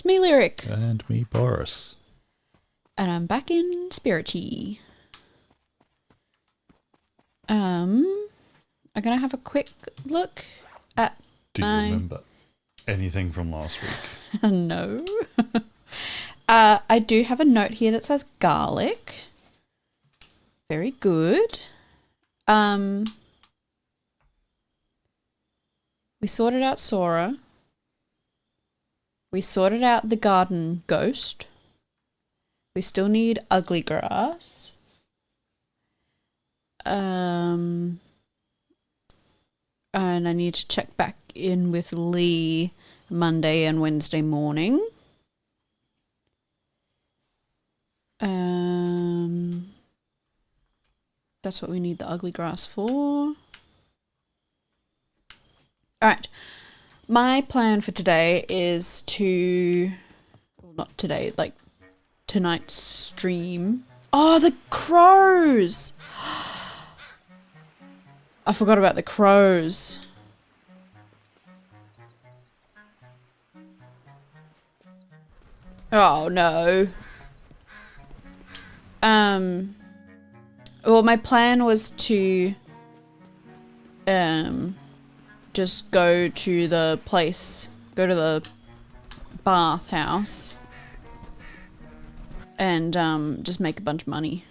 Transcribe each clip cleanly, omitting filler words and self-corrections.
me, Lyric. And me, Boris. And I'm back in Spirittea. I'm gonna have a quick look at Do you remember anything from last week? No. I do have a note here that says garlic. Very good. We sorted out Sora. We sorted out the garden ghost. We still need ugly grass. And I need to check back in with Lee Monday and Wednesday morning. That's what we need the ugly grass for. Alright. My plan for today is to... Well, not today, like tonight's stream. Oh, the crows! I forgot about the crows. Oh, no. Well, my plan was to just go to the place, go to the bathhouse and just make a bunch of money.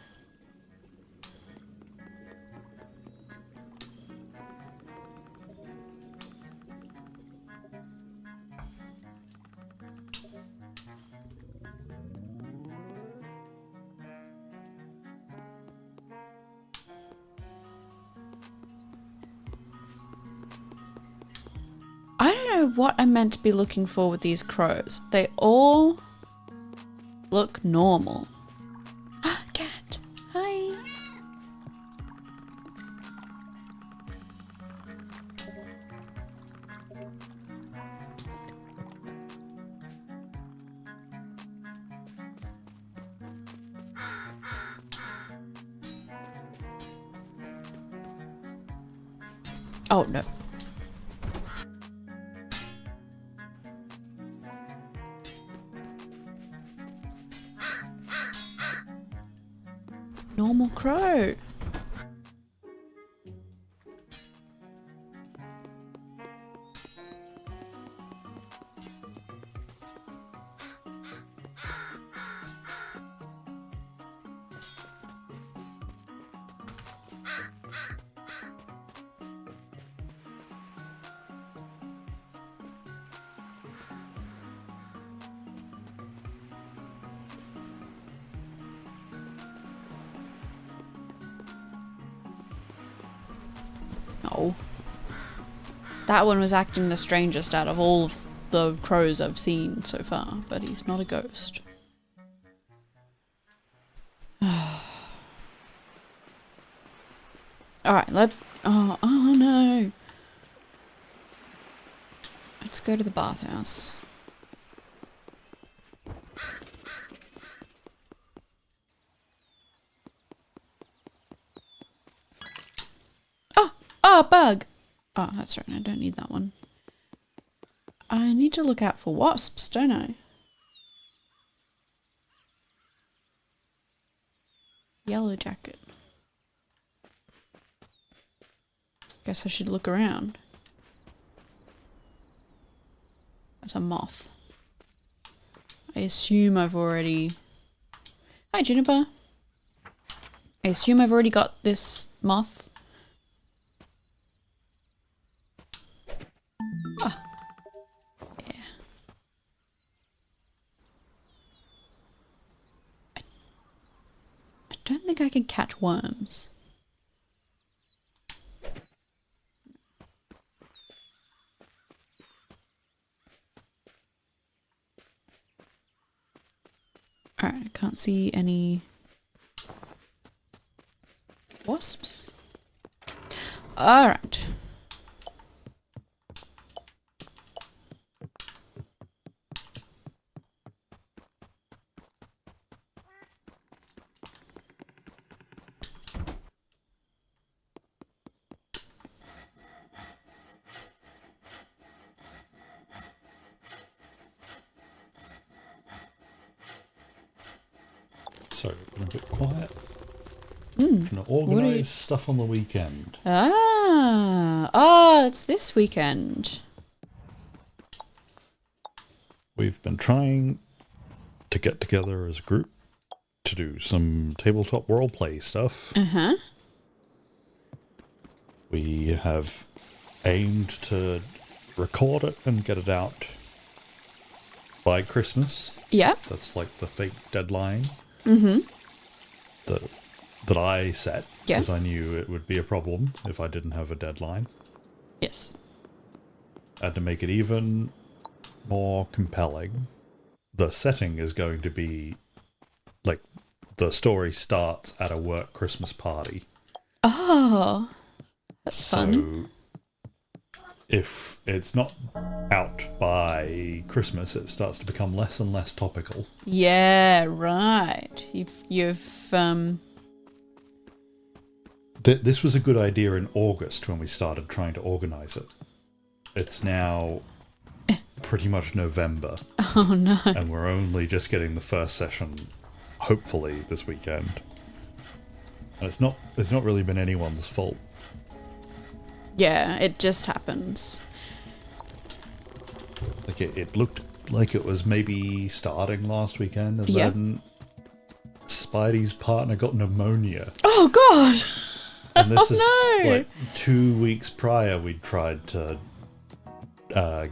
I don't know what I'm meant to be looking for with these crows. They all look normal. Cat, hi. Oh no. Normal crow. No. That one was acting the strangest out of all of the crows I've seen so far, but he's not a ghost. Alright, oh no. Let's go to the bathhouse. Oh, bug! Oh, that's right, I don't need that one. I need to look out for wasps, don't I? Yellow jacket. Guess I should look around. That's a moth. I assume I've already... Hi, Juniper. I assume I've already got this moth. Oh. Yeah. I don't think I can catch worms. Alright, I can't see any wasps. Alright. Sorry, been a bit quiet. Trying to organise stuff on the weekend. It's this weekend. We've been trying to get together as a group to do some tabletop roleplay stuff. Uh-huh. We have aimed to record it and get it out by Christmas. Yeah. That's like the fake deadline. Mm-hmm. That I set, Yeah. because I knew it would be a problem if I didn't have a deadline. Yes. And to make it even more compelling, the setting is going to be like the story starts at a work Christmas party. Oh, that's fun. So if it's not out by Christmas, it starts to become less and less topical. Yeah, right. This was a good idea in August when we started trying to organise it. It's now pretty much November. Oh no. And we're only just getting the first session, hopefully, this weekend. And it's not really been anyone's fault. Yeah, it just happens. Like it looked like it was maybe starting last weekend, and then Spidey's partner got pneumonia. Oh god! And this is no! like 2 weeks prior we'd tried to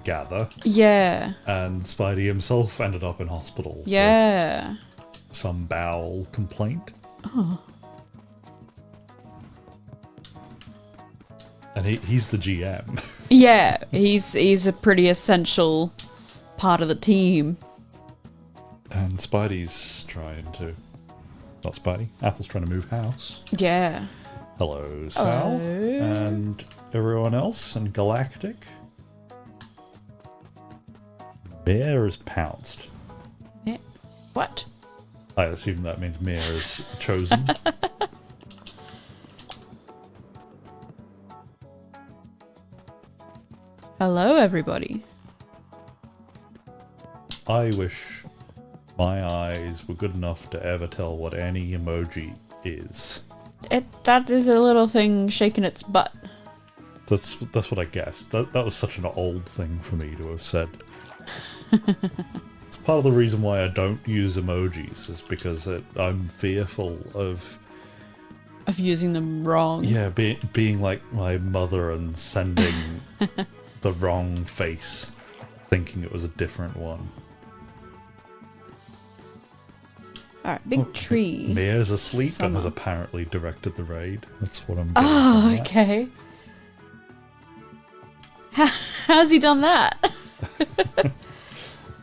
gather. Yeah. And Spidey himself ended up in hospital. Yeah. With some bowel complaint. Oh. And he's the GM. Yeah, he's a pretty essential part of the team. And Spidey's trying to... Not Spidey. Apple's trying to move house. Yeah. Hello, Sal. Hello. And everyone else. And Galactic. Bear is pounced. Yeah. What? I assume that means Mia is chosen. Hello, everybody. I wish my eyes were good enough to ever tell what any emoji is. That is a little thing shaking its butt. That's what I guessed. That was such an old thing for me to have said. It's part of the reason why I don't use emojis, is because I'm fearful of using them wrong. Yeah, being like my mother and sending the wrong face, thinking it was a different one. Alright, big tree. Mia's asleep Summer. and has apparently directed the raid. That's what I'm getting Oh, from that. okay. How's he done that?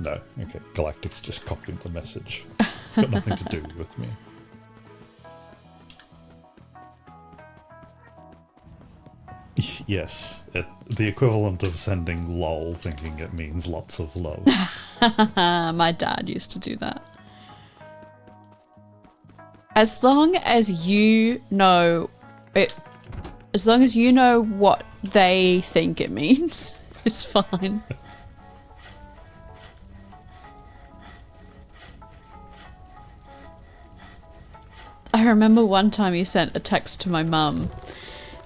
No, okay. Galactic's just copied the message. It's got nothing to do with me. Yes, the equivalent of sending lol thinking it means lots of love. My dad used to do that. As long as you know it, as long as you know what they think it means, it's fine. I remember one time he sent a text to my mum,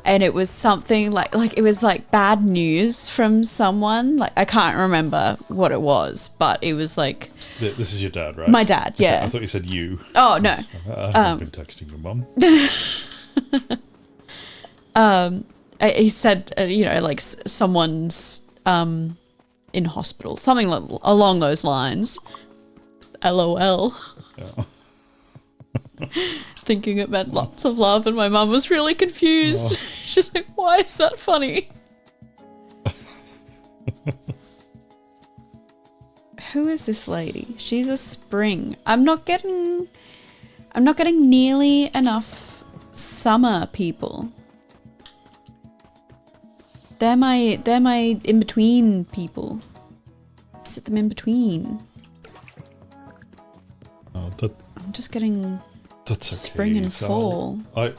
and it was something like it was like bad news from someone. Like, I can't remember what it was, but it was like... This is your dad, right? My dad, yeah. Okay, I thought you said you. Oh, no. I've been texting your mum. He said, like someone's in hospital, something along those lines. LOL. Yeah. Thinking it meant lots of love, and my mum was really confused. Oh. She's like, why is that funny? Who is this lady? She's a spring. I'm not getting nearly enough summer people. They're my in-between people. Sit them in between. Oh, I'm just getting that's okay, spring and Sal. fall. I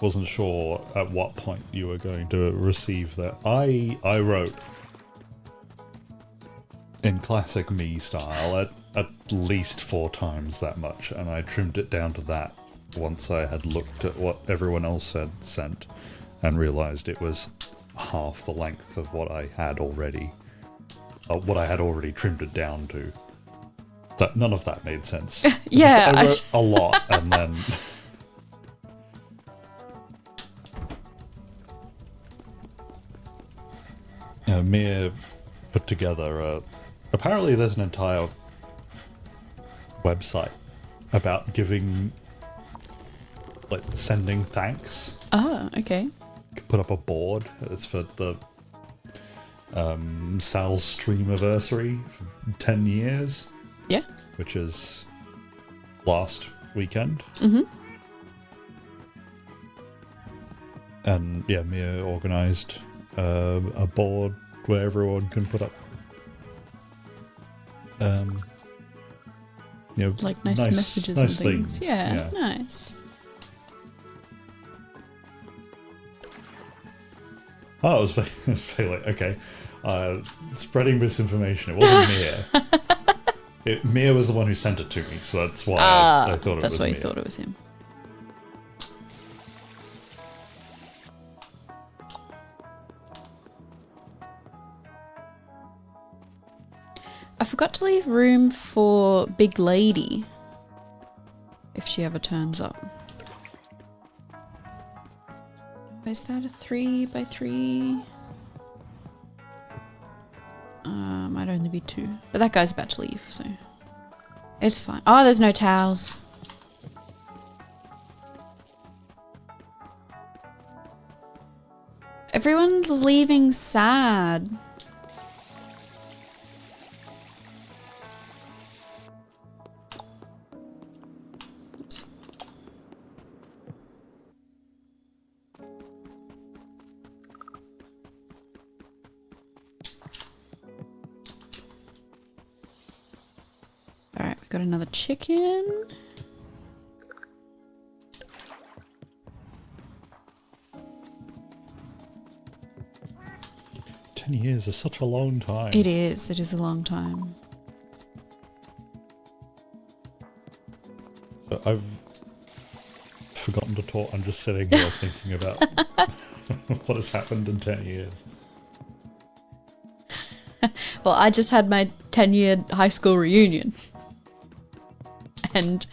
wasn't sure at what point you were going to receive that. I wrote in classic me style at least 4 times that much, and I trimmed it down to that once I had looked at what everyone else had sent and realised it was half the length of what I had already trimmed it down to. That none of that made sense. Yeah, I wrote a lot, and then Mia put together. Apparently, there's an entire website about sending thanks. Oh, okay. You can put up a board. It's for the Sal's Streamiversary for 10 years. Yeah. Which is last weekend. Mm-hmm. And yeah, Mia organised a board where everyone can put up like nice messages and things. Yeah, nice. Oh, it was very like, okay, spreading misinformation. It wasn't Mia. Mia was the one who sent it to me, so that's why I thought it was Mia. That's why you thought it was him. I forgot to leave room for Big Lady, if she ever turns up. Is that a 3x3? Might only be 2. But that guy's about to leave, so it's fine. Oh, there's no towels. Everyone's leaving sad. Oops. Alright, we got another chicken. Years is such a long time. It is a long time. So I've forgotten to talk. I'm just sitting here thinking about what has happened in 10 years. Well, I just had my 10-year high school reunion. And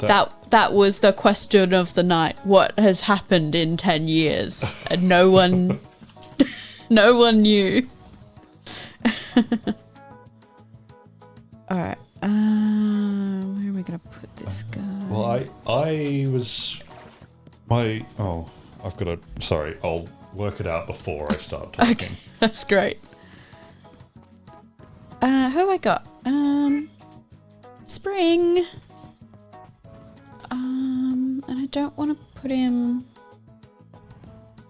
that was the question of the night. What has happened in 10 years? And no one knew. Alright. Where are we going to put this guy? Well, I was... I've got to... Sorry, I'll work it out before I start talking. Okay, that's great. Who have I got? Spring. And I don't want to put him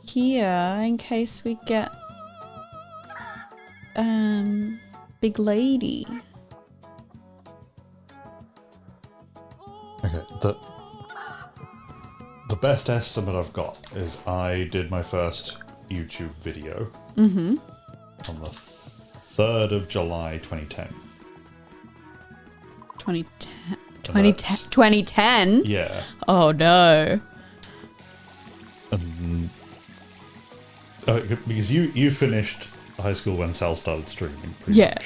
here in case we get Big Lady. Okay, the best estimate I've got is I did my first YouTube video on the 3rd of July 2010. 2010? Yeah. Oh no. Because you finished high school when Sal started streaming. Yeah. Much.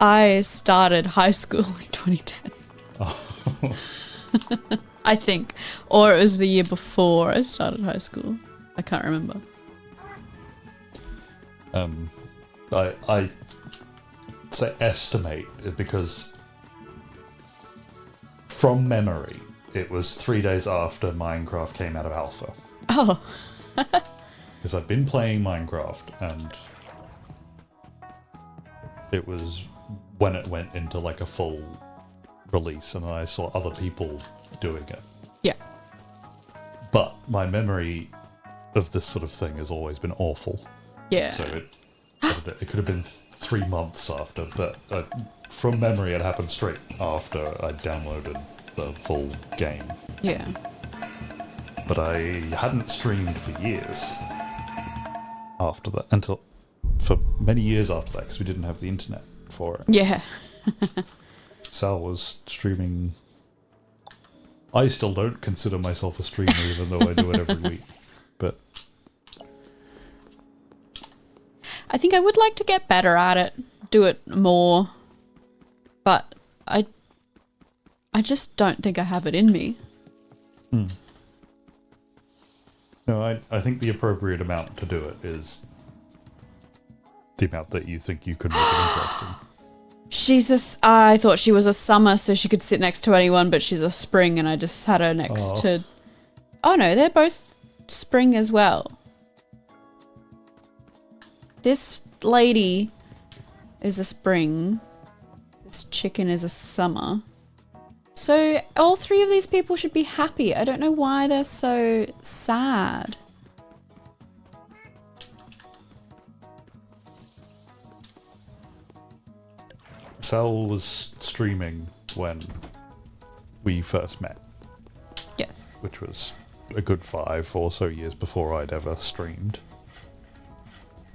I started high school in 2010. Oh. I think. Or it was the year before I started high school. I can't remember. I say estimate because from memory it was 3 days after Minecraft came out of alpha. Oh. Because I'd been playing Minecraft and it was when it went into like a full release and I saw other people doing it. Yeah. But my memory of this sort of thing has always been awful. Yeah. So it could have been 3 months after, but from memory it happened straight after I downloaded the full game. Yeah. But I hadn't streamed for years after that, for many years after that, because we didn't have the internet for it. Yeah. Sal was streaming. I still don't consider myself a streamer, even though I do it every week. But I think I would like to get better at it, do it more, but I just don't think I have it in me. No, I think the appropriate amount to do it is the amount that you think you could make it interesting. I thought she was a summer so she could sit next to anyone, but she's a spring and I just had her next to... Oh no, they're both spring as well. This lady is a spring. This chicken is a summer. So all three of these people should be happy. I don't know why they're so sad. Sal was streaming when we first met. Yes. Which was a good 5 or so years before I'd ever streamed.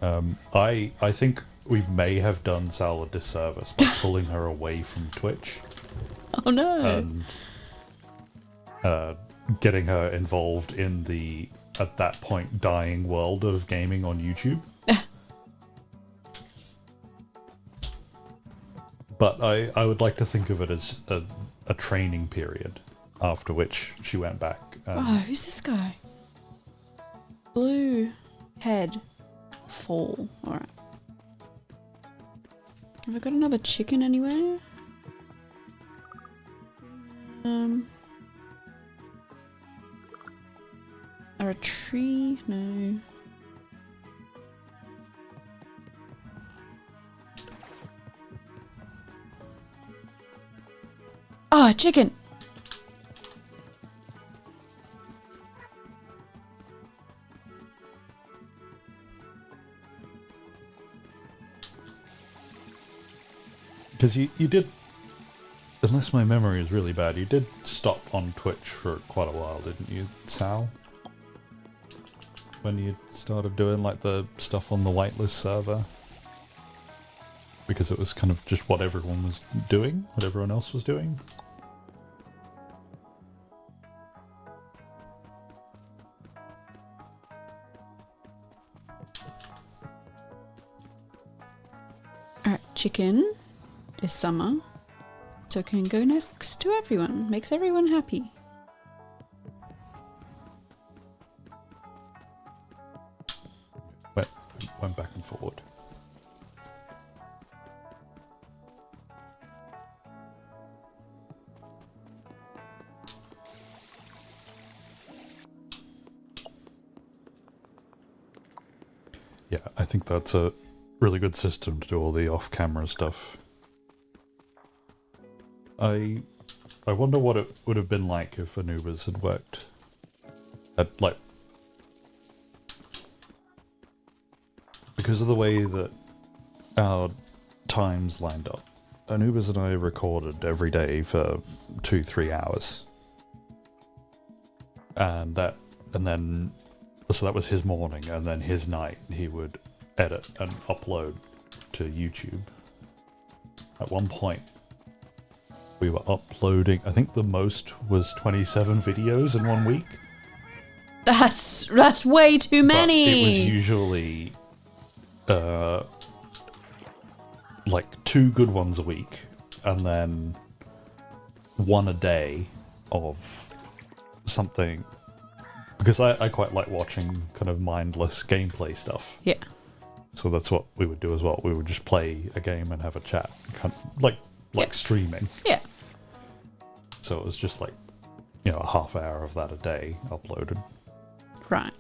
I think we may have done Sal a disservice by pulling her away from Twitch. Oh no. And getting her involved in the, at that point, dying world of gaming on YouTube. But I would like to think of it as a training period, after which she went back. Oh, who's this guy? Blue head. Fall. Alright. Have I got another chicken anywhere? Or a tree? No. Ah, chicken! Because you did, unless my memory is really bad, you did stop on Twitch for quite a while, didn't you, Sal? When you started doing like the stuff on the whitelist server? Because it was kind of just what everyone was doing, what everyone else was doing. Alright, chicken is summer, so it can go next to everyone. Makes everyone happy. Went back and forward. Yeah, I think that's a really good system to do all the off-camera stuff. I wonder what it would have been like if Anubis had worked at, like... Because of the way that our times lined up, Anubis and I recorded every day for 2-3 hours. And then... So that was his morning, and then his night he would edit and upload to YouTube. At one point, we were uploading, I think the most was 27 videos in 1 week. That's way too many! But it was usually, like 2 good ones a week, and then 1 a day of something... Because I quite like watching kind of mindless gameplay stuff. Yeah. So that's what we would do as well. We would just play a game and have a chat. Kind of like streaming. Yeah. So it was just like, you know, a half hour of that a day uploaded. Right.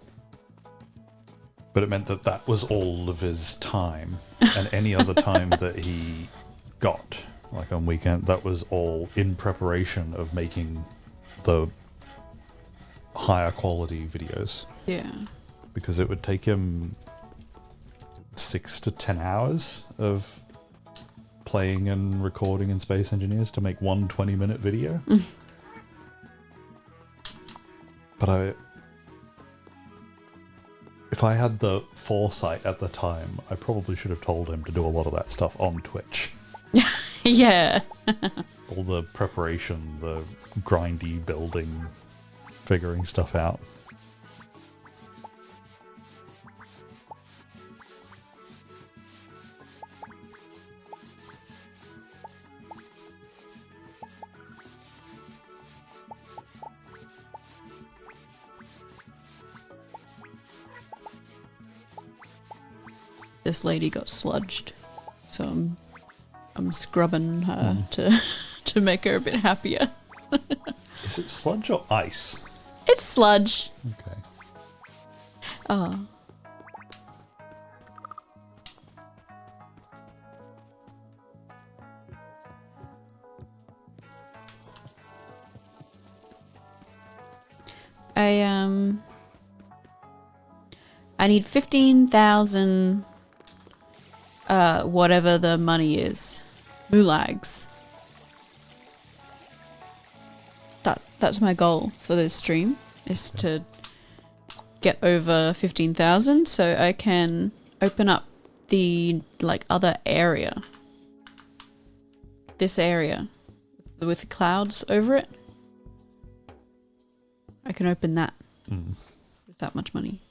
But it meant that that was all of his time. And any other time that he got, like on weekend, that was all in preparation of making the higher quality videos. Yeah. Because it would take him 6 to 10 hours of playing and recording in Space Engineers to make one 20-minute video. But if I had the foresight at the time, I probably should have told him to do a lot of that stuff on Twitch. Yeah. All the preparation, the grindy building, figuring stuff out. This lady got sludged, so I'm scrubbing her to make her a bit happier. Is it sludge or ice? It's sludge. Okay. Oh. I need 15,000 whatever the money is. Moolags. That's my goal for this stream, is to get over 15,000 so I can open up the other area. This area with the clouds over it. I can open that with that much money.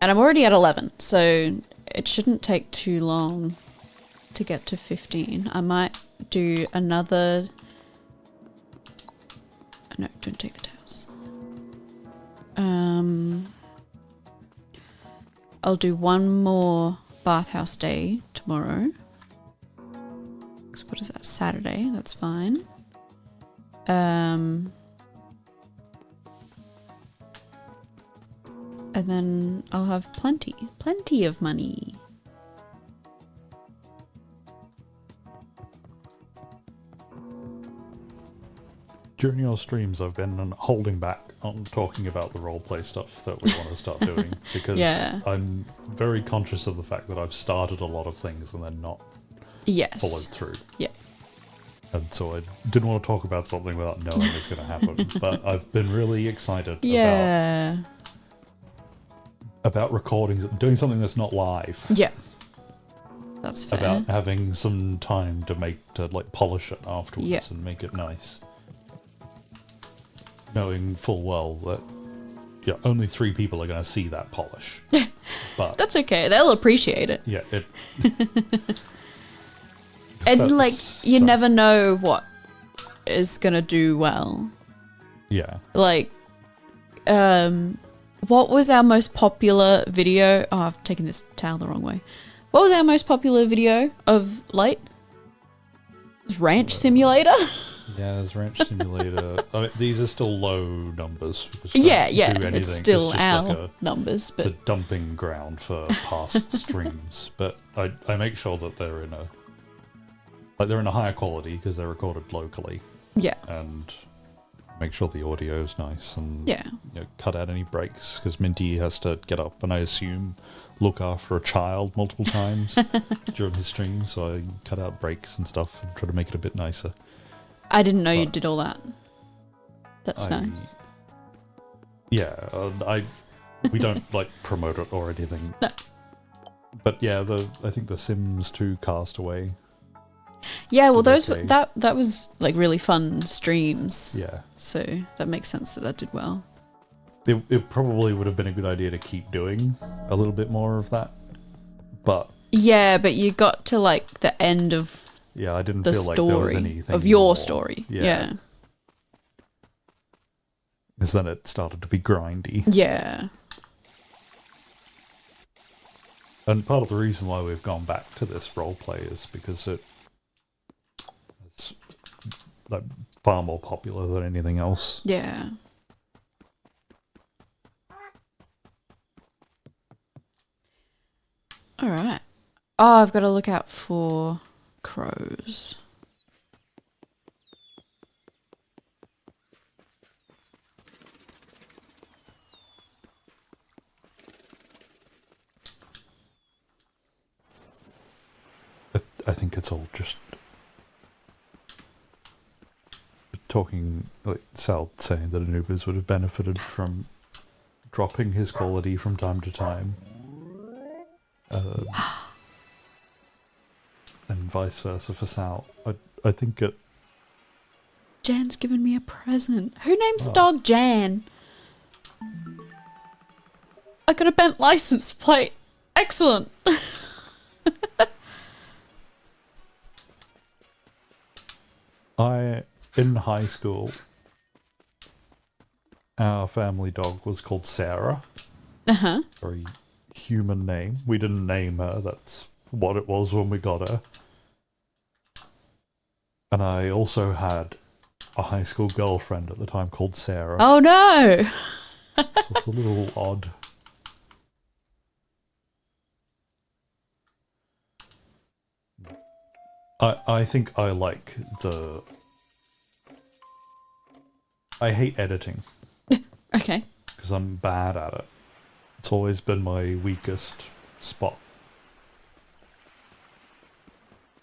And I'm already at 11, so it shouldn't take too long to get to 15. I might do another... No, don't take the towels. I'll do one more bathhouse day tomorrow. So what is that? Saturday. That's fine. And then I'll have plenty of money. During your streams, I've been holding back on talking about the roleplay stuff that we want to start doing because I'm very conscious of the fact that I've started a lot of things and then not followed through. Yeah. And so I didn't want to talk about something without knowing it's going to happen. But I've been really excited about recording, doing something that's not live. Yeah. That's fair. About having some time to polish it afterwards and make it nice. Knowing full well that only 3 people are going to see that polish. But that's okay. They'll appreciate it. Yeah. And you never know what is going to do well. Yeah. What was our most popular video? Oh, I've taken this towel the wrong way. What was our most popular video of late? It was Ranch Simulator? Yeah, there's Ranch Simulator. I mean, these are still low numbers. It's still our numbers. But it's a dumping ground for past streams. But I make sure that they're in a higher quality because they're recorded locally. Yeah. And make sure the audio is nice and cut out any breaks because Minty has to get up and I assume look after a child multiple times during his stream, so I cut out breaks and stuff and try to make it a bit nicer. I didn't know you did all that. That's nice. Yeah, we don't promote it or anything. No. But yeah, I think the Sims 2 Castaway. Yeah, well, that was really fun streams. Yeah. So that makes sense that did well. It probably would have been a good idea to keep doing a little bit more of that, but yeah, but you got to the end of I didn't feel like there was anything of your more. story. Yeah. Because then it started to be grindy. Yeah. And part of the reason why we've gone back to this roleplay is because it's far more popular than anything else. Yeah. All right. Oh, I've got to look out for crows. I think it's all just talking, like Sal saying that Anubis would have benefited from dropping his quality from time to time. And vice versa for Sal. I think it... Jan's given me a present. Who names dog Jan? I got a bent license plate. Excellent. In high school, our family dog was called Sarah. Uh-huh. Very human name. We didn't name her. That's what it was when we got her. And I also had a high school girlfriend at the time called Sarah. Oh no! So it's a little odd. I think I like the... I hate editing. Okay. Because I'm bad at it. It's always been my weakest spot.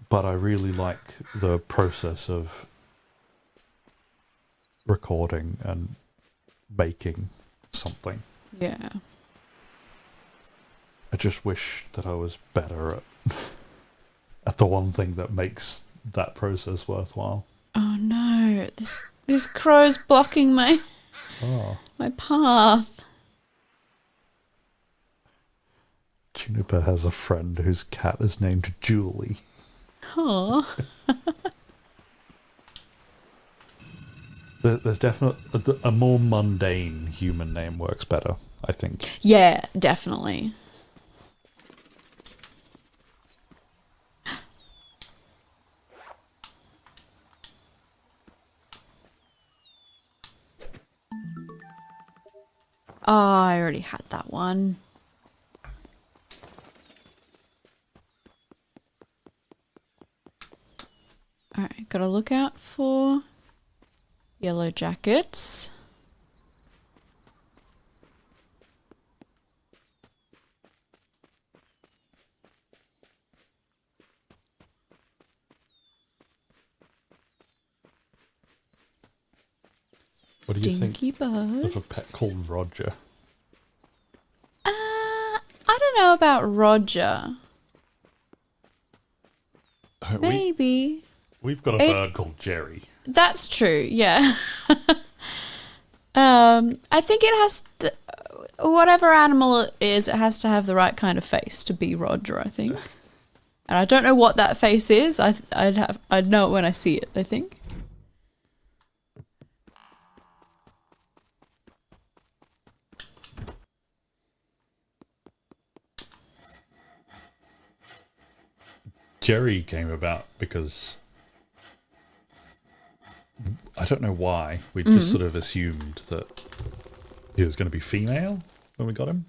But I really like the process of recording and making something. Yeah. I just wish that I was better at the one thing that makes that process worthwhile. Oh no! This crow's blocking my path. Juniper has a friend whose cat is named Julie. Oh. There's definitely a more mundane human name works better, I think. Yeah, definitely. Oh, I already had that one. Alright, gotta look out for yellow jackets. What do you Dinky think birds. of a pet called Roger? I don't know about Roger. Maybe. We've got a bird called Jerry. That's true, yeah. I think it has to... Whatever animal it is, it has to have the right kind of face to be Roger, I think. And I don't know what that face is. I'd know it when I see it, I think. Jerry came about because I don't know why. We just sort of assumed that he was going to be female when we got him.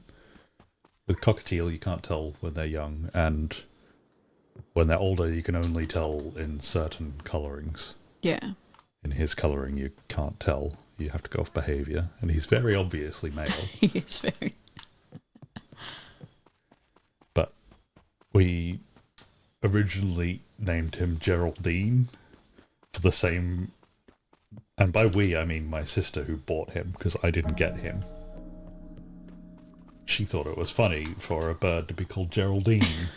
With cockatiel, you can't tell when they're young, and when they're older, you can only tell in certain colorings. Yeah. In his coloring, you can't tell. You have to go off behavior, and he's very obviously male. He is very... But we originally named him Geraldine for the same... And by we, I mean my sister who bought him, because I didn't get him. She thought it was funny for a bird to be called Geraldine.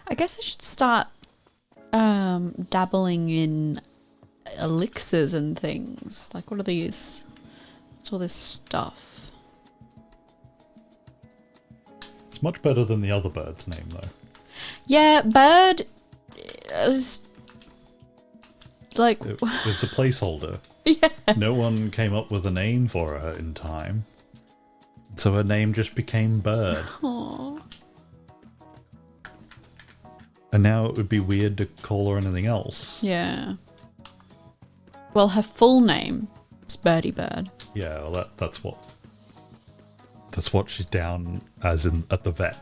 I guess I should start dabbling in elixirs and things. Like, what are these? What's all this stuff? It's much better than the other bird's name, though. Yeah, bird is like... It's a placeholder. Yeah. No one came up with a name for her in time. So her name just became Bird. Aww. And now it would be weird to call her anything else. Yeah. Well, her full name is Birdie Bird. Yeah, well that's what she's down as in at the vet.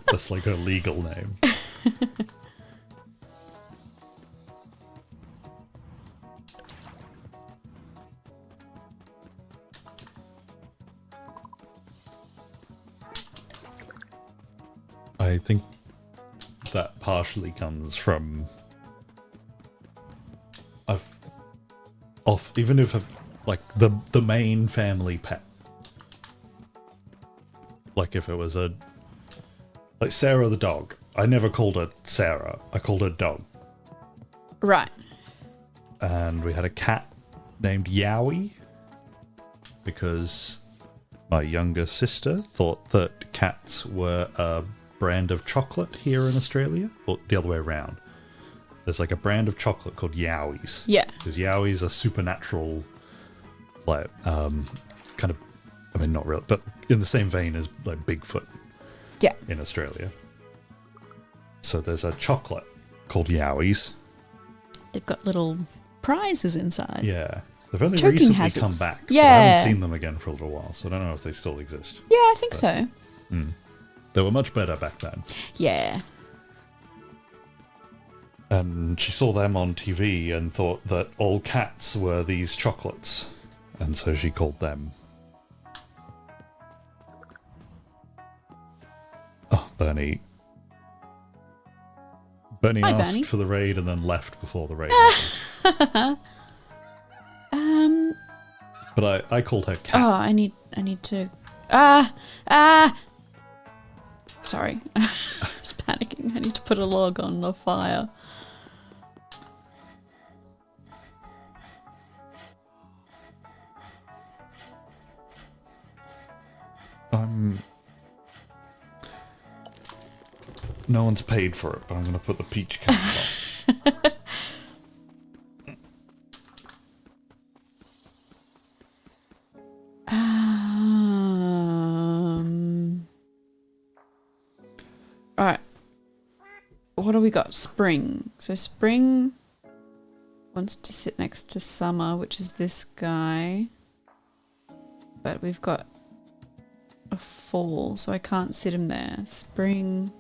That's like her legal name. I think that partially comes from even if like the main family pet, like if it was like Sarah the dog, I never called her Sarah, I called her dog. Right. And we had a cat named Yowie because my younger sister thought that cats were a brand of chocolate here in Australia, or the other way around. There's like a brand of chocolate called Yowies. Yeah. Because Yowies are supernatural, like, kind of, I mean, not real, but in the same vein as like Bigfoot. Yeah. In Australia. So there's a chocolate called Yowies. They've got little prizes inside. Yeah. They've only Choking recently hazards. come back. Yeah. But I haven't seen them again for a little while, so I don't know if they still exist. Yeah, I think so. They were much better back then. Yeah. And she saw them on TV and thought that all cats were these chocolates. And so she called them. Oh, Bernie. Bernie Hi, asked Bernie. for the raid and then left before the raid. But I called her cat. Oh, I need to. Sorry, I was panicking. I need to put a log on the fire. No one's paid for it, but I'm going to put the peach cap on. Alright. What do we got? Spring. So Spring wants to sit next to Summer, which is this guy. But we've got a Fall, so I can't sit him there. Spring.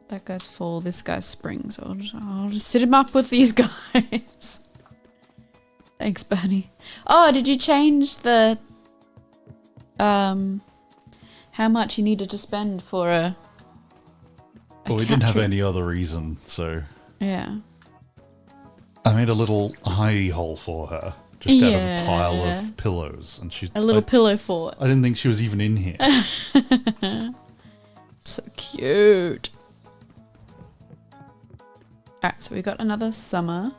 That guy's Fall, this guy's Spring, so I'll just sit him up with these guys. Thanks, Bernie. Oh, did you change the how much you needed to spend for a Well, we didn't have any other reason, so yeah. I made a little hidey hole for her, just out of a pile of pillows, and a little pillow fort. I didn't think she was even in here. So cute. Alright, so we got another Summer.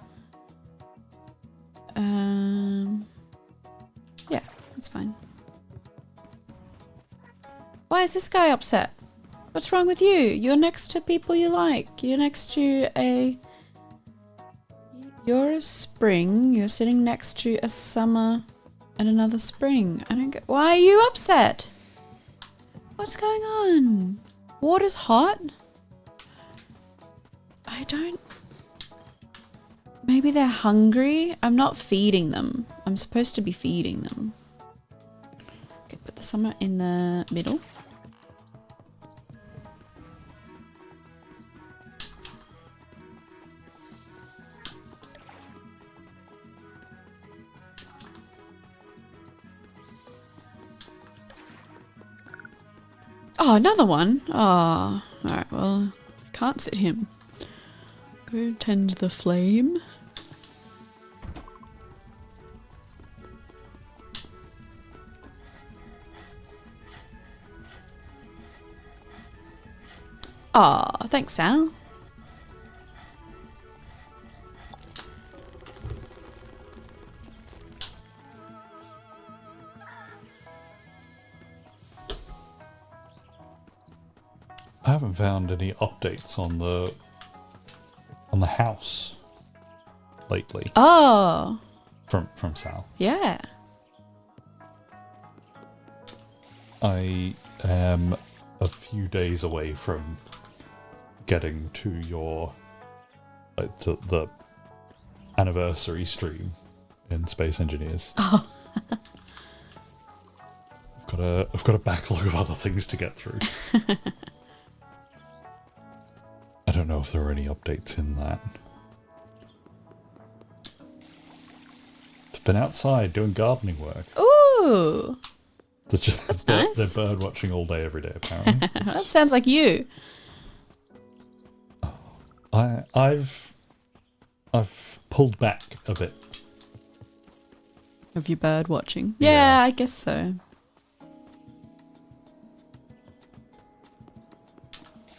Yeah, that's fine. Why is this guy upset? What's wrong with you? You're next to people you like. You're next to You're a Spring. You're sitting next to a Summer and another Spring. I don't get... Why are you upset? What's going on? Water's hot? I don't... Maybe they're hungry? I'm not feeding them. I'm supposed to be feeding them. Okay, put the Summer in the middle. Oh, another one? Oh, alright, well, can't sit him. Go tend the flame. Aw, thanks, Sal. I haven't found any updates on the house lately. Oh, From Sal. yeah. I am a few days away from getting to your to the anniversary stream in Space Engineers. Oh. I've got a backlog of other things to get through. I don't know if there are any updates in that. It's been outside doing gardening work. Ooh. That's nice. They're bird watching all day, every day, apparently. That sounds like you. I've pulled back a bit. Of your bird watching? Yeah, I guess so.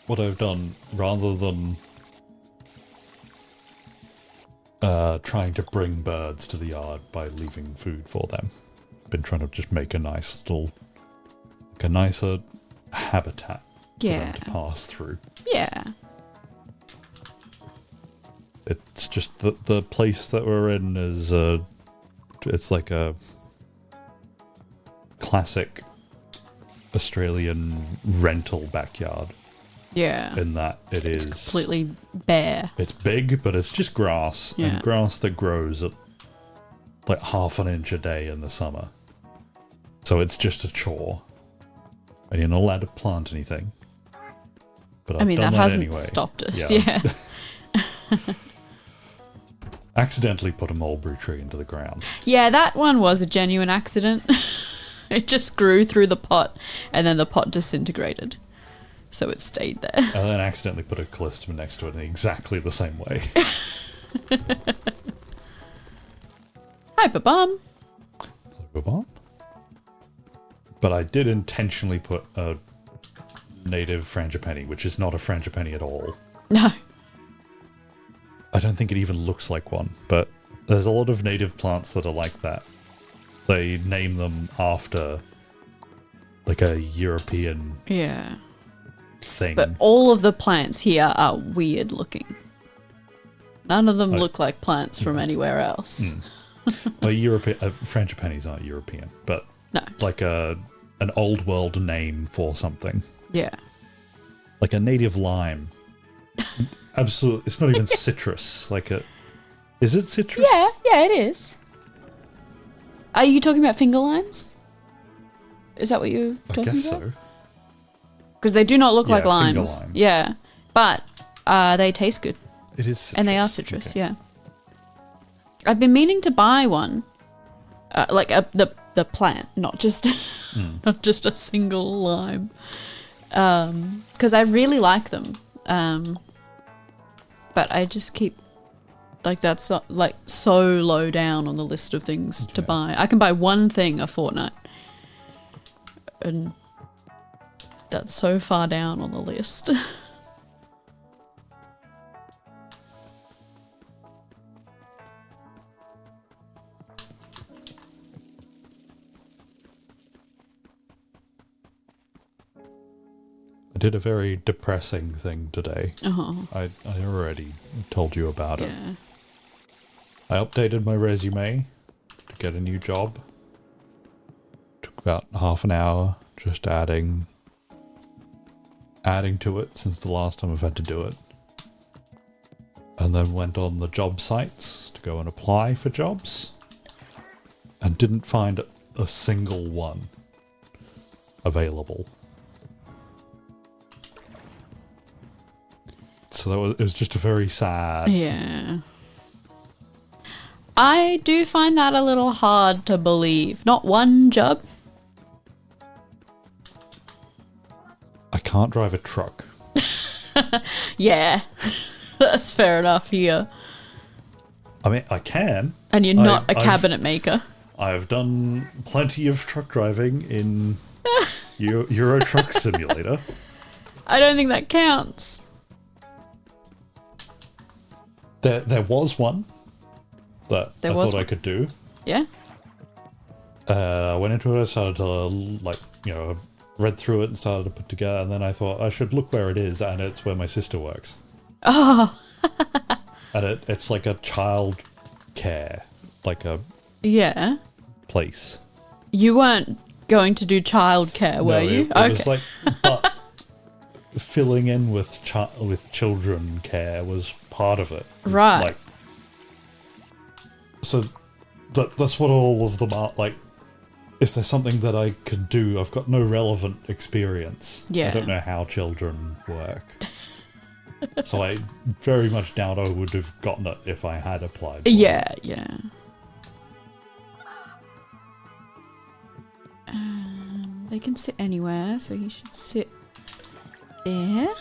What I've done, rather than trying to bring birds to the yard by leaving food for them, been trying to just make a nicer habitat for them to pass through. Yeah. It's just the place that we're in is it's like a classic Australian rental backyard. Yeah. In that it's completely bare. It's big, but it's just grass. Yeah. And grass that grows at like half an inch a day in the summer. So it's just a chore. And you're not allowed to plant anything. But I've done that hasn't anyway. stopped us. Yeah. Accidentally put a mulberry tree into the ground. Yeah, that one was a genuine accident. It just grew through the pot and then the pot disintegrated. So it stayed there. And then accidentally put a callistum next to it in exactly the same way. Hi, Babam. Babam. But I did intentionally put a native frangipani, which is not a frangipani at all. No. I don't think it even looks like one, but there's a lot of native plants that are like that. They name them after like a European thing. But all of the plants here are weird looking. None of them look like plants from anywhere else. Well, frangipanis aren't European, but no. Like an old world name for something. Yeah. Like a native lime. Absolutely, it's not even citrus. Is it citrus? Yeah, it is. Are you talking about finger limes? Is that what you're talking about? I guess so. Because they do not look like limes. Finger lime. Yeah, but they taste good. It is citrus. And they are citrus, yeah. I've been meaning to buy one. The plant, not just not just a single lime. Because I really like them. But I just keep that's so low down on the list of things to buy. I can buy one thing a fortnight, and that's so far down on the list. I did a very depressing thing today. I already told you about it. I updated my resume to get a new job. Took about half an hour, just adding to it since the last time I've had to do it. And then went on the job sites to go and apply for jobs. And didn't find a single one available. So it was just a very sad... Yeah. I do find that a little hard to believe. Not one job. I can't drive a truck. Yeah. That's fair enough here. I mean, I can. And you're not a cabinet maker. I've done plenty of truck driving in Euro Truck Simulator. I don't think that counts. There was one that I thought I could do. Yeah. I went into it, I started to, read through it and started to put together, and then I thought I should look where it is, and it's where my sister works. Oh. And it's like a child care, place. You weren't going to do childcare, were you? It was but filling in with children care was part of it. Right. So that's what all of them are. If there's something that I could do, I've got no relevant experience. Yeah. I don't know how children work. So I very much doubt I would have gotten it if I had applied. Yeah. They can sit anywhere, so he should sit there.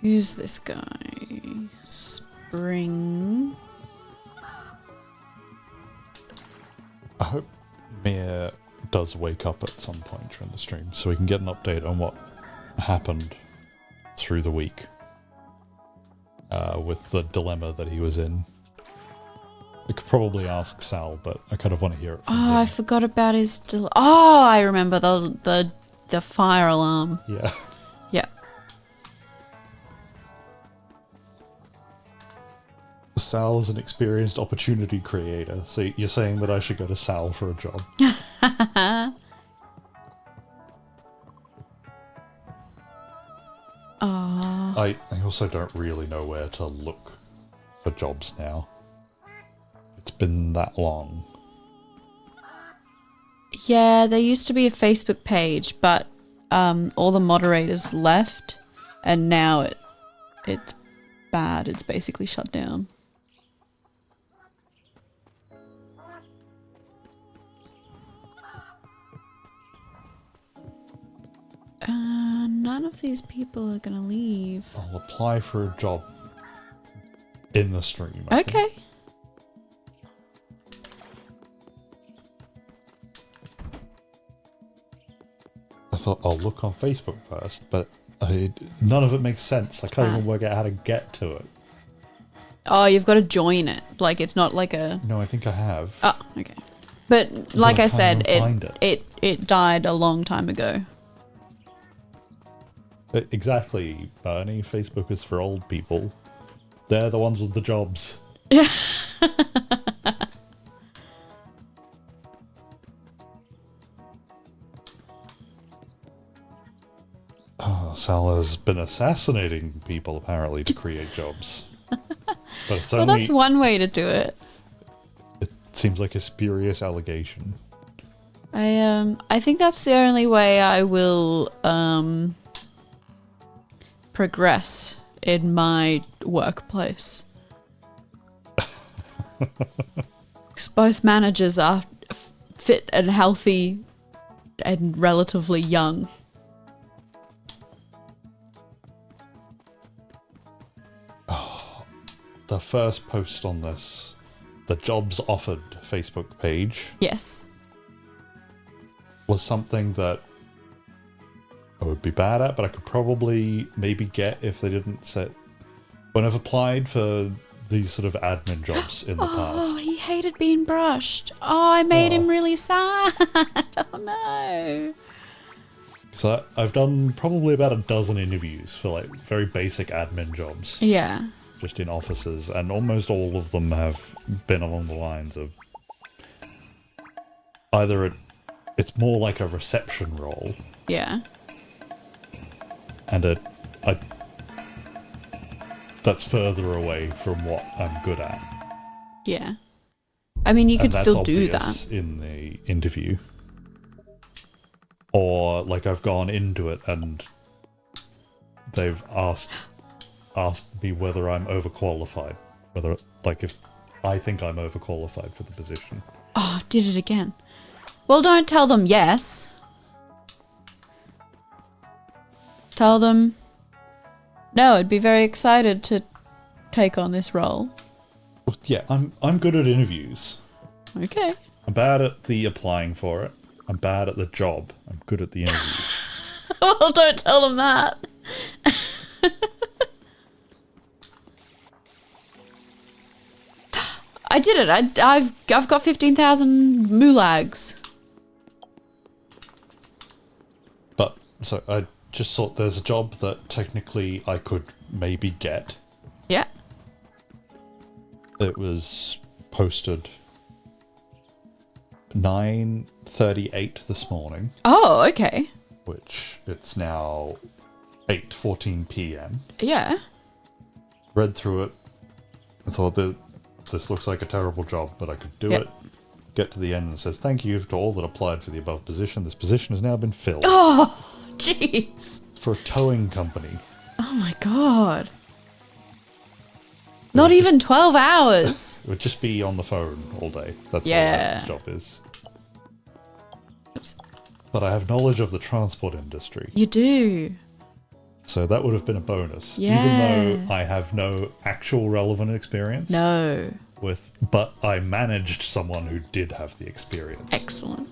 Who's this guy? Spring. I hope Mia does wake up at some point during the stream so we can get an update on what happened through the week with the dilemma that he was in. I could probably ask Sal, but I kind of want to hear it from him. I forgot about his... I remember the fire alarm. Yeah. Yeah. Sal is an experienced opportunity creator, so you're saying that I should go to Sal for a job? I also don't really know where to look for jobs now. It's been that long. Yeah, there used to be a Facebook page, but all the moderators left, and now it's bad. It's basically shut down. None of these people are gonna leave. I'll apply for a job in the stream. I think. Okay. I thought I'll look on Facebook first, but none of it makes sense. I can't even work out how to get to it. Oh, you've got to join it. Like, it's not like a... No, I think I have. Oh, okay. But like I said, it. it died a long time ago. Exactly, Bernie. Facebook is for old people. They're the ones with the jobs. Yeah. Sal has been assassinating people, apparently, to create jobs. But it's Well, that's one way to do it. It seems like a spurious allegation. I think that's the only way I will progress in my workplace. Because both managers are fit and healthy and relatively young. The first post on this, the jobs offered Facebook page, Yes. was something that I would be bad at, but I could probably maybe get if they didn't set... When I've applied for these sort of admin jobs in the Oh, past. he hated being brushed. Oh, I made him really sad. Oh, no. So I've done probably about a dozen interviews for like very basic admin jobs. Yeah. Just in offices, and almost all of them have been along the lines of either it's more like a reception role, Yeah. and that's further away from what I'm good at. Yeah. I mean, you could And still that's do obvious that. in the interview. Or like I've gone into it and they've asked me whether I'm overqualified, whether like if I think I'm overqualified for the position. Oh, did it again. Well, don't tell them yes. Tell them, no, I'd be very excited to take on this role. Well, yeah, I'm good at interviews. Okay. I'm bad at the applying for it. I'm bad at the job. I'm good at the interview. Well, don't tell them that. I did it. I've got 15,000 mulags. But so I just thought there's a job that technically I could maybe get. Yeah. It was posted 9:38 this morning, Oh, okay. which it's now 8:14 p.m. Yeah. Read through it. I thought that this looks like a terrible job, but I could do Yep. it. Get to the end and it says, thank you to all that applied for the above position. This position has now been filled. Oh, jeez. For a towing company. Oh my god. Not even 12 hours. It would just be on the phone all day. That's all Yeah. that job is. Oops. But I have knowledge of the transport industry. You do. So that would have been a bonus. Yeah. Even though I have no actual relevant experience. No. But I managed someone who did have the experience. Excellent.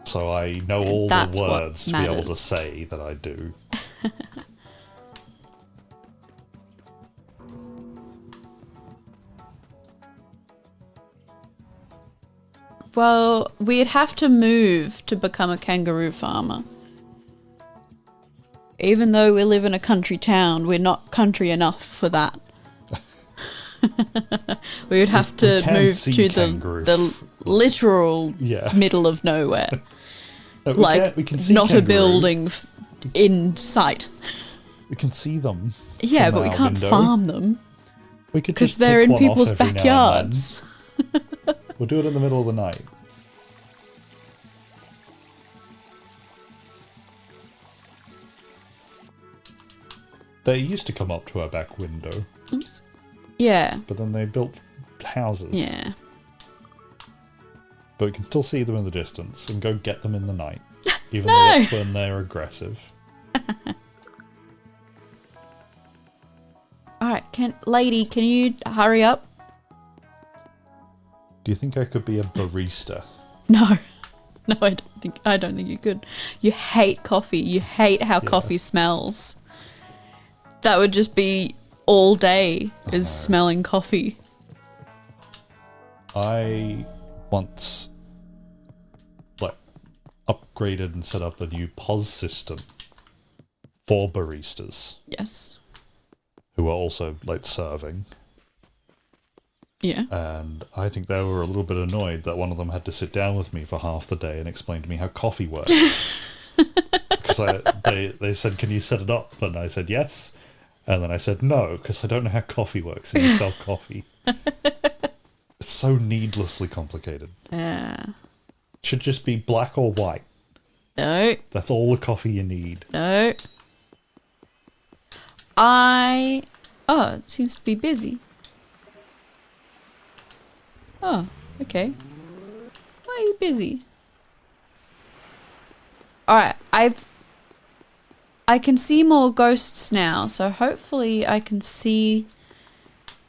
So I know all That's the what words to be able to matters. say that I do. Well, we'd have to move to become a kangaroo farmer. Even though we live in a country town, we're not country enough for that. We would have to can move see to kangaroo. the literal Yeah. middle of nowhere. No, Like, we can see not a kangaroo. building in sight. We can see them. Yeah, from but we our can't window. farm them We could because just they're pick in one off people's every now and then. backyards. We'll do it in the middle of the night. They used to come up to our back window, Oops. Yeah, but then they built houses. yeah. But we can still see them in the distance and go get them in the night, even No! though that's when they're aggressive. Alright, lady, can you hurry up? Do you think I could be a barista? No. No, I don't think you could. You hate coffee. You hate how coffee smells. That would just be all day is smelling coffee. I once upgraded and set up a new POS system for baristas Yes. who are also serving. Yeah. And I think they were a little bit annoyed that one of them had to sit down with me for half the day and explain to me how coffee works. Because they said, "Can you set it up?" And I said yes. And then I said no, because I don't know how coffee works and you sell coffee. It's so needlessly complicated. Yeah. It should just be black or white. No. That's all the coffee you need. No. Oh, it seems to be busy. Oh, okay. Why are you busy? Alright, I can see more ghosts now, so hopefully I can see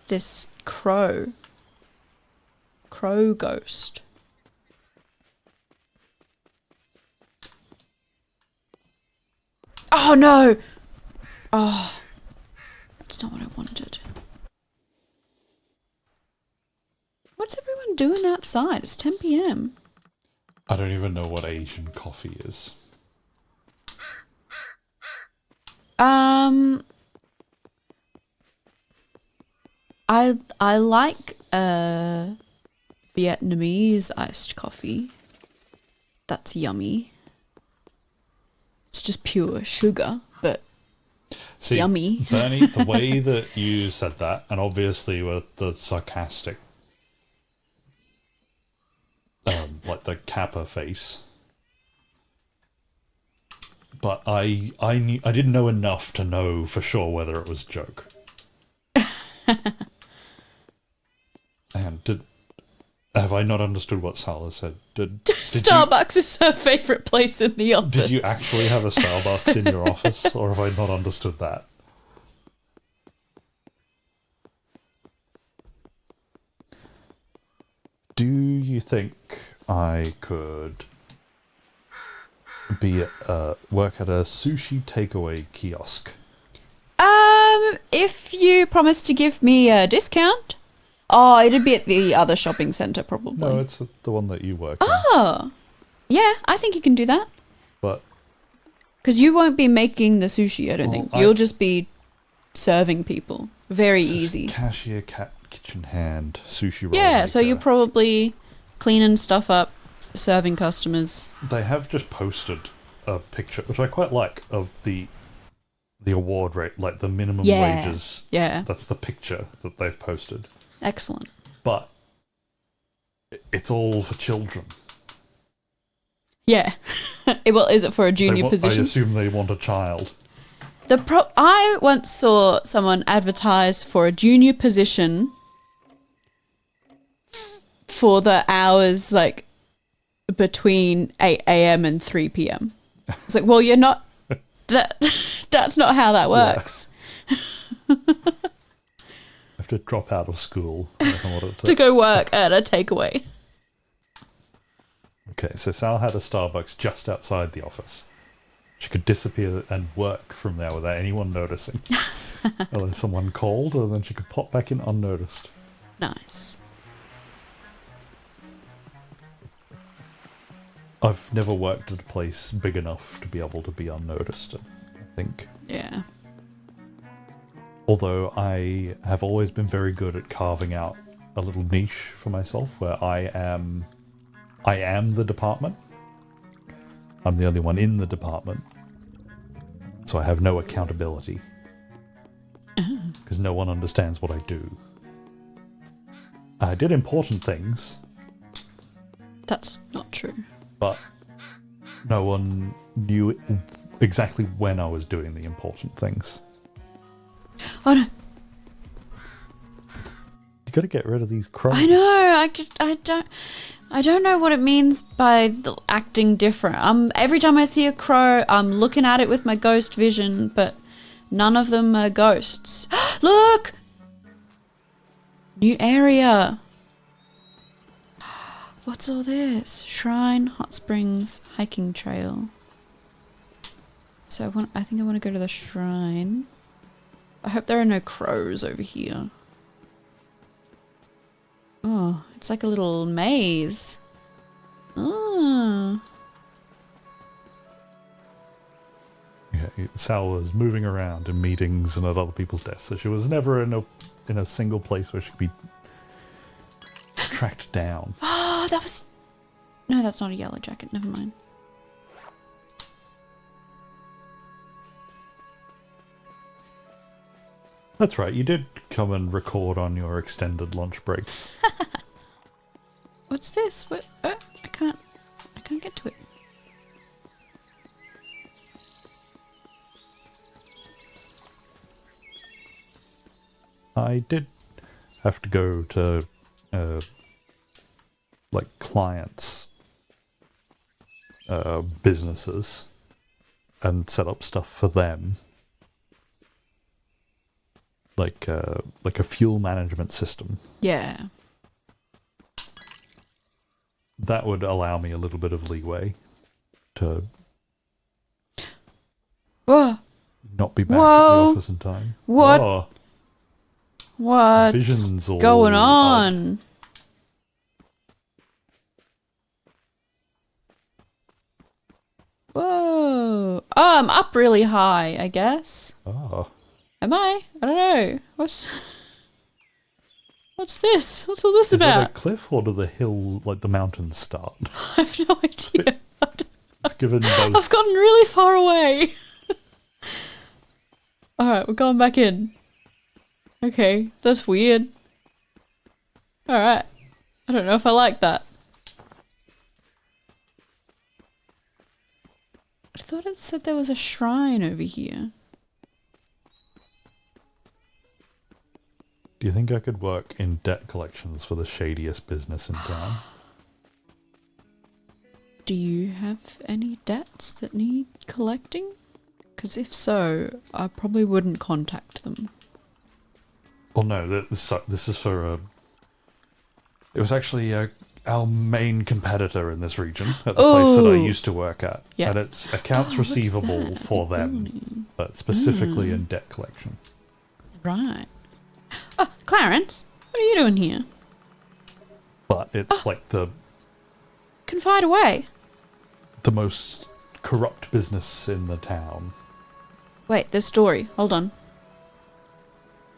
this crow. Crow ghost. Oh no! Oh, that's not what I wanted. What's everyone doing outside? It's 10 p.m. I don't even know what Asian coffee is. I like Vietnamese iced coffee. That's yummy. It's just pure sugar, but See, yummy. Bernie, the way that you said that, and obviously with the sarcastic, the Kappa face, but I didn't know enough to know for sure whether it was a joke. And have I not understood what Sala said? Did Starbucks is her favourite place in the office. Did you actually have a Starbucks in your office, or have I not understood that? Do you think I could work at a sushi takeaway kiosk? If you promise to give me a discount. Oh, it'd be at the other shopping centre, probably. No, it's the one that you work in. Oh, yeah, I think you can do that. But Because you won't be making the sushi, I don't Well, think. I- You'll just be serving people. Very easy. cashier, kitchen hand, sushi roll. Yeah, so maker. you're probably cleaning stuff up, serving customers. They have just posted a picture, which I quite like, of the award rate, like the minimum Yeah. wages. Yeah, That's the picture that they've posted. excellent. But it's all for children. Yeah. Well, is it for a junior I position? assume they want a child. I once saw someone advertise for a junior position for the hours like between 8 a.m. and 3 p.m. It's like, well, you're not. That's not how that works. I have to drop out of school in order To go work at a takeaway. Okay, so Sal had a Starbucks just outside the office. She could disappear and work from there without anyone noticing. Unless someone called, and then she could pop back in unnoticed. Nice. I've never worked at a place big enough to be able to be unnoticed, I think. Yeah. Although I have always been very good at carving out a little niche for myself where I am the department. I'm the only one in the department. So I have no accountability. Because no one understands what I do. I did important things. That's not true. But no one knew exactly when I was doing the important things. Oh no. You gotta get rid of these crows. I know. I don't know what it means by acting different. Every time I see a crow, I'm looking at it with my ghost vision, but none of them are ghosts. Look! New area. What's all this? Shrine, hot springs, hiking trail. So I think I want to go to the shrine. I hope there are no crows over here. Oh, it's like a little maze. Oh. Yeah, Sal was moving around in meetings and at other people's desks, so she was never in a single place where she could be tracked down. Oh, that was... No, that's not a yellow jacket. Never mind. That's right, you did come and record on your extended lunch breaks. What's this? What? I can't get to it. I did have to go to like clients' businesses and set up stuff for them, like a fuel management system. Yeah. That would allow me a little bit of leeway to Whoa. not be back at Whoa. the office in time. What? Whoa. What's Vision's all going on? odd. Whoa. Oh, I'm up really high, I guess. Oh. Am I? I don't know. What's this? What's all this Is about? it a cliff or do the hill, like the mountains, start? I have no idea. It's given both. I've gotten really far away. Alright, we're going back in. Okay, that's weird. Alright. I don't know if I like that. I thought it said there was a shrine over here. Do you think I could work in debt collections for the shadiest business in town? Do you have any debts that need collecting? Because if so, I probably wouldn't contact them. Well, no, this is for it was actually our main competitor in this region at the place that I used to work at. Yeah. And it's accounts receivable for them, but specifically in debt collection. Right. Oh, Clarence, what are you doing here? But it's like the Confide away. most corrupt business in the town. Wait, there's story. Hold on.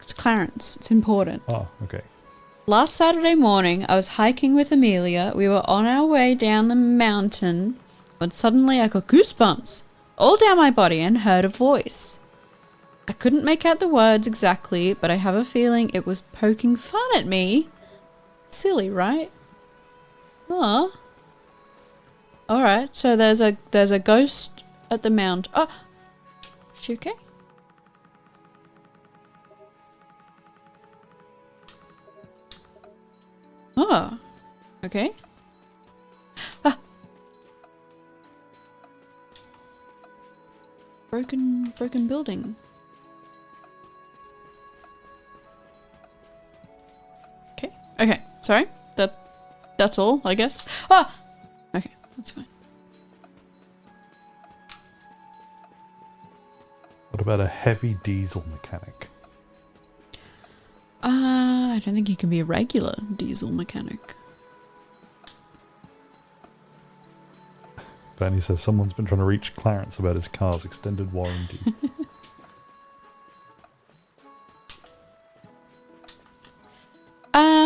It's Clarence. It's important. Oh, okay. Last Saturday morning, I was hiking with Amelia. We were on our way down the mountain when suddenly I got goosebumps all down my body and heard a voice. I couldn't make out the words exactly, but I have a feeling it was poking fun at me. Silly, right? Oh. Alright, so there's a ghost at the mount. Oh, is she okay? Oh. Okay. Ah! Broken building. Okay. Okay. Sorry. That's all, I guess. Ah! Okay, that's fine. What about a heavy diesel mechanic? I don't think you can be a regular diesel mechanic. Bernie says someone's been trying to reach Clarence about his car's extended warranty.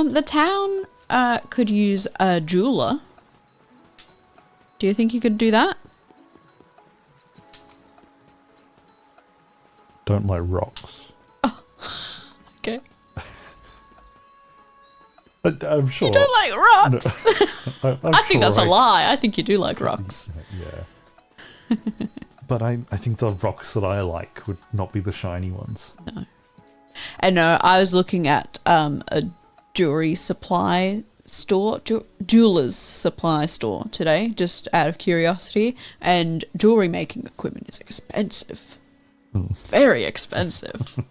The town could use a jeweler. Do you think you could do that? Don't like rocks. Oh. Okay. I'm sure. You don't like rocks? No, I think that's a lie. I think you do like rocks. Yeah. But I think the rocks that I like would not be the shiny ones. No. And no, I was looking at a jewelry supply store, jeweler's supply store today, just out of curiosity, and jewelry making equipment is expensive. Very expensive.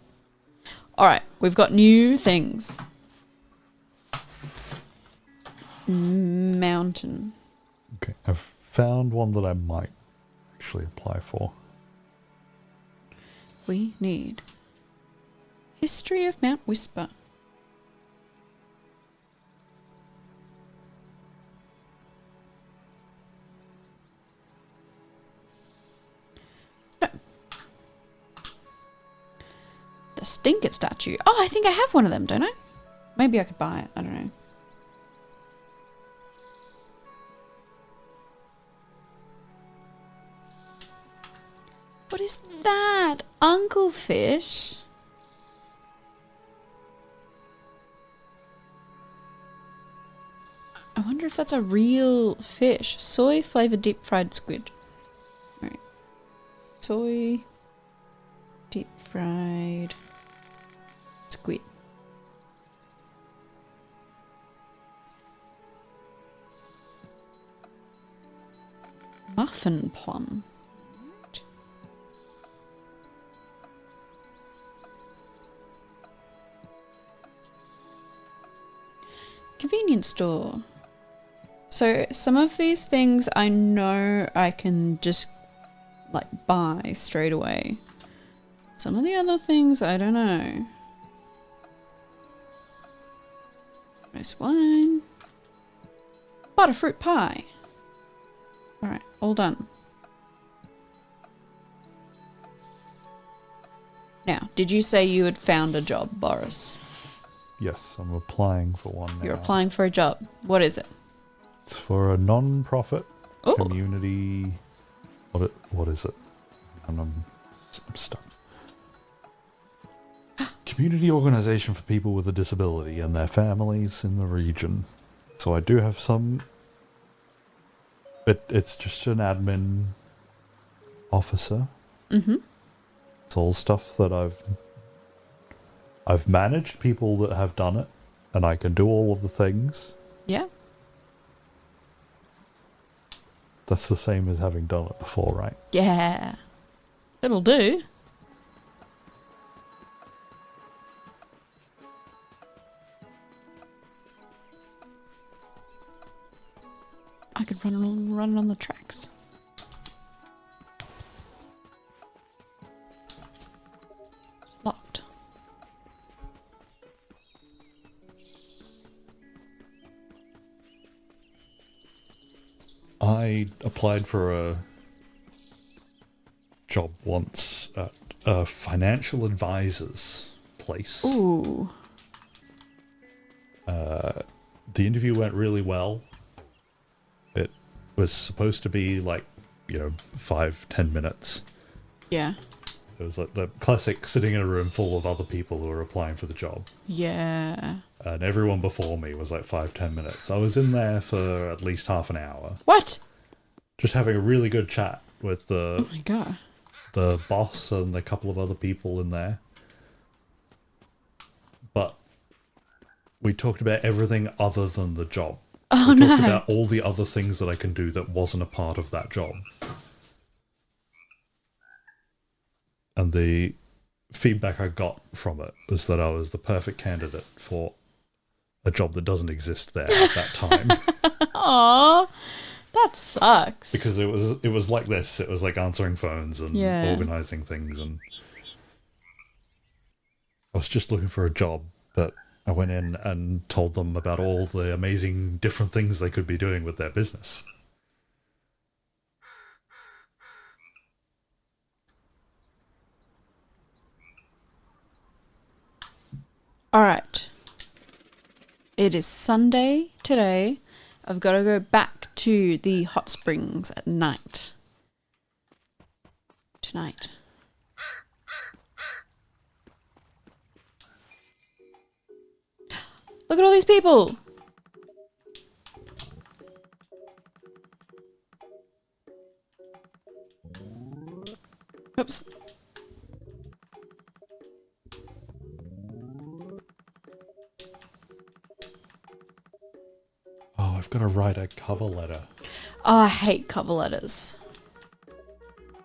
Alright, we've got new things. Mountain. Okay, I've found one that I might actually apply for. We need History of Mount Whisper. The Stinker statue. Oh, I think I have one of them, don't I? Maybe I could buy it. I don't know. What is that? Uncle Fish? I wonder if that's a real fish. Soy flavored deep fried squid. Right. Soy deep fried squid. Muffin plum. Convenience store. So some of these things I know I can just like buy straight away. Some of the other things I don't know. Nice wine. Butterfruit pie. Alright, all done. Now, did you say you had found a job, Boris? Yes, I'm applying for one now. You're applying for a job. What is it? It's for a non-profit Ooh. community... What is it? I'm stuck. Community organisation for people with a disability and their families in the region. So I do have some... It's just an admin officer. Mm-hmm. It's all stuff that I've managed people that have done it, and I can do all of the things. Yeah. That's the same as having done it before, right? Yeah. It'll do. I could run on the tracks. Locked. I applied for a job once at a financial advisor's place. Ooh. The interview went really well. It was supposed to be like, 5-10 minutes. Yeah. It was like the classic sitting in a room full of other people who were applying for the job. Yeah. And everyone before me was like 5-10 minutes. I was in there for at least half an hour. What? Just having a really good chat with Oh my god. the boss and a couple of other people in there. But we talked about everything other than the job. Oh, I talked no. about all the other things that I can do that wasn't a part of that job. And the feedback I got from it was that I was the perfect candidate for a job that doesn't exist there at that time. Aw, that sucks. Because it was like this. It was like answering phones and organising things, and I was just looking for a job, but I went in and told them about all the amazing different things they could be doing with their business. Alright. It is Sunday today. I've got to go back to the hot springs at night. Tonight. Look at all these people! Oops. Oh, I've got to write a cover letter. Oh, I hate cover letters.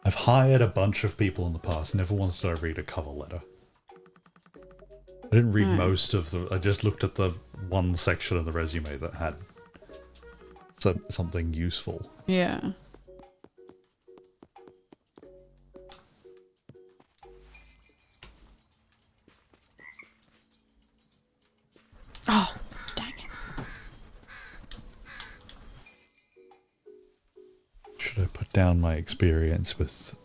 I've hired a bunch of people in the past. Never once did I read a cover letter. I didn't read most of them. I just looked at the one section of the resume that had something useful. Yeah. Oh, dang it. Should I put down my experience with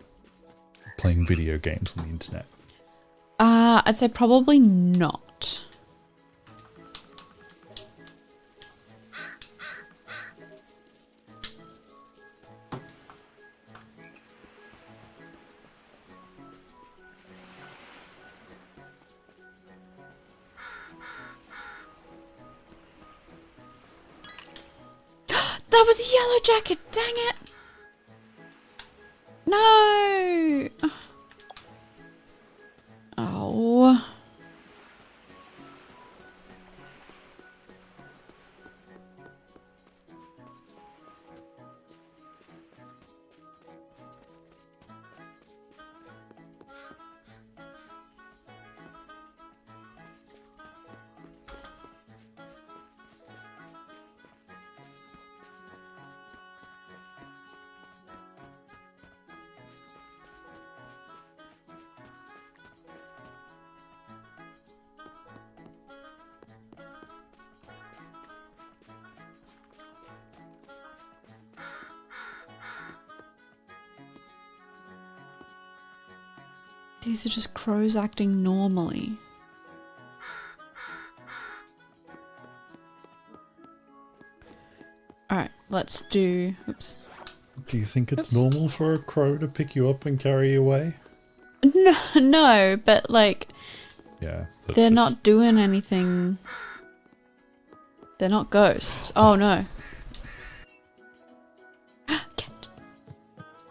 playing video games on the internet? I'd say probably not. That was a yellow jacket, dang it! No! Oh. These are just crows acting normally. Alright, let's do... Oops. Do you think it's normal for a crow to pick you up and carry you away? No, but like... Yeah. They're not doing anything. They're not ghosts. Oh no. Cat.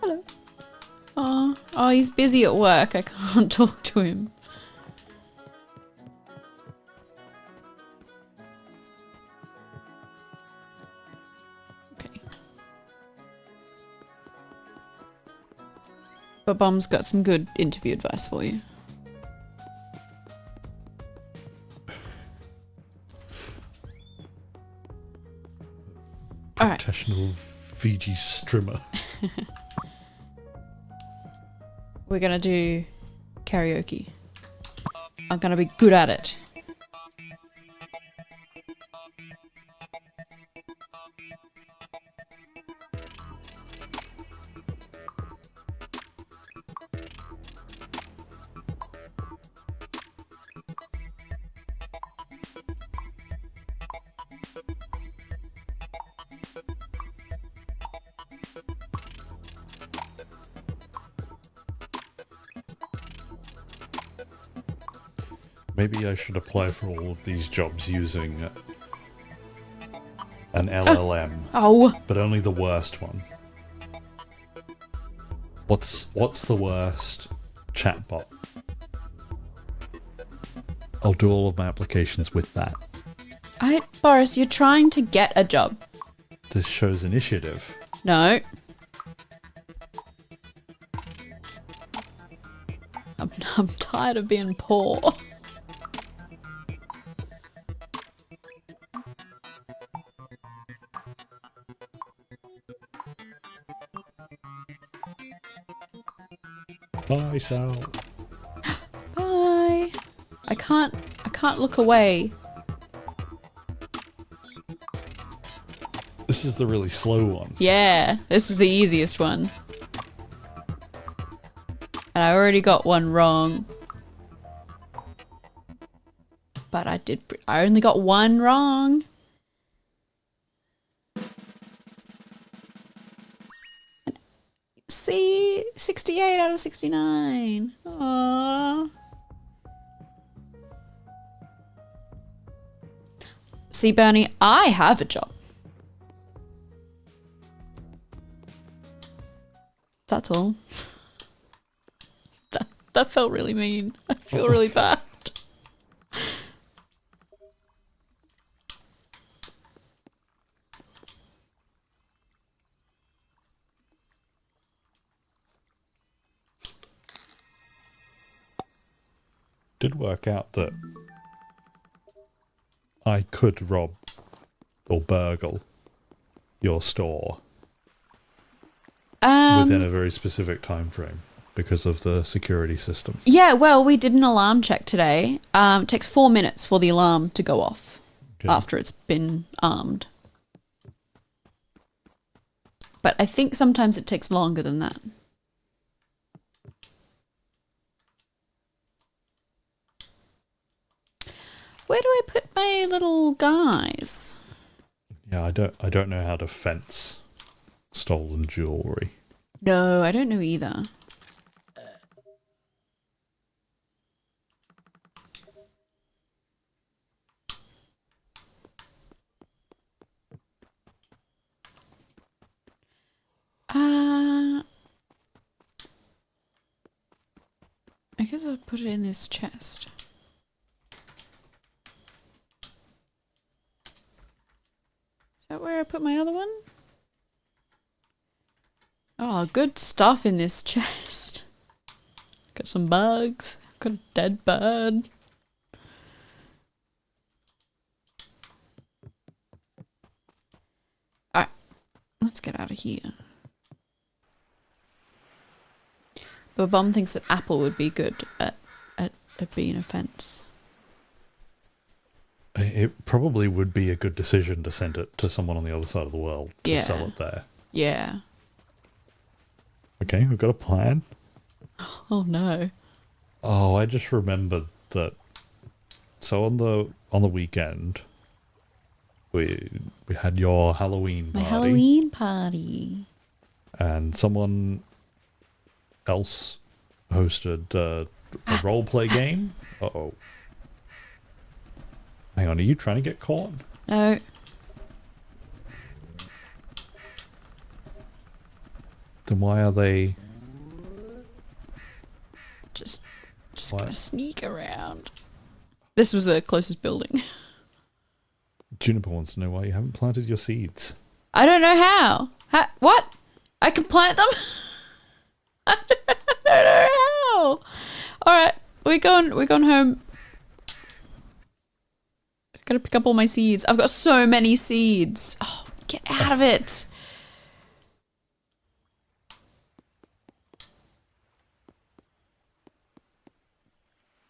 Hello. Oh, he's busy at work. I can't talk to him. Okay. But Bum's got some good interview advice for you. Alright. Professional VG strimmer. We're gonna do karaoke. I'm gonna be good at it. Maybe I should apply for all of these jobs using an LLM. Oh. But only the worst one. What's the worst chatbot? I'll do all of my applications with that. Boris, you're trying to get a job. This shows initiative. No. I'm tired of being poor. Bye, Sal. Bye. I can't look away. This is the really slow one. Yeah, this is the easiest one. And I already got one wrong. But I only got one wrong. See, 68 out of 69. Aww. See, Bernie, I have a job. That's all. That felt really mean. I feel really bad. Did work out that I could rob or burgle your store within a very specific time frame because of the security system. Yeah, well, we did an alarm check today. It takes 4 minutes for the alarm to go off after it's been armed. But I think sometimes it takes longer than that. Where do I put my little guys? Yeah, I don't know how to fence stolen jewelry. No, I don't know either. I guess I'll put it in this chest. Is that where I put my other one? Oh, good stuff in this chest. Got some bugs. Got a dead bird. Alright, let's get out of here. But Mum thinks that Apple would be good at being a fence. It probably would be a good decision to send it to someone on the other side of the world to sell it there. Yeah. Okay, we've got a plan. Oh no. Oh, I just remembered that. So on the weekend, we had your Halloween party. My Halloween party. And someone else hosted a roleplay game. Uh-oh. Hang on, are you trying to get caught? No. Then why are they... Just gonna sneak around. This was the closest building. Juniper wants to know why you haven't planted your seeds. I don't know how. What? I can plant them? I don't know how. Alright, we're going home. Gotta pick up all my seeds. I've got so many seeds. Oh, get out of it.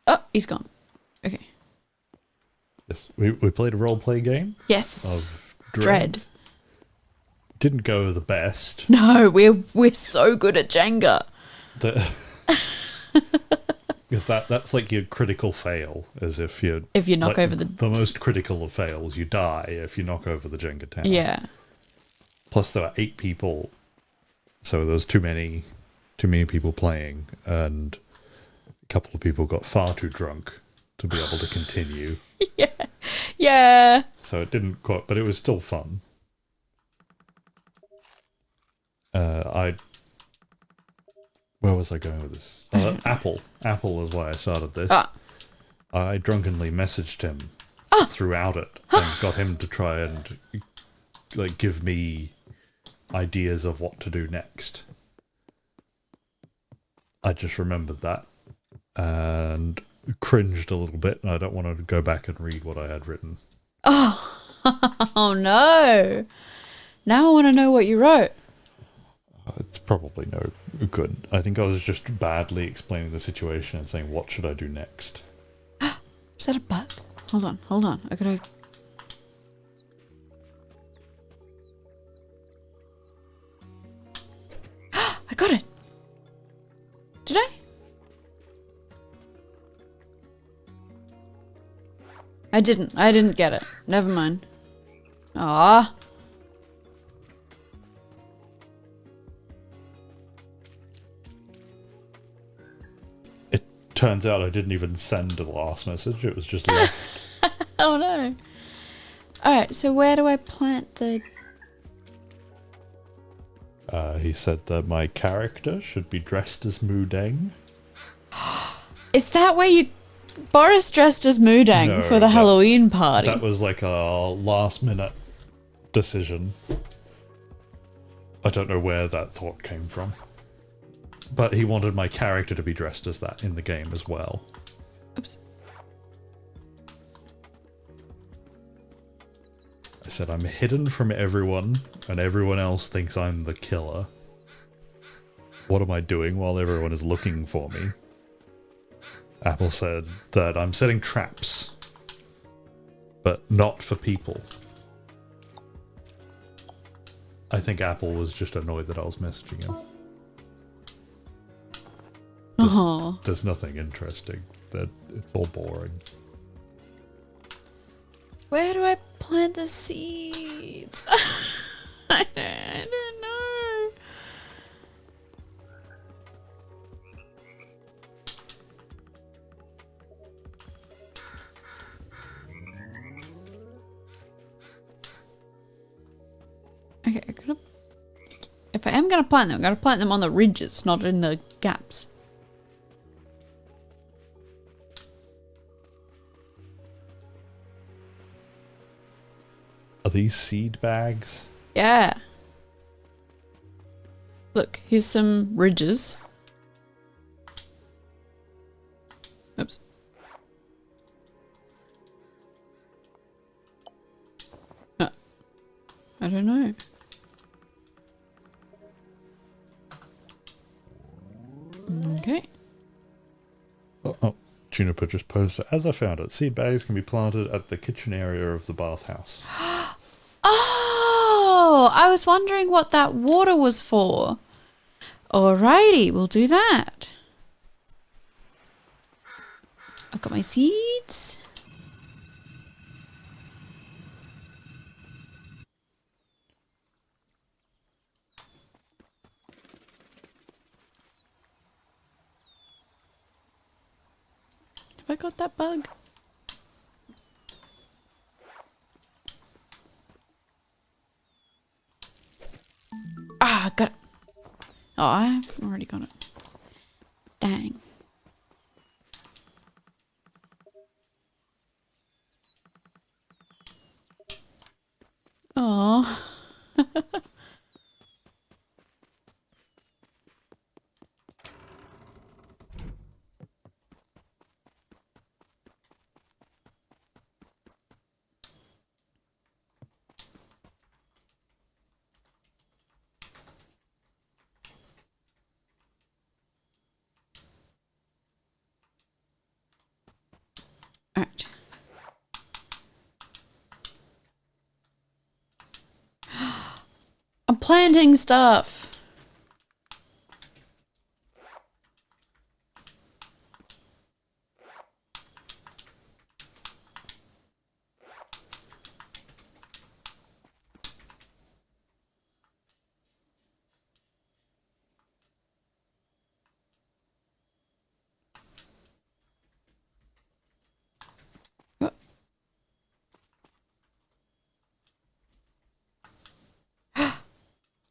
Oh, he's gone. Okay. Yes, we played a roleplay game. Yes. Of Dread. Didn't go the best. No, we're so good at Jenga. Because that's like your critical fail, as if you knock over the most critical of fails, you die if you knock over the Jenga tower. Yeah. Plus there were 8 people, so there was too many people playing, and a couple of people got far too drunk to be able to continue. Yeah. So it didn't quite, but it was still fun. Where was I going with this? Apple. Apple is why I started this. I drunkenly messaged him throughout it, and got him to try and like give me ideas of what to do next. I just remembered that and cringed a little bit, and I don't want to go back and read what I had written. Oh no! Now I want to know what you wrote. It's probably no good. I think I was just badly explaining the situation and saying, what should I do next? Is that a bug? Hold on. I gotta... I got it! Did I? I didn't get it. Never mind. Ah. It turns out I didn't even send the last message. It was just left. Oh no. Alright, so where do I plant the... He said that my character should be dressed as Mudeng. Is that where you... Boris dressed as Mudeng No, for the Halloween party? That was like a last minute decision. I don't know where that thought came from. But he wanted my character to be dressed as that in the game as well. Oops. I said, I'm hidden from everyone, and everyone else thinks I'm the killer. What am I doing while everyone is looking for me? Apple said that I'm setting traps, but not for people. I think Apple was just annoyed that I was messaging him. There's nothing interesting. That it's all boring. Where do I plant the seeds? I don't know. Okay, if I am gonna plant them, I'm gonna plant them on the ridges, not in the gaps. Are these seed bags? Yeah. Look, here's some ridges. Oops. No. I don't know. Okay. Oh, Juniper just posted, as I found it, seed bags can be planted at the kitchen area of the bathhouse. Oh, I was wondering what that water was for. Alrighty, we'll do that. I've got my seeds. Have I got that bug? Ah, got it. Oh, I've already got it. Dang. Oh. Alright. I'm planting stuff.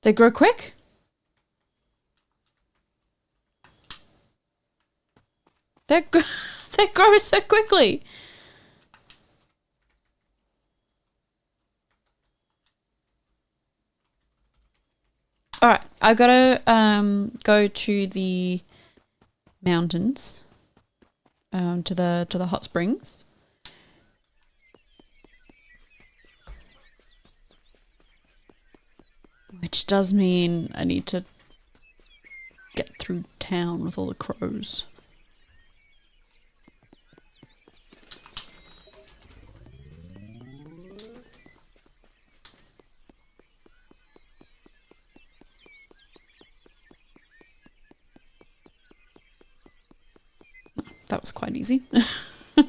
They grow quick? They grow so quickly. I gotta go to the mountains, to the hot springs. Which does mean I need to get through town with all the crows. That was quite easy. I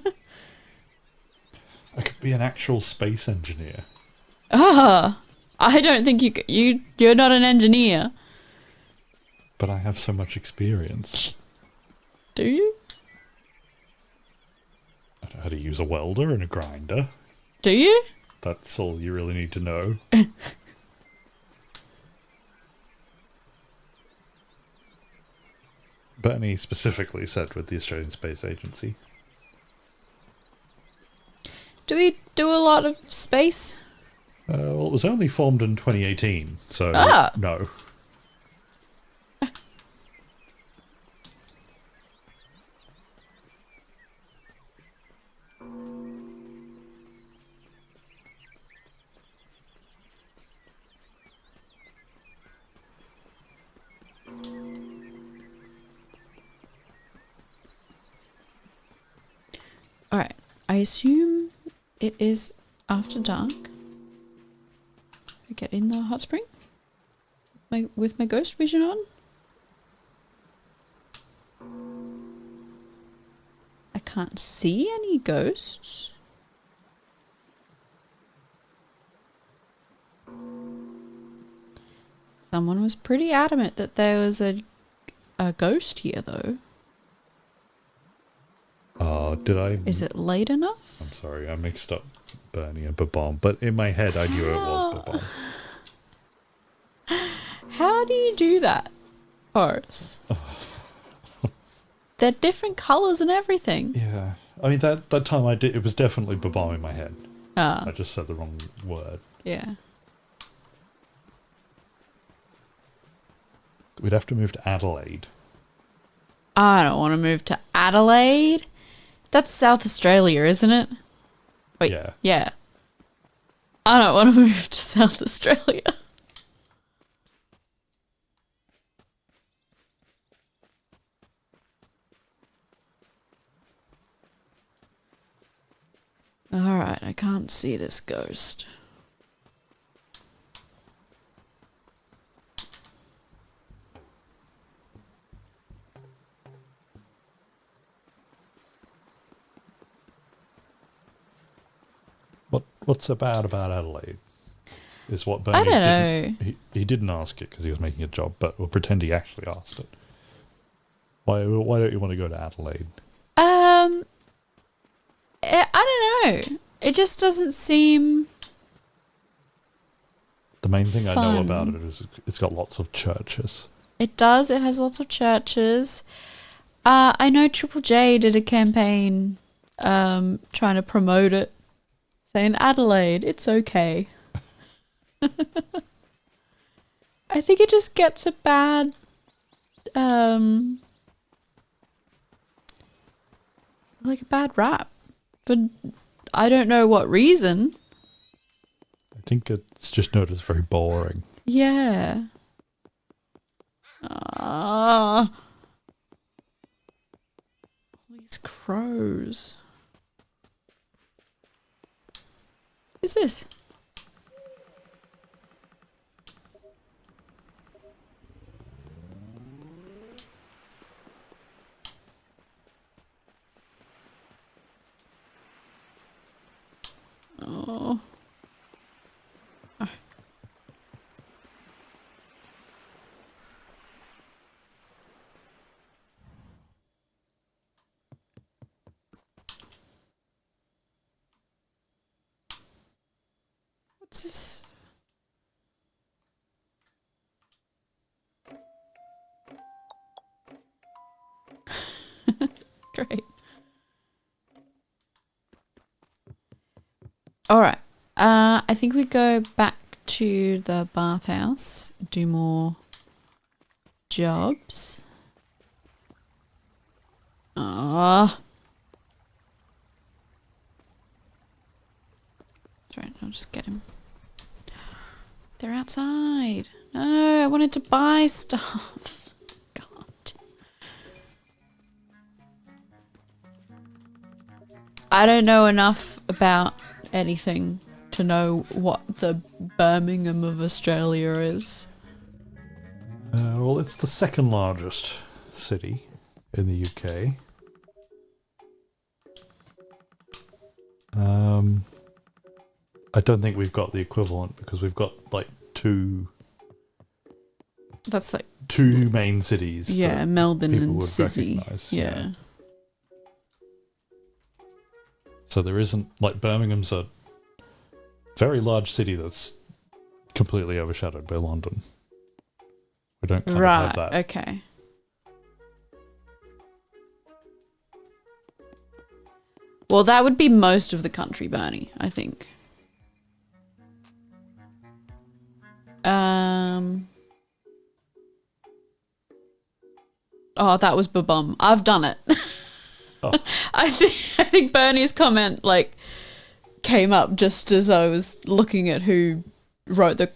could be an actual space engineer. Ah, I don't think you're not an engineer. But I have so much experience. Do you? I know how to use a welder and a grinder. Do you? That's all you really need to know. Bernie specifically said with the Australian Space Agency. Do we do a lot of space? Well, it was only formed in 2018, so no. Alright, I assume it is after dark. I get in the hot spring with my ghost vision on. I can't see any ghosts. Someone was pretty adamant that there was a ghost here, though. Did I? Is it late enough? I'm sorry, I mixed up Bernie and Babam, but in my head I knew it was Babam. How do you do that, Horace? They're different colours and everything. Yeah. I mean, that time I did, it was definitely Babam in my head. Ah. I just said the wrong word. Yeah. We'd have to move to Adelaide. I don't want to move to Adelaide. That's South Australia, isn't it? Wait, Yeah. Yeah. I don't want to move to South Australia. Alright, I can't see this ghost. What's so bad about Adelaide? Is what Bernie I don't know. He didn't ask it because he was making a job, but we'll pretend he actually asked it. Why don't you want to go to Adelaide? I don't know. It just doesn't seem... The main thing I know fun. about it is it's got lots of churches. It does. It has lots of churches. I know Triple J did a campaign trying to promote it, saying Adelaide, it's okay. I think it just gets a bad like a bad rap for I don't know what reason. I think it's just noted as very boring. Yeah. These crows. Who's this? Oh. What's this? Great. All right. I think we go back to the bathhouse, do more jobs. Ah. That's right, I'll just get him. They're outside. No, I wanted to buy stuff. God. I don't know enough about anything to know what the Birmingham of Australia is. Well, it's the second largest city in the UK. I don't think we've got the equivalent because we've got like two That's like main cities. yeah, Melbourne people and would Sydney. recognise. Yeah. So there isn't like Birmingham's a very large city that's completely overshadowed by London. We don't kind of have that. Okay. Well, that would be most of the country, Bernie, I think. Oh, that was Babum. I've done it. Oh. I think Bernie's comment like came up just as I was looking at who wrote the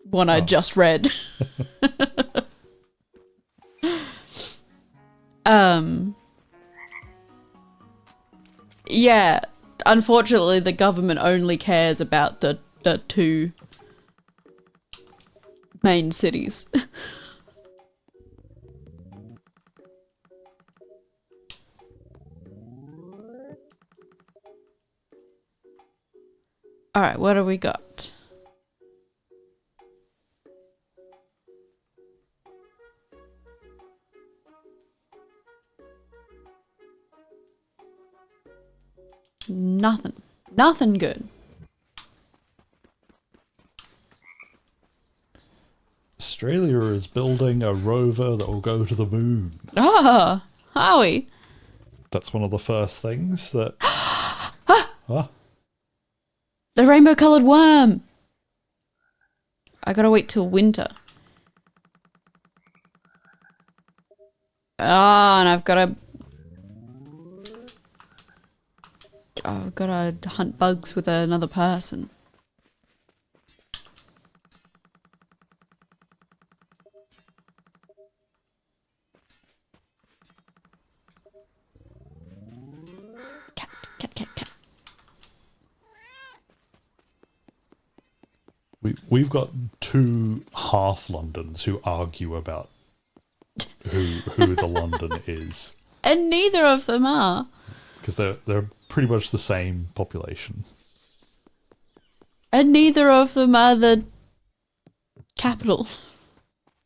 one I just read. Yeah, unfortunately the government only cares about the two main cities. Alright, what do we got? Nothing. Nothing good. Australia is building a rover that will go to the moon. Ah, are we? That's one of the first things that... The rainbow-coloured worm! I gotta wait till winter. Ah, and I've gotta hunt bugs with another person. Cat. We've got two half Londons who argue about who the London is. And neither of them are. Because they're pretty much the same population. And neither of them are the capital.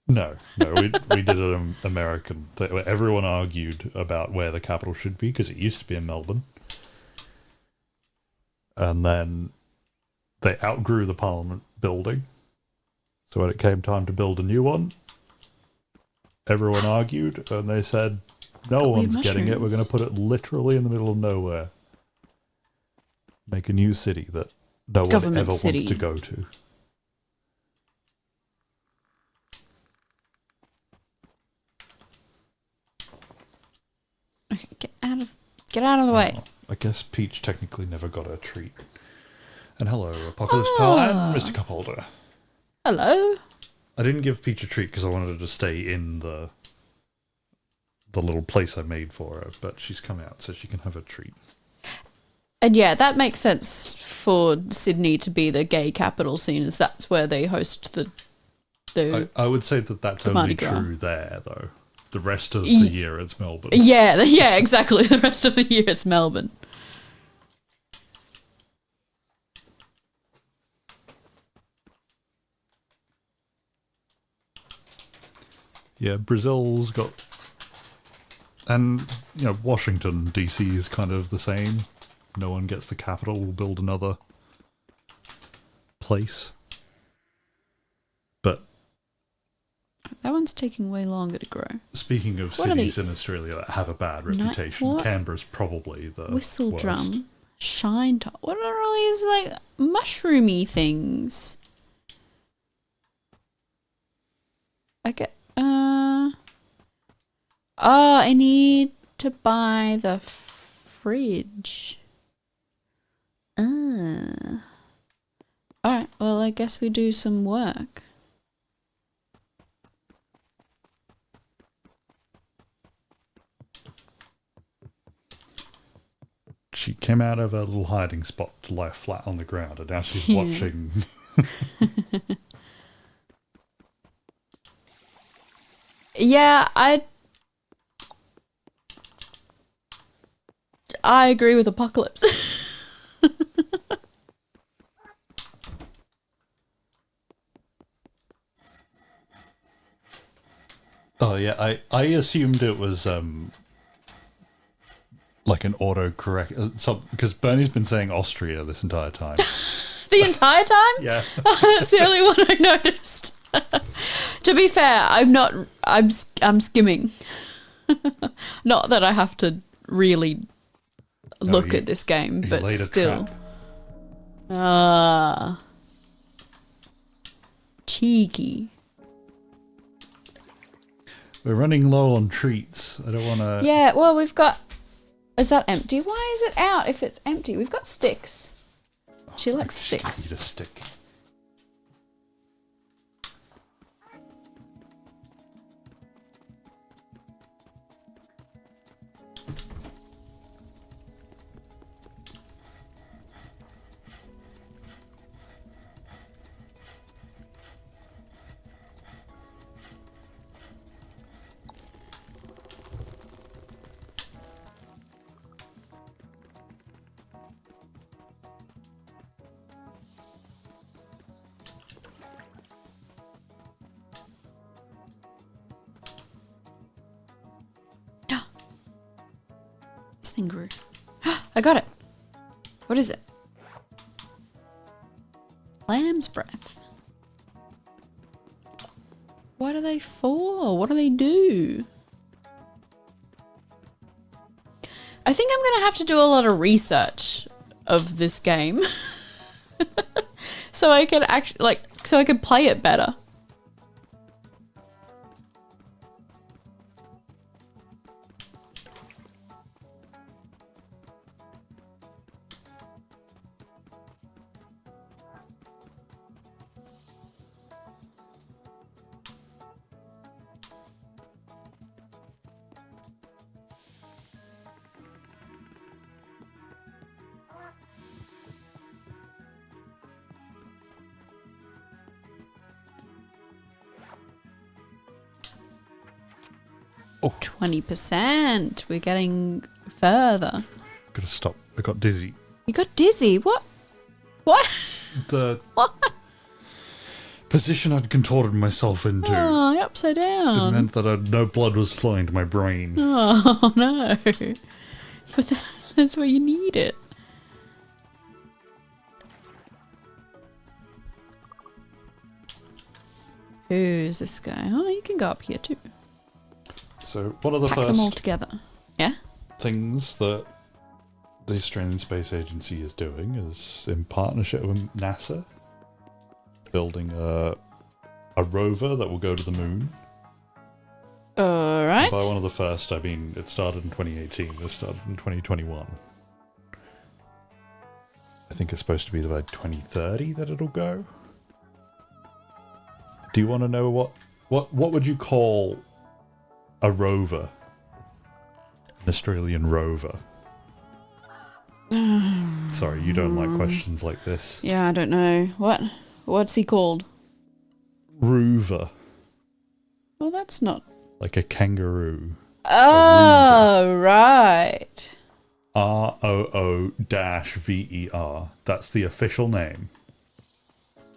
No, we did an American thing where everyone argued about where the capital should be because it used to be in Melbourne. And then they outgrew the Parliament building. So when it came time to build a new one, everyone argued and they said, no one's getting it. We're going to put it literally in the middle of nowhere. Make a new city that no one ever wants to go to. Okay, get out of the way. I guess Peach technically never got a treat. And hello, Apocalypse Time, Mr. Cupholder. Hello. I didn't give Peach a treat because I wanted her to stay in the little place I made for her, but she's come out so she can have a treat. And yeah, that makes sense for Sydney to be the gay capital scene, as that's where they host the I would say that's only true there, though. The rest of the year it's Melbourne. Yeah, exactly. The rest of the year it's Melbourne. Yeah, Brazil's got... And, Washington, D.C. is kind of the same. No one gets the capital, we'll build another place. But... That one's taking way longer to grow. Speaking of cities in Australia that have a bad reputation, Canberra's probably the Whistle worst. drum, shine top. What are all these, like, mushroomy things? Okay, Oh, I need to buy the fridge. Alright, well, I guess we do some work. She came out of her little hiding spot to lie flat on the ground, and now she's watching. Yeah, I agree with Apocalypse. Oh yeah, I assumed it was like an autocorrect, because Bernie's been saying Austria this entire time. The entire time? Yeah. That's the only one I noticed. To be fair, I'm skimming. Not that I have to really look at this game, but still. Cheeky. We're running low on treats. I don't want to... Yeah, well, we've got... Is that empty? Why is it out if it's empty? We've got sticks. She likes sticks. Eat a stick. Thing grew. I got it. What is it? Lamb's breath. What are they for? What do they do? I think I'm going to have to do a lot of research of this game so I can actually so I can play it better. Oh. 20%. We're getting further. Gotta stop. I got dizzy. You got dizzy? What? What? The What? position I'd contorted myself into. Oh, you're upside down. It meant that no blood was flowing to my brain. Oh, no. But that's where you need it. Who's this guy? Oh, you can go up here too. So one of the Pack them all together. Yeah? things that the Australian Space Agency is doing is, in partnership with NASA, building a rover that will go to the moon. Alright. By one of the first, I mean, it started in 2018. This started in 2021. I think it's supposed to be by 2030 that it'll go. Do you want to know what would you call a rover? An Australian rover. Sorry, you don't like questions like this. Yeah, I don't know. What's he called? Rover. Well, that's not... Like a kangaroo. Oh, right. ROO-VER. That's the official name.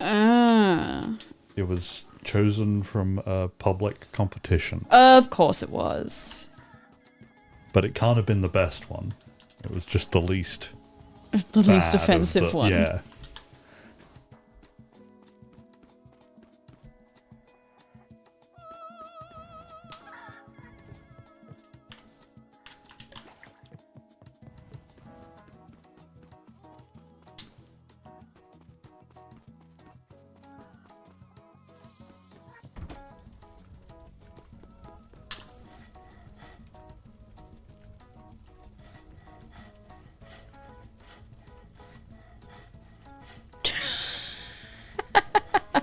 It was chosen from a public competition. Of course it was. But it can't have been the best one. It was just the least... The least offensive one. Yeah.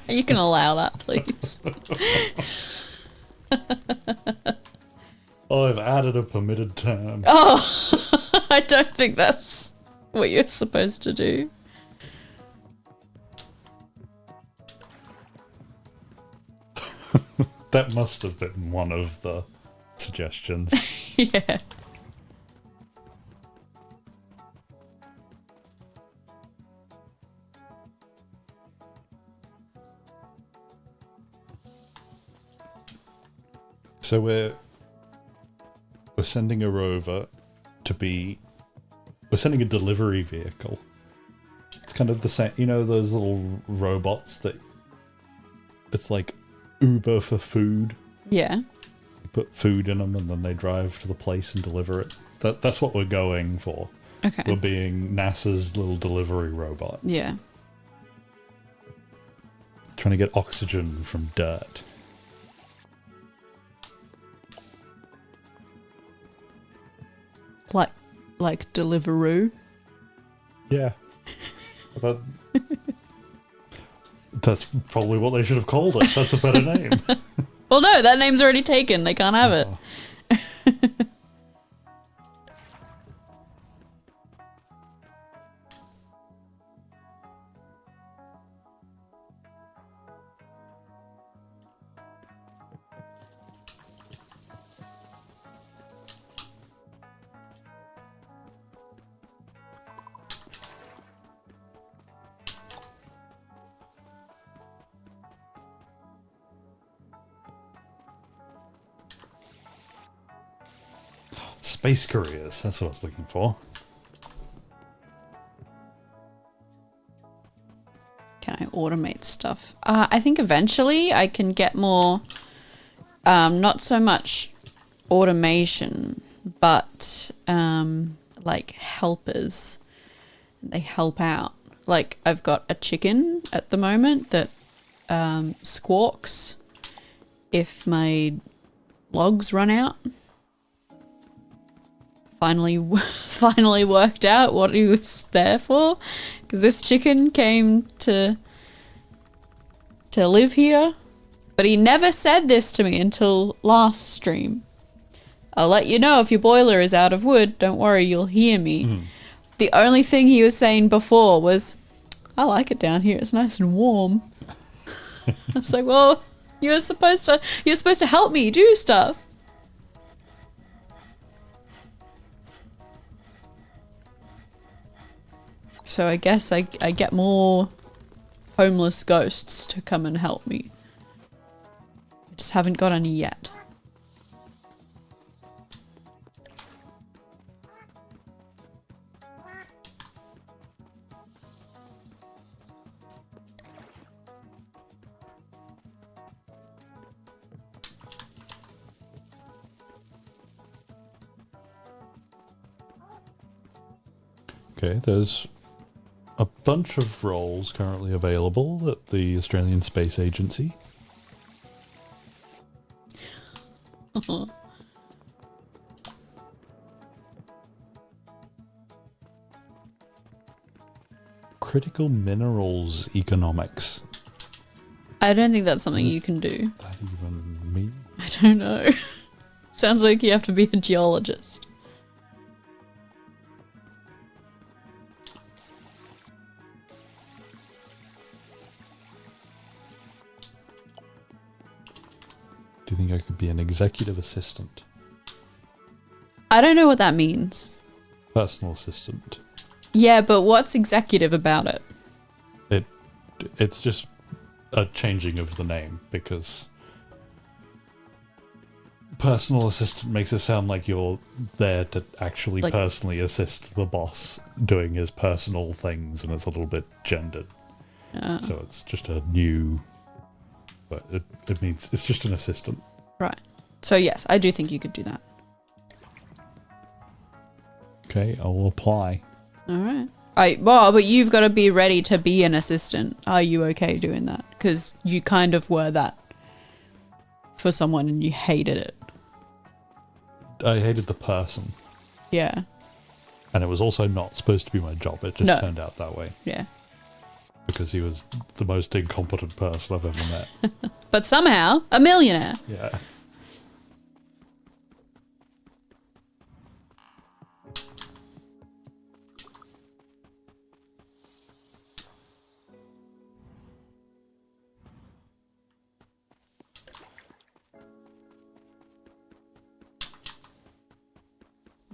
You can allow that, please. Oh, I've added a permitted term. Oh, I don't think that's what you're supposed to do. That must have been one of the suggestions. Yeah. So we're sending a rover to be... We're sending a delivery vehicle. It's kind of the same... You know those little robots that... It's like Uber for food? Yeah. You put food in them and then they drive to the place and deliver it. That's what we're going for. Okay. We're being NASA's little delivery robot. Yeah. Trying to get oxygen from dirt. Like Deliveroo. Yeah. But that's probably what they should have called it. That's a better name. Well, no, that name's already taken. They can't have it. Space careers, that's what I was looking for. Can I automate stuff? I think eventually I can get more, not so much automation, but like helpers. They help out. Like I've got a chicken at the moment that squawks if my logs run out. Finally worked out what he was there for, because this chicken came to live here, but he never said this to me until last stream. I'll let you know if your boiler is out of wood. Don't worry, you'll hear me. Mm. The only thing he was saying before was, I like it down here. It's nice and warm. I was like, well, you're supposed to help me do stuff. So I guess I get more homeless ghosts to come and help me. I just haven't got any yet. Okay, there's a bunch of roles currently available at the Australian Space Agency. Critical minerals economics. I don't think that's something you can do. That even mean? I don't know. Sounds like you have to be a geologist. Do you think I could be an executive assistant? I don't know what that means. Personal assistant. Yeah, but what's executive about it? It's just a changing of the name, because personal assistant makes it sound like you're there to actually personally assist the boss doing his personal things, and it's a little bit gendered. So it's just a new... But it means it's just an assistant. Right. So yes, I do think you could do that. Okay, I will apply. All right. Well, but you've got to be ready to be an assistant. Are you okay doing that? Because you kind of were that for someone and you hated it. I hated the person. Yeah. And it was also not supposed to be my job. It just turned out that way. Yeah. because he was the most incompetent person I've ever met. But somehow, a millionaire. Yeah.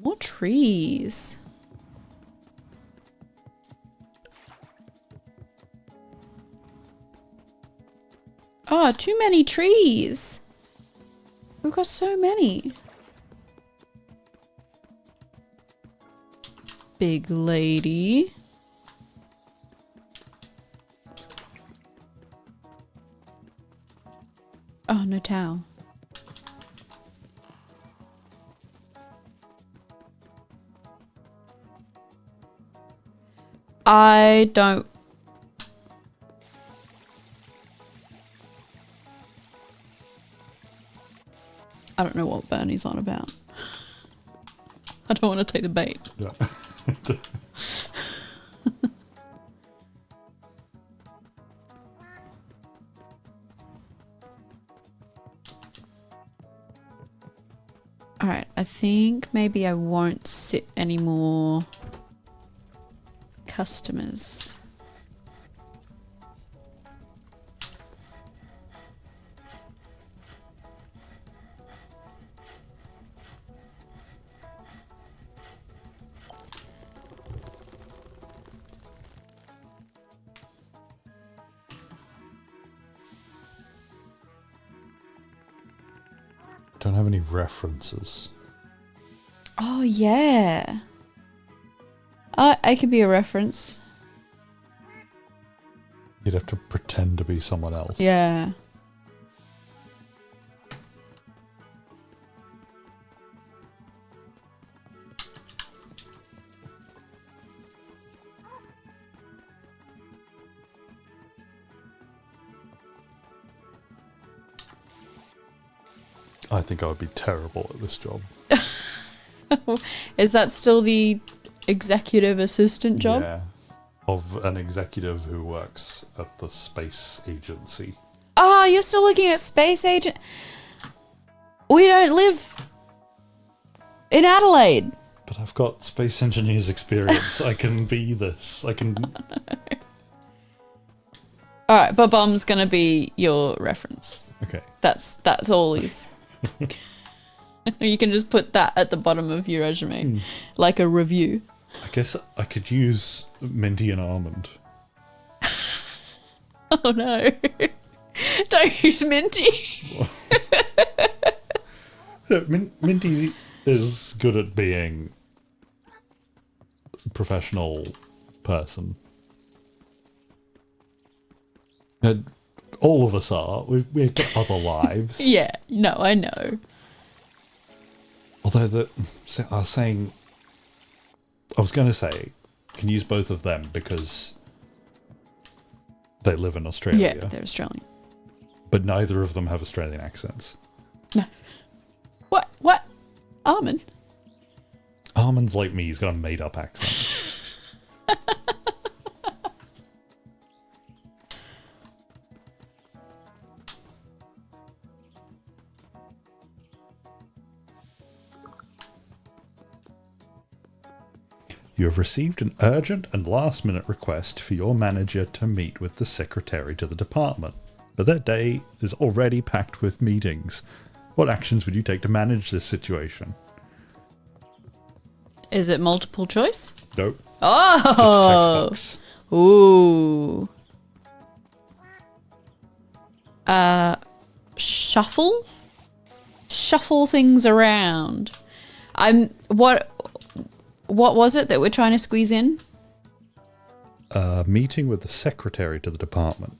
More trees. Oh, too many trees. We've got so many. Big lady. Oh, no towel. I don't... I don't know what Bernie's on about. I don't want to take the bait. Yeah. Alright, I think maybe I won't sit any more customers. Don't have any references. Oh, yeah. I could be a reference. You'd have to pretend to be someone else. Yeah. I think I would be terrible at this job. Is that still the executive assistant job? Yeah. Of an executive who works at the space agency. Oh, you're still looking at space agent. We don't live in Adelaide. But I've got space engineers experience. I can be this. I can... Alright, but Bum's gonna be your reference. Okay. That's all he's... You can just put that at the bottom of your resume. Like a review. I guess I could use Minty and Almond. Oh no. Don't use Minty. No, Minty is good at being a professional person. And all of us are. We've got other lives. Yeah, no, I know. Although I was going to say, can use both of them because they live in Australia. Yeah, they're Australian. But neither of them have Australian accents. No. What? Armin? Armin's like me, he's got a made-up accent. You have received an urgent and last-minute request for your manager to meet with the secretary to the department. But that day is already packed with meetings. What actions would you take to manage this situation? Is it multiple choice? Nope. Oh! Text box. Ooh. Shuffle? Shuffle things around. What was it that we're trying to squeeze in? A meeting with the secretary to the department.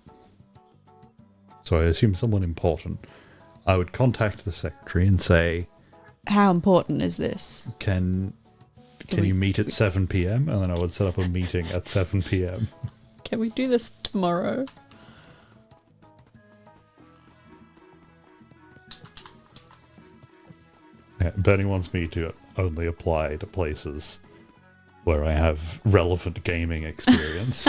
So I assume someone important. I would contact the secretary and say, How important is this? Can you meet at 7 p.m? And then I would set up a meeting at 7 p.m. Can we do this tomorrow? Yeah, Bernie wants me to only apply to places where I have relevant gaming experience.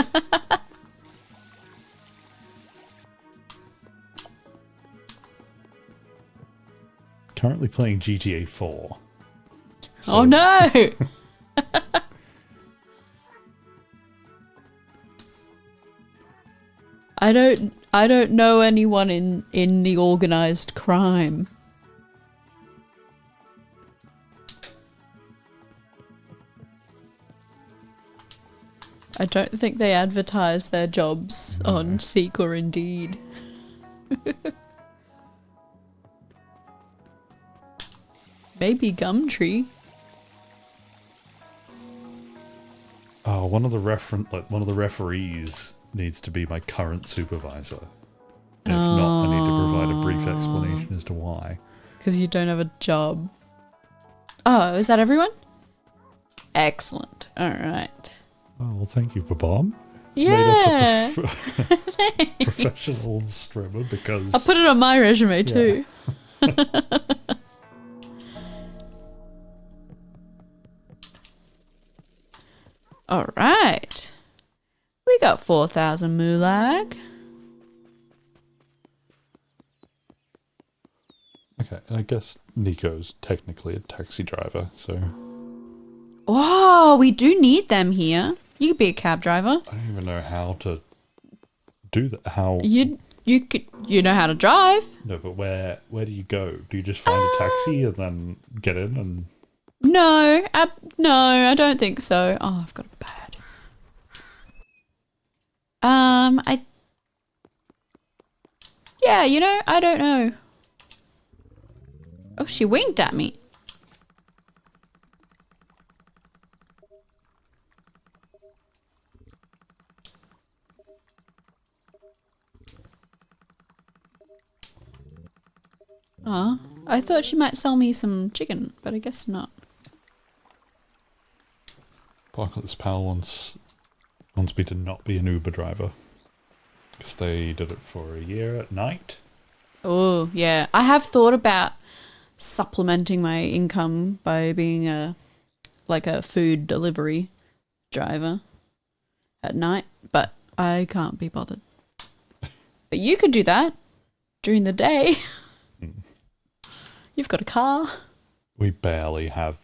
currently playing GTA 4. So, Oh no! I don't know anyone in the organized crime. I don't think they advertise their jobs on Seek or Indeed. Maybe Gumtree. Oh, one of the referees needs to be my current supervisor. And if not, I need to provide a brief explanation as to why. Because you don't have a job. Oh, is that everyone? Excellent. Alright. Oh, well, thank you, Babam. Yeah! Professional streamer because... I'll put it on my resume too. Alright. We got 4,000 Mulag. Okay, I guess Nico's technically a taxi driver, so... Oh, we do need them here. You could be a cab driver. I don't even know how to do that. How... You know how to drive. No, but where do you go? Do you just find a taxi and then get in and... No, I don't think so. Oh, I've got a bad. Yeah, I don't know. Oh, she winked at me. Oh, I thought she might sell me some chicken, but I guess not. Apocalypse Pal wants me to not be an Uber driver. Because they did it for a year at night. Oh, yeah. I have thought about supplementing my income by being a food delivery driver at night, but I can't be bothered. But you could do that during the day. You've got a car. We barely have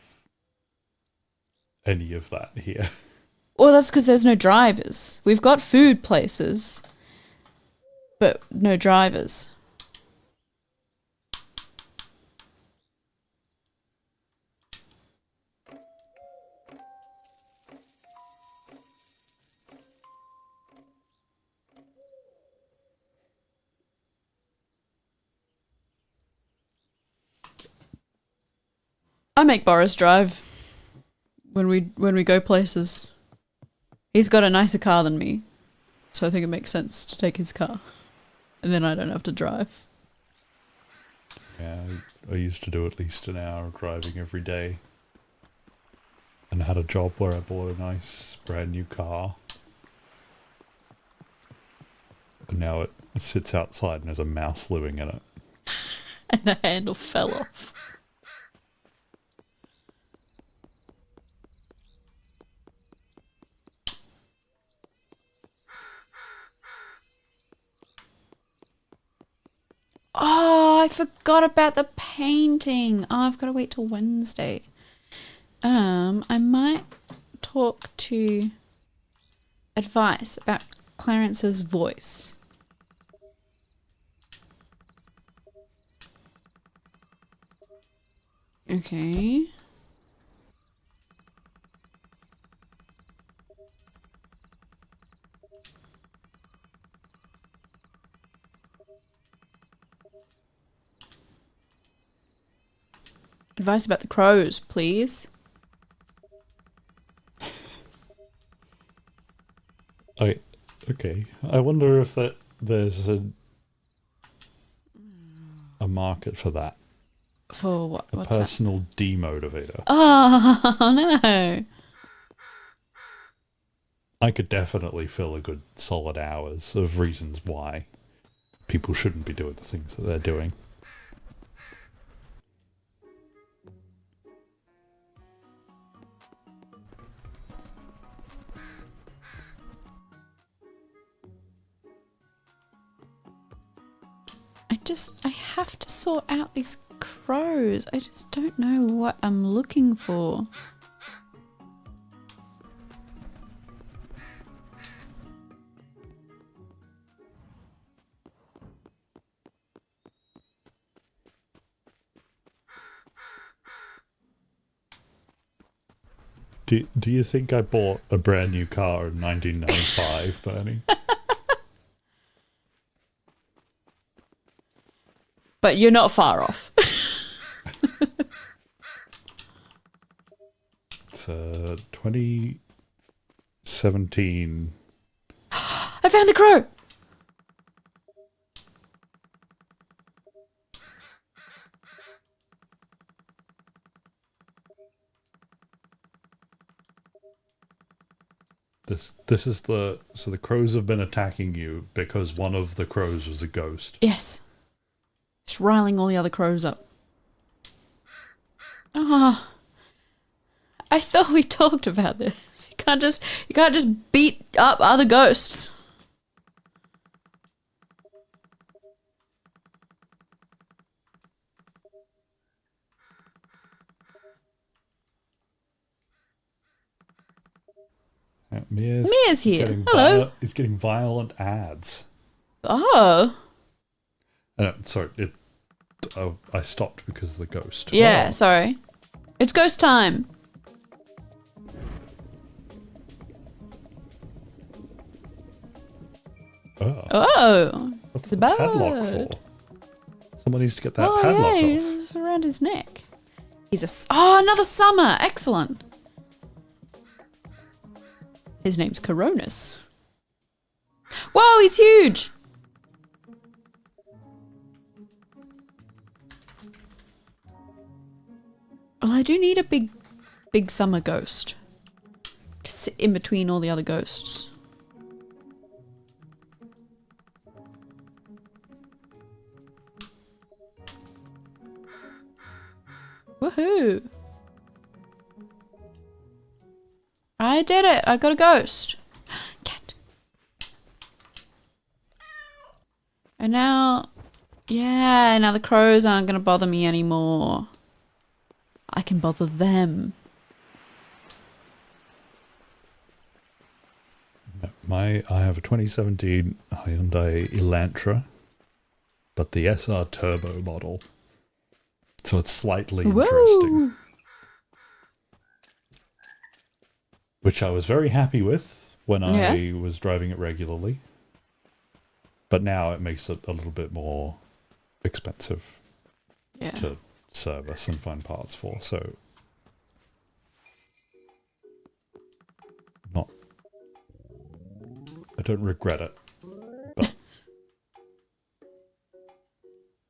any of that here. Well, that's because there's no drivers. We've got food places, but no drivers. I make Boris drive when we go places. He's got a nicer car than me, so I think it makes sense to take his car, and then I don't have to drive. Yeah, I used to do at least an hour of driving every day, and had a job where I bought a nice brand new car. And now it sits outside and there's a mouse living in it. And the handle fell off. Oh, I forgot about the painting. Oh, I've got to wait till Wednesday. I might talk to advice about Clarence's voice. Okay. Advice about the crows, please. Okay. I wonder if there's a market for that. For what? A What's personal demotivator. Oh, no. I could definitely fill a good solid hours of reasons why people shouldn't be doing the things that they're doing. I have to sort out these crows. I just don't know what I'm looking for. Do you think I bought a brand new car in 1995, Bernie? But you're not far off. It's 2017. I found the crow! This is the crows have been attacking you because one of the crows was a ghost. Yes. It's riling all the other crows up. Ah, I thought we talked about this. You can't just beat up other ghosts. Mia's here. Hello. He's getting violent ads. Oh. Sorry, I stopped because of the ghost. Yeah, sorry. It's ghost time. Oh. What's the the padlock for? Someone needs to get that padlock off. It's around his neck. Another summer. Excellent. His name's Coronis. Whoa, he's huge. Well, I do need a big summer ghost to sit in between all the other ghosts. Woohoo! I did it! I got a ghost! Cat! And now... Yeah, now the crows aren't going to bother me anymore. I can bother them. I have a 2017 Hyundai Elantra, but the SR Turbo model. So it's slightly interesting. Which I was very happy with when I was driving it regularly. But now it makes it a little bit more expensive to service and find parts for. So I don't regret it. But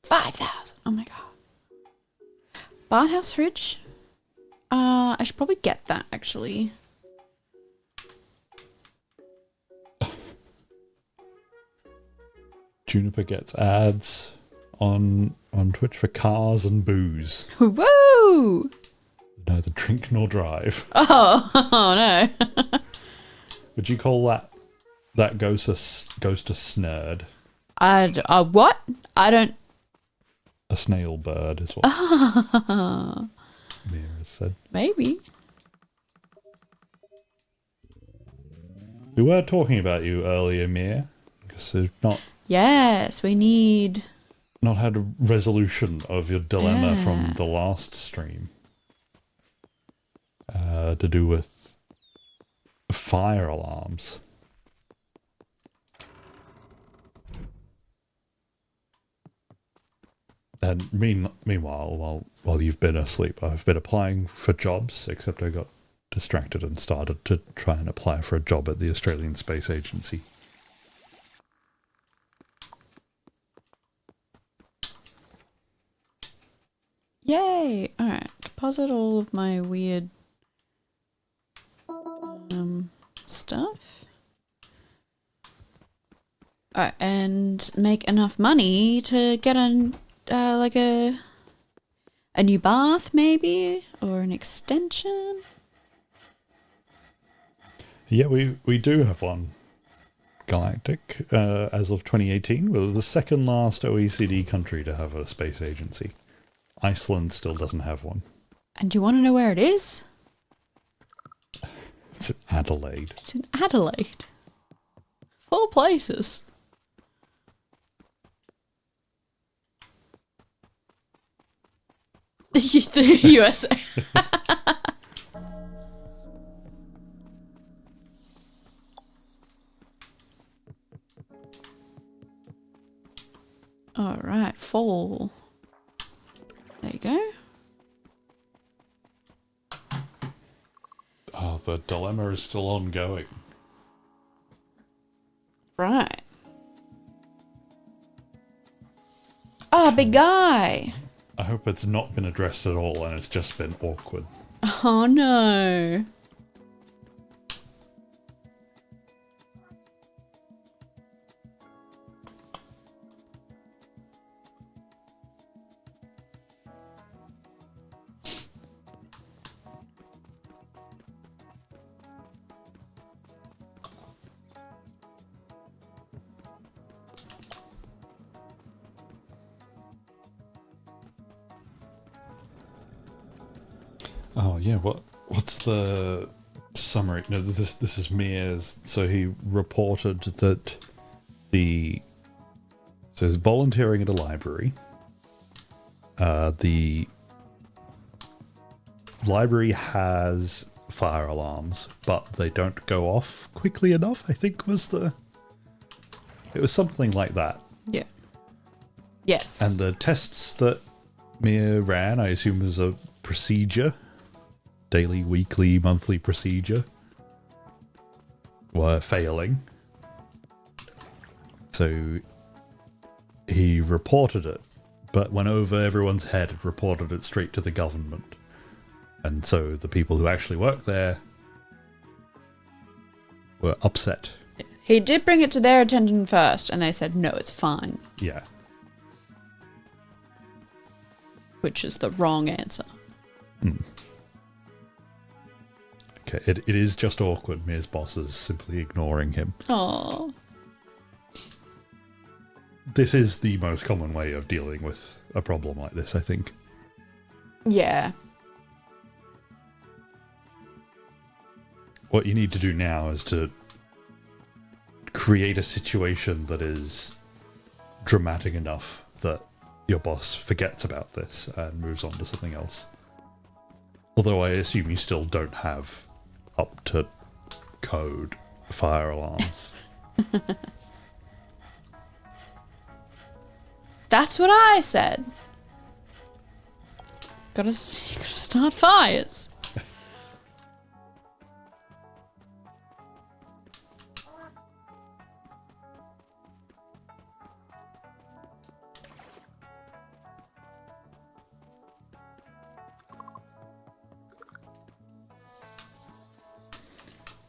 5,000. Oh my god. Bathhouse fridge? I should probably get that actually. Juniper gets ads on Twitch for cars and booze. Woo! Neither drink nor drive. Oh no. Would you call that ghost a snurd? What? I don't... A snail bird is what Mira said. Maybe. We were talking about you earlier, Mia. Because we've not... Yes, we need... Not had a resolution of your dilemma from the last stream. To do with fire alarms. And meanwhile, while you've been asleep, I've been applying for jobs, except I got distracted and started to try and apply for a job at the Australian Space Agency. Yay! Alright, deposit all of my weird stuff. Alright, and make enough money to get a new bath maybe, or an extension. Yeah, we do have one. Galactic, as of 2018, we're the second last OECD country to have a space agency. Iceland still doesn't have one. And do you want to know where it is? It's in Adelaide. It's in Adelaide. 4 places. The USA. All right, fall. There you go. Oh, the dilemma is still ongoing. Right. Ah, big guy. I hope it's not been addressed at all and it's just been awkward. Oh no. Oh yeah, what's the summary? No, this is Mia's. So he reported that so he's volunteering at a library. The library has fire alarms, but they don't go off quickly enough, I think it was something like that. Yeah. Yes. And the tests that Mia ran, I assume, was a procedure. Daily, weekly, monthly procedure were failing. So he reported it, but went over everyone's head and reported it straight to the government. And so the people who actually work there were upset. He did bring it to their attention first, and they said, no, it's fine. Yeah. Which is the wrong answer. Okay, it is just awkward. Mia's boss is simply ignoring him. Oh. This is the most common way of dealing with a problem like this, I think. Yeah. What you need to do now is to create a situation that is dramatic enough that your boss forgets about this and moves on to something else. Although I assume you still don't have up to code fire alarms. That's what I said. Gotta start fires.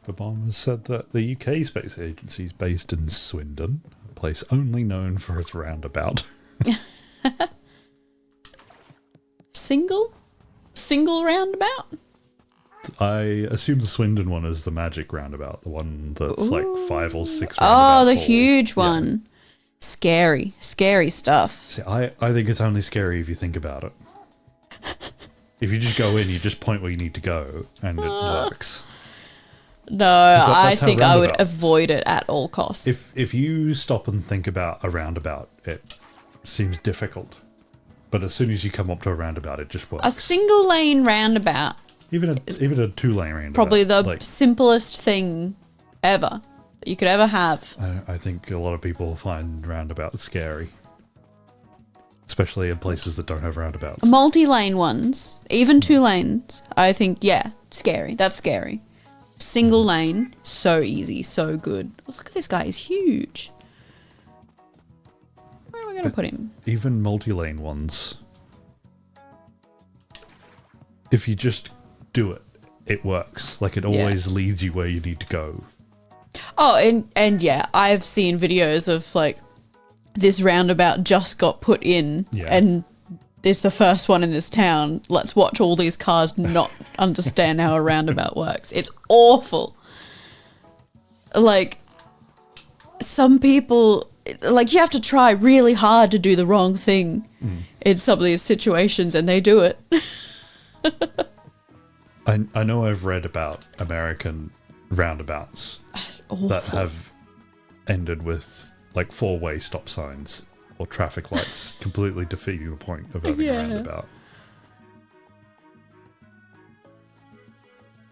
Obama said that the UK Space Agency is based in Swindon, a place only known for its roundabout. Single roundabout? I assume the Swindon one is the magic roundabout, the one that's like 5 or 6 roundabouts. Oh, the tall. huge one. Yeah. Scary stuff. See, I think it's only scary if you think about it. If you just go in, you just point where you need to go, and it works. No, I that's how think I would roundabouts- avoid it at all costs. If you stop and think about a roundabout, it seems difficult. But as soon as you come up to a roundabout, it just works. A single lane roundabout, Even a 2-lane roundabout. probably the like, simplest thing ever that you could ever have. I think a lot of people find roundabouts scary. Especially in places that don't have roundabouts. Multi-lane ones, even 2 lanes, I think, yeah, scary. That's scary. Single lane, so easy, so good. Look at this guy, he's huge. Where am I going to put him? Even multi-lane ones, if you just do it, it works. Like, it always leads you where you need to go. Oh, and yeah, I've seen videos of, like, this roundabout just got put in, and it's the first one in this town. Let's watch all these cars not understand how a roundabout works. It's awful. Like, some people, like, you have to try really hard to do the wrong thing. in some of these situations, and they do it. I know I've read about American roundabouts that have ended with like 4-way stop signs or traffic lights, completely defeating the point of having a roundabout.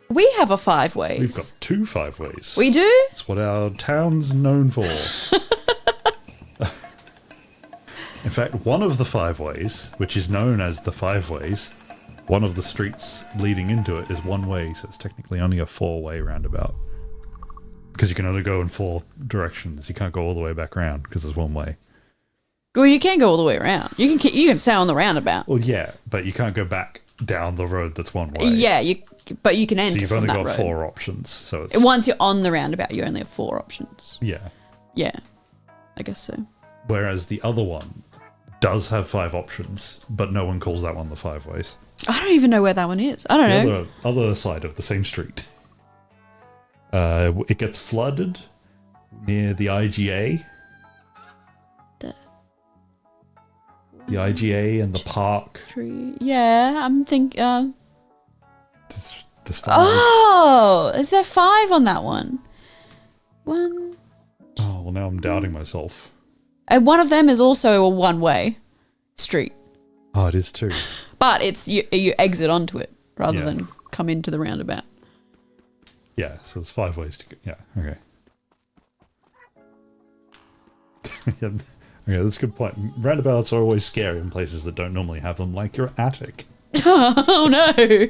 We have a 5-ways. We've got 2 5-ways. We do? That's what our town's known for. In fact, one of the 5-ways, which is known as the 5-ways, one of the streets leading into it is 1 way, so it's technically only a 4-way roundabout. Because you can only go in 4 directions. You can't go all the way back around because there's 1 way. Well, you can go all the way around. You can stay on the roundabout. Well, yeah, but you can't go back down the road that's 1 way. Yeah, but you can enter. So you've from only that got road. 4 options. So it's Once you're on the roundabout, you only have 4 options. yeah. Yeah, I guess so. Whereas the other one does have 5 options, but no one calls that one the 5-ways. I don't even know where that one is. I don't know. The other side of the same street. It gets flooded near the IGA. The IGA and the park. Yeah, I'm thinking. There's 5. Oh, is there 5 on that one? 1. Oh, well, now I'm doubting myself. And one of them is also a 1-way street. Oh, it is too. But it's you exit onto it rather than come into the roundabout. Yeah, so there's 5 ways to go. Yeah, okay. Yeah, okay, that's a good point. Roundabouts are always scary in places that don't normally have them, like your attic. Oh no!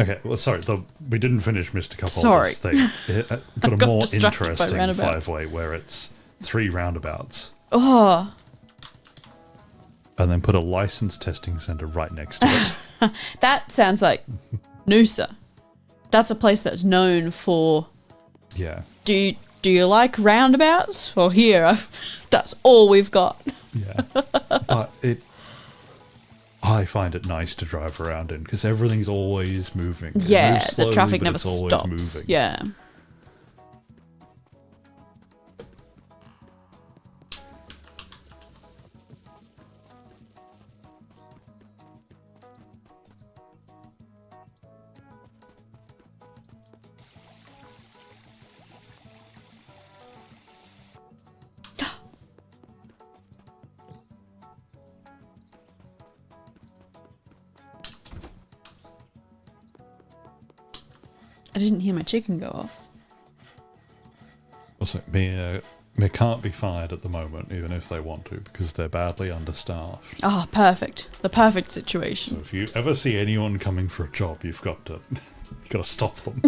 Okay, well, sorry, we didn't finish Mr. Sorry. Cupholder's thing. It got a got more distracted by interesting roundabouts. 5-way where it's 3 roundabouts. Oh, And then put a license testing centre right next to it. that sounds like Noosa. That's a place that's known for. Yeah. Do you like roundabouts? Well, here, that's all we've got. Yeah. But I find it nice to drive around in because everything's always moving. It Yeah, moves slowly, the traffic but never it's always stops. moving. Yeah. I didn't hear my chicken go off. Also, Mia can't be fired at the moment, even if they want to, because they're badly understaffed. Ah, perfect. The perfect So situation. if you ever see anyone coming for a job, you've got to stop them.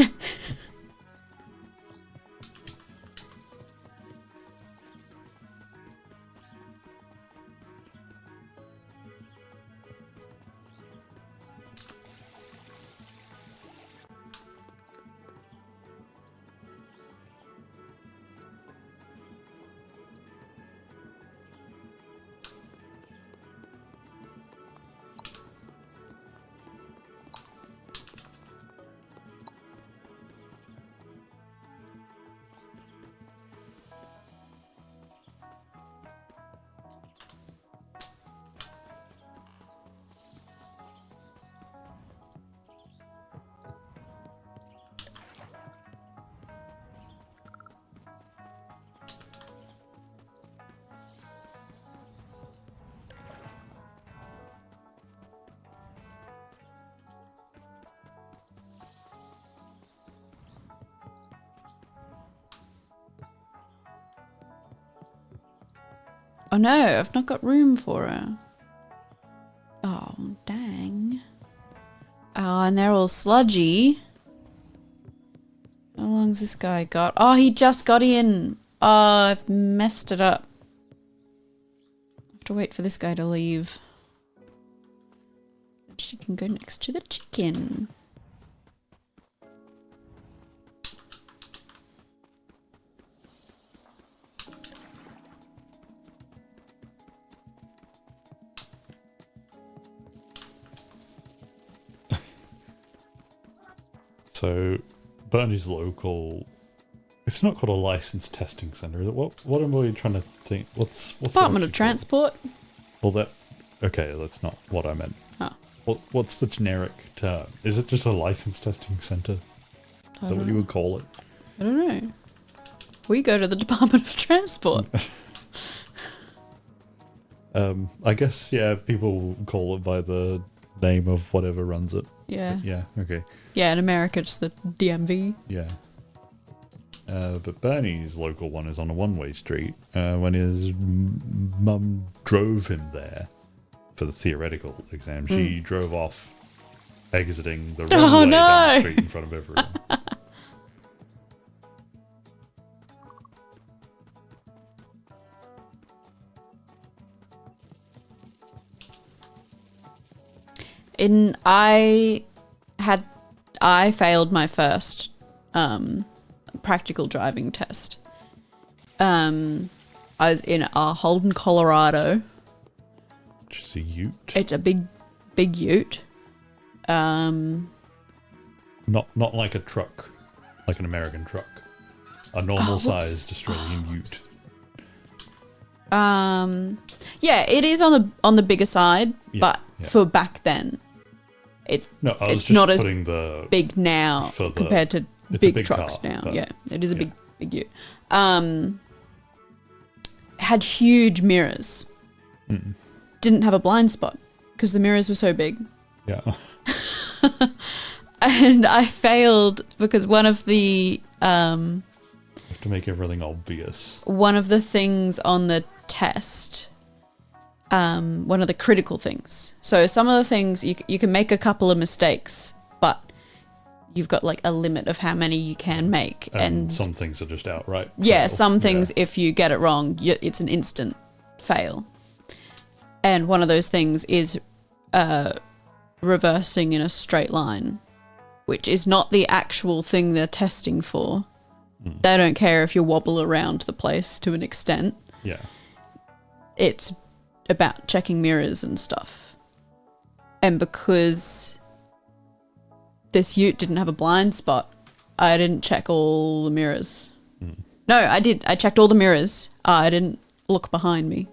Oh no, I've not got room for her. Oh, dang. Oh, and they're all sludgy. How long's this guy got? Oh, he just got in. Oh, I've messed it up. I have to wait for this guy to leave. She can go next to the chicken. So, Bernie's local It's not called a licensed testing center, is it? What am I trying to think? What's Department of called? Transport. Well, okay, that's not what I meant. Oh. What's the generic term? Is it just a licensed testing center? Is that what you would call it? I don't know. We go to the Department of Transport. I guess, yeah, people call it by the name of whatever runs it. Yeah. But yeah, okay. Yeah, in America it's the DMV. Yeah. But Bernie's local one is on a one-way street. When his mum drove him there for the theoretical exam, she drove off, exiting the wrong way down the street in front of everyone. I failed my first practical driving test. I was in a Holden, Colorado. Which is a ute. It's a big ute. Not like a truck, like an American truck. A normal sized Australian ute. Yeah, it is on the bigger sig, but for back then, it's not as big now compared to big trucks car, now. Yeah, it is a big ute. Had huge mirrors. Didn't have a blind spot because the mirrors were so big. Yeah. And I failed because one of the you have to make everything obvious. One of the things on the test, one of the critical things. So some of the things you can make a couple of mistakes, but you've got like a limit of how many you can make, and some things are just outright fail. Yeah, some things if you get it wrong, it's an instant fail. And one of those things is reversing in a straight line, which is not the actual thing they're testing for. They don't care if you wobble around the place to an extent. Yeah. It's about checking mirrors and stuff. And because this ute didn't have a blind spot, I didn't check all the mirrors. No, I did. I checked all the mirrors. I didn't look behind me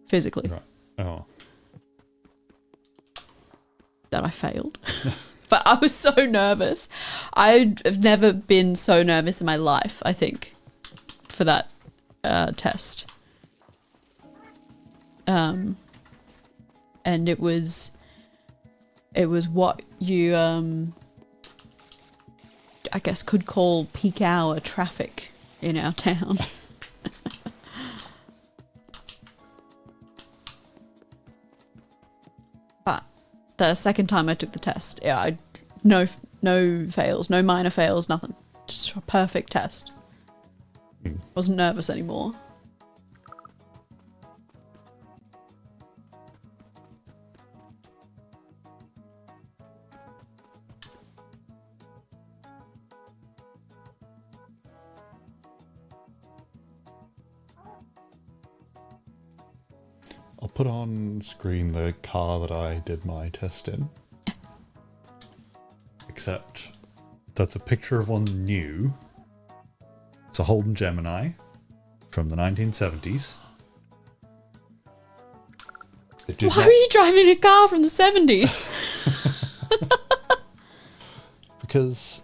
physically. Right. Oh. That I failed. But I was so nervous. I've never been so nervous in my life, I think, for that test. And it was what you I guess could call peak hour traffic in our town. But the second time I took the test, no fails, no minor fails, nothing. Just a perfect test. Wasn't nervous anymore. I'll put on screen the car that I did my test in. Except that's a picture of one new. It's a Holden Gemini from the 1970s. Why were you driving a car from the 70s? Because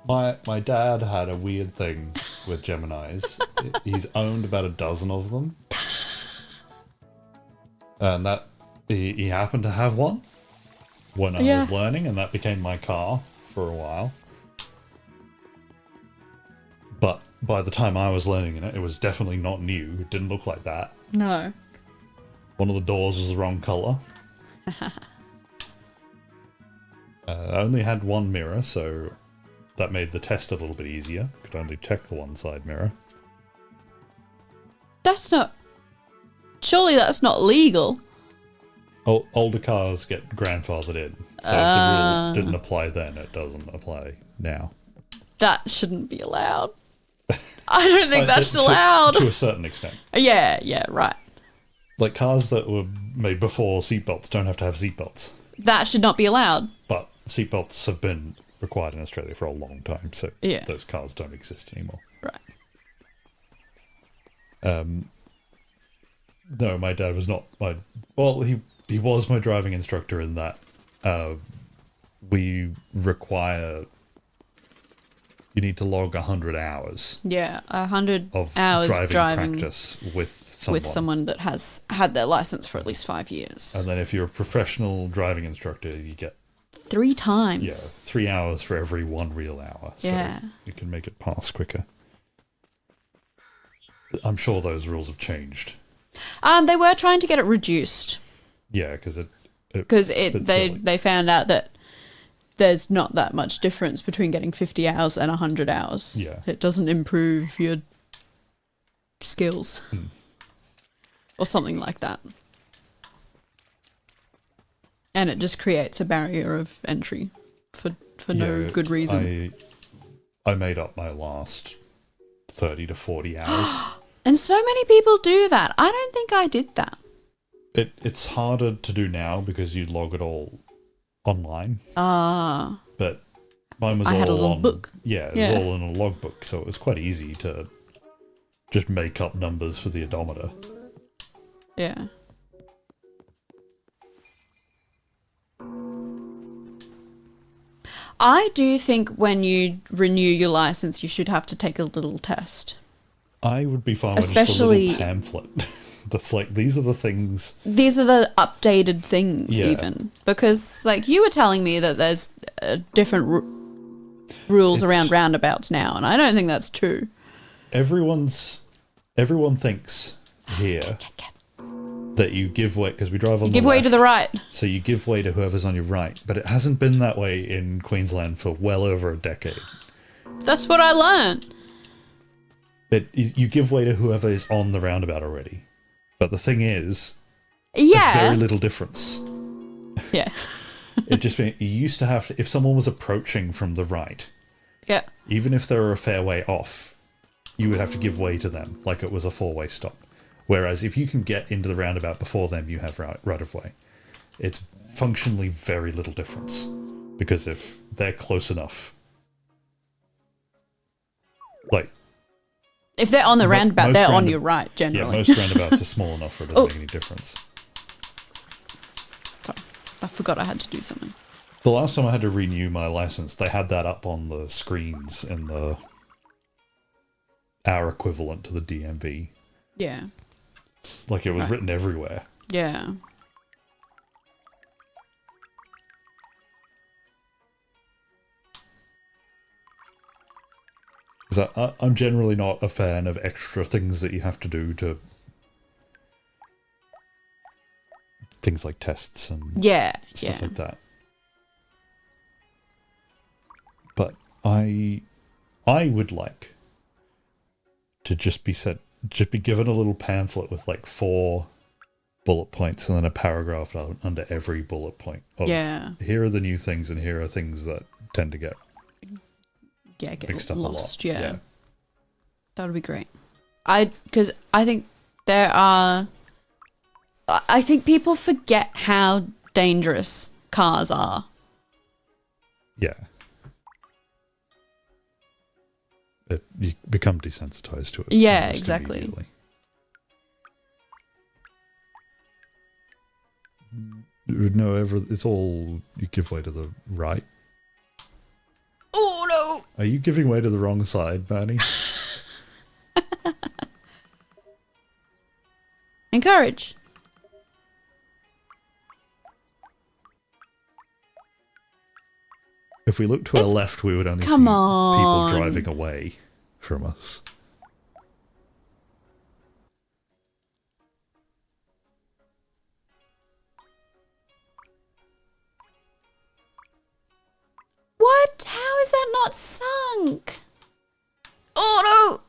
my dad had a weird thing with Geminis. He's owned about a dozen of them. And that he happened to have one when I was learning, and that became my car for a while. But by the time I was learning in it, it was definitely not new. It didn't look like that. No. One of the doors was the wrong colour. I only had one mirror, so that made the test a little bit easier. Could only check the one side mirror. That's not... Surely that's not legal. Older cars get grandfathered in. So if the rule didn't apply then, it doesn't apply now. That shouldn't be allowed. I don't think that's allowed. To a certain extent. Yeah, right. Like cars that were made before seatbelts don't have to have seatbelts. That should not be allowed. But seatbelts have been required in Australia for a long time, so Yeah. those cars don't exist anymore. Right. No, my dad was not my... Well, he was my driving instructor in that we require... You need to log 100 hours. Yeah, 100 of hours driving practice with someone that has had their license for at least 5 years. And then if you're a professional driving instructor, you get 3 times. Yeah, 3 hours for every 1 real hour. So Yeah. you can make it pass quicker. I'm sure those rules have changed. They were trying to get it reduced. Yeah, because they found out that there's not that much difference between getting 50 hours and 100 hours. Yeah. It doesn't improve your skills. Or something like that. And it just creates a barrier of entry for no good reason. I made up my last 30 to 40 hours. And so many people do that. I don't think I did that. It's harder to do now because you log it all online. But mine was I all had a little on, book. Yeah, it was all in a logbook, so it was quite easy to just make up numbers for the odometer. Yeah. I do think when you renew your license, you should have to take a little test. I would be fine with Especially- just a little pamphlet. That's like, these are the things... These are the updated things, Yeah. even. Because, like, you were telling me that there's different rules around roundabouts now, and I don't think that's true. Everyone thinks here that you give way, because we drive on the Give way left, to the right. so you give way to whoever's on your right, but it hasn't been that way in Queensland for well over a decade. That's what I learned. You give way to whoever is on the roundabout already. But the thing is, Yeah. there's very little difference. Yeah. It just means you used to have to, if someone was approaching from the right, Yeah. even if they were a fair way off, you would have to give way to them, like it was a 4-way stop. Whereas if you can get into the roundabout before them, you have right of way. It's functionally very little difference. Because if they're close enough, like... If they're on the roundabout, most they're on your right, generally. Yeah, most roundabouts are small enough where it doesn't make any difference. Sorry. I forgot I had to do something. The last time I had to renew my license, they had that up on the screens in our equivalent to the DMV. Yeah. Like it was written everywhere. Yeah. Because I'm generally not a fan of extra things that you have to do to... Things like tests and stuff like that. But I would like to just be given a little pamphlet with like 4 bullet points and then a paragraph under every bullet point. Here are the new things and here are things that tend to get mixed up lost. a lot. Yeah. That would be great. Because I think I think people forget how dangerous cars are. Yeah. You become desensitized to it. Yeah, almost exactly. immediately. No, it's all you give way to the right. Oh no! Are you giving way to the wrong side, Bernie? Encourage. If we look to our left, we would only see Come on. people driving away from us. What? How is that not sunk? Oh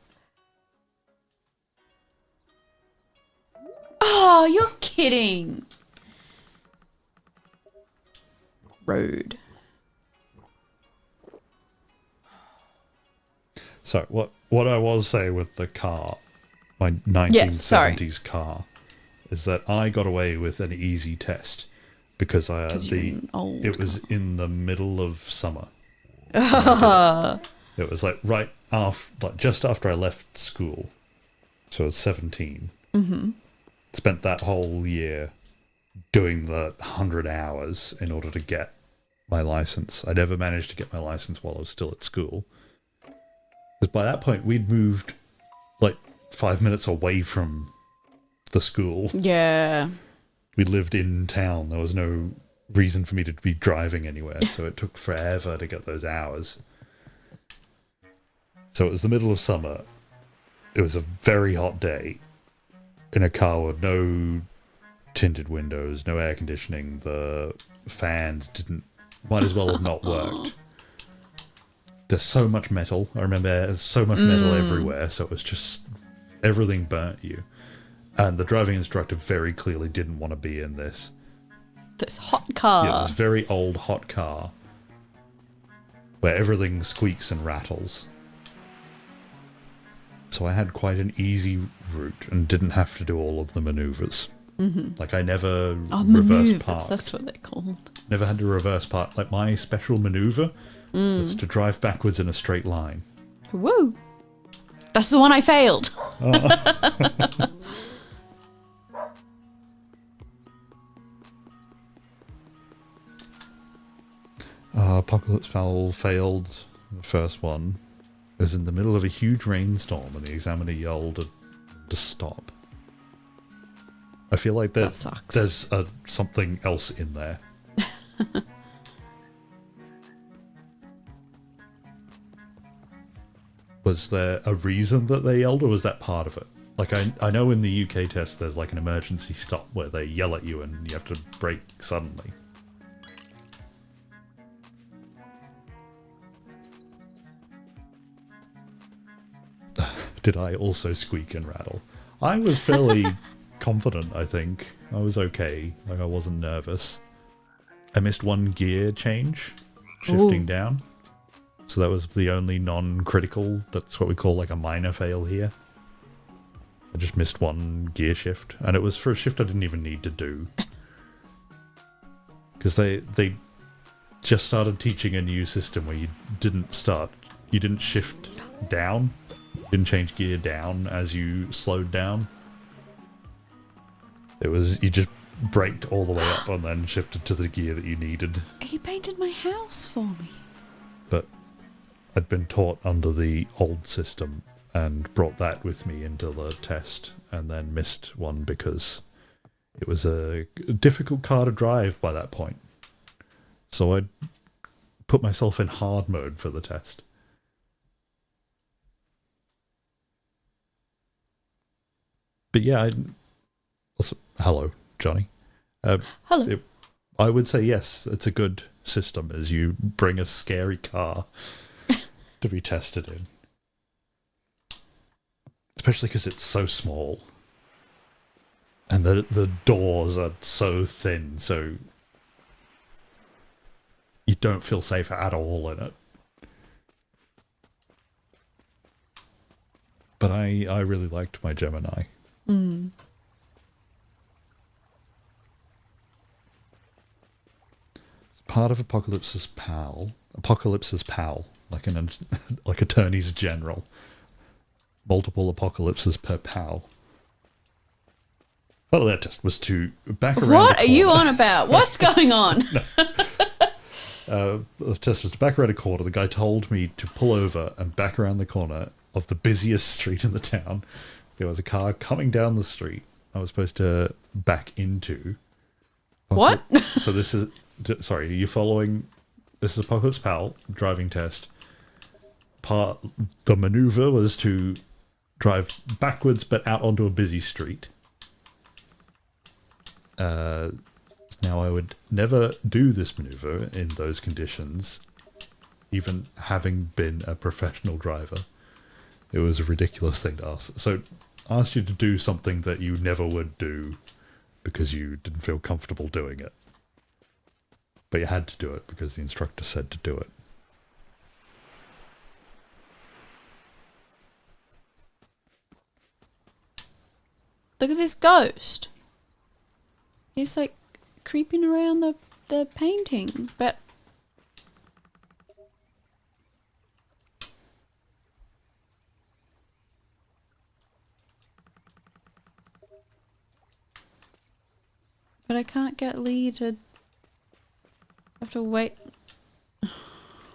no! Oh, you're kidding. Road. So what I was saying with the car, my 1970s car, is that I got away with an easy test because you're an old it was in the middle of summer. It was like right after, like just after I left school. So I was 17. Mm-hmm. Spent that whole year doing the 100 hours in order to get my license. I never managed to get my license while I was still at school. Because by that point, we'd moved like 5 minutes away from the school. Yeah. We lived in town. There was no reason for me to be driving anywhere, so it took forever to get those hours. So it was the middle of summer. It was a very hot day in a car with no tinted windows, no air conditioning. The fans might as well have not worked. There's so much metal. I remember there's so much metal everywhere, so it was just everything burnt you. And the driving instructor very clearly didn't want to be in this. This hot car. Yeah, this very old hot car where everything squeaks and rattles. So I had quite an easy route and didn't have to do all of the maneuvers. Mm-hmm. Like I never reverse parked. That's what they're called. Never had to reverse park. Like my special maneuver was to drive backwards in a straight line. Woo! That's the one I failed. Apocalypse Fowl failed the first one. It was in the middle of a huge rainstorm and the examiner yelled to stop. I feel like that sucks. There's something else in there. Was there a reason that they yelled, or was that part of it? Like, I know in the UK test there's like an emergency stop where they yell at you and you have to brake suddenly. Did I also squeak and rattle? I was fairly confident, I think. I was okay. Like, I wasn't nervous. I missed one gear change, shifting down. So that was the only non-critical. That's what we call like a minor fail here. I just missed one gear shift. And it was for a shift I didn't even need to do. Because they just started teaching a new system where you didn't shift down. Didn't change gear down as you slowed down. It was, you just braked all the way up and then shifted to the gear that you needed. He painted my house for me. But I'd been taught under the old system and brought that with me into the test and then missed one because it was a difficult car to drive by that point. So I put myself in hard mode for the test. But yeah, hello, Johnny. Hello. I would say yes, it's a good system as you bring a scary car to be tested in. Especially because it's so small. And the doors are so thin, so you don't feel safe at all in it. But I really liked my Gemini. Mm. It's part of Apocalypse's pal, like attorneys general. Multiple apocalypses per pal. Part of that test was to back around. What are you on about? What's going on? The test was to back around a corner. The guy told me to pull over and back around the corner of the busiest street in the town. There was a car coming down the street I was supposed to back into. What? So this is... Sorry, are you following? This is Apocalypse Pal driving test. The maneuver was to drive backwards but out onto a busy street. Now I would never do this maneuver in those conditions, even having been a professional driver. It was a ridiculous thing to ask. So asked you to do something that you never would do because you didn't feel comfortable doing it. But you had to do it because the instructor said to do it. Look at this ghost. He's like creeping around the painting, but But I can't get Lee to... I have to wait.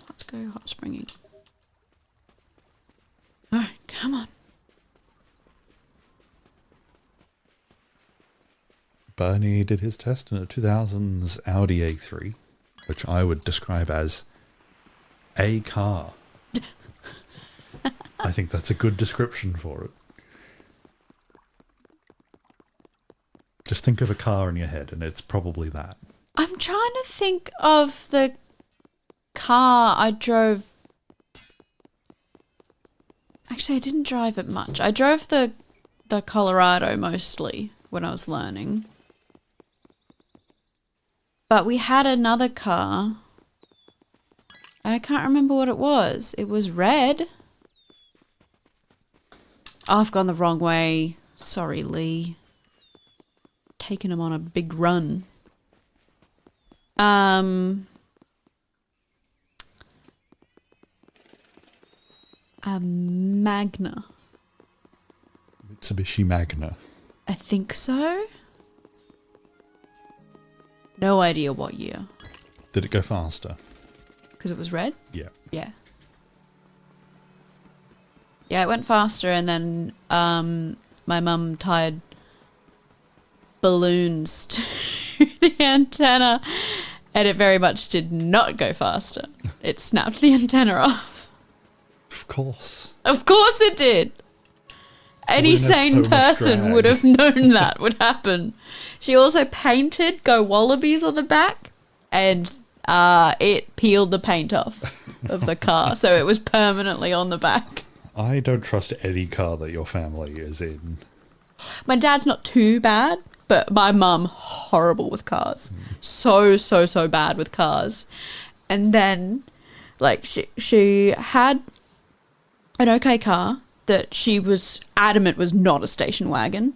Let's go hot springing. Alright, come on. Bernie did his test in a 2000s Audi A3, which I would describe as a car. I think that's a good description for it. Just think of a car in your head, and it's probably that. I'm trying to think of the car I drove. Actually, I didn't drive it much. I drove the Colorado mostly when I was learning. But we had another car. I can't remember what it was. It was red. Oh, I've gone the wrong way. Sorry, Lee. Taking him on a big run. A Magna. Mitsubishi Magna. I think so. No idea what year. Did it go faster? Because it was red? Yeah. Yeah. Yeah, it went faster, and then my mum tied balloons to the antenna, and it very much did not go faster. It snapped the antenna off. Of course. Of course it did. Any sane person would have known that would happen. She also painted Go Wallabies on the back, and it peeled the paint off of the car, so it was permanently on the back. I don't trust any car that your family is in. My dad's not too bad, but my mum, horrible with cars. So bad with cars. And then, like, she had an okay car that she was adamant was not a station wagon.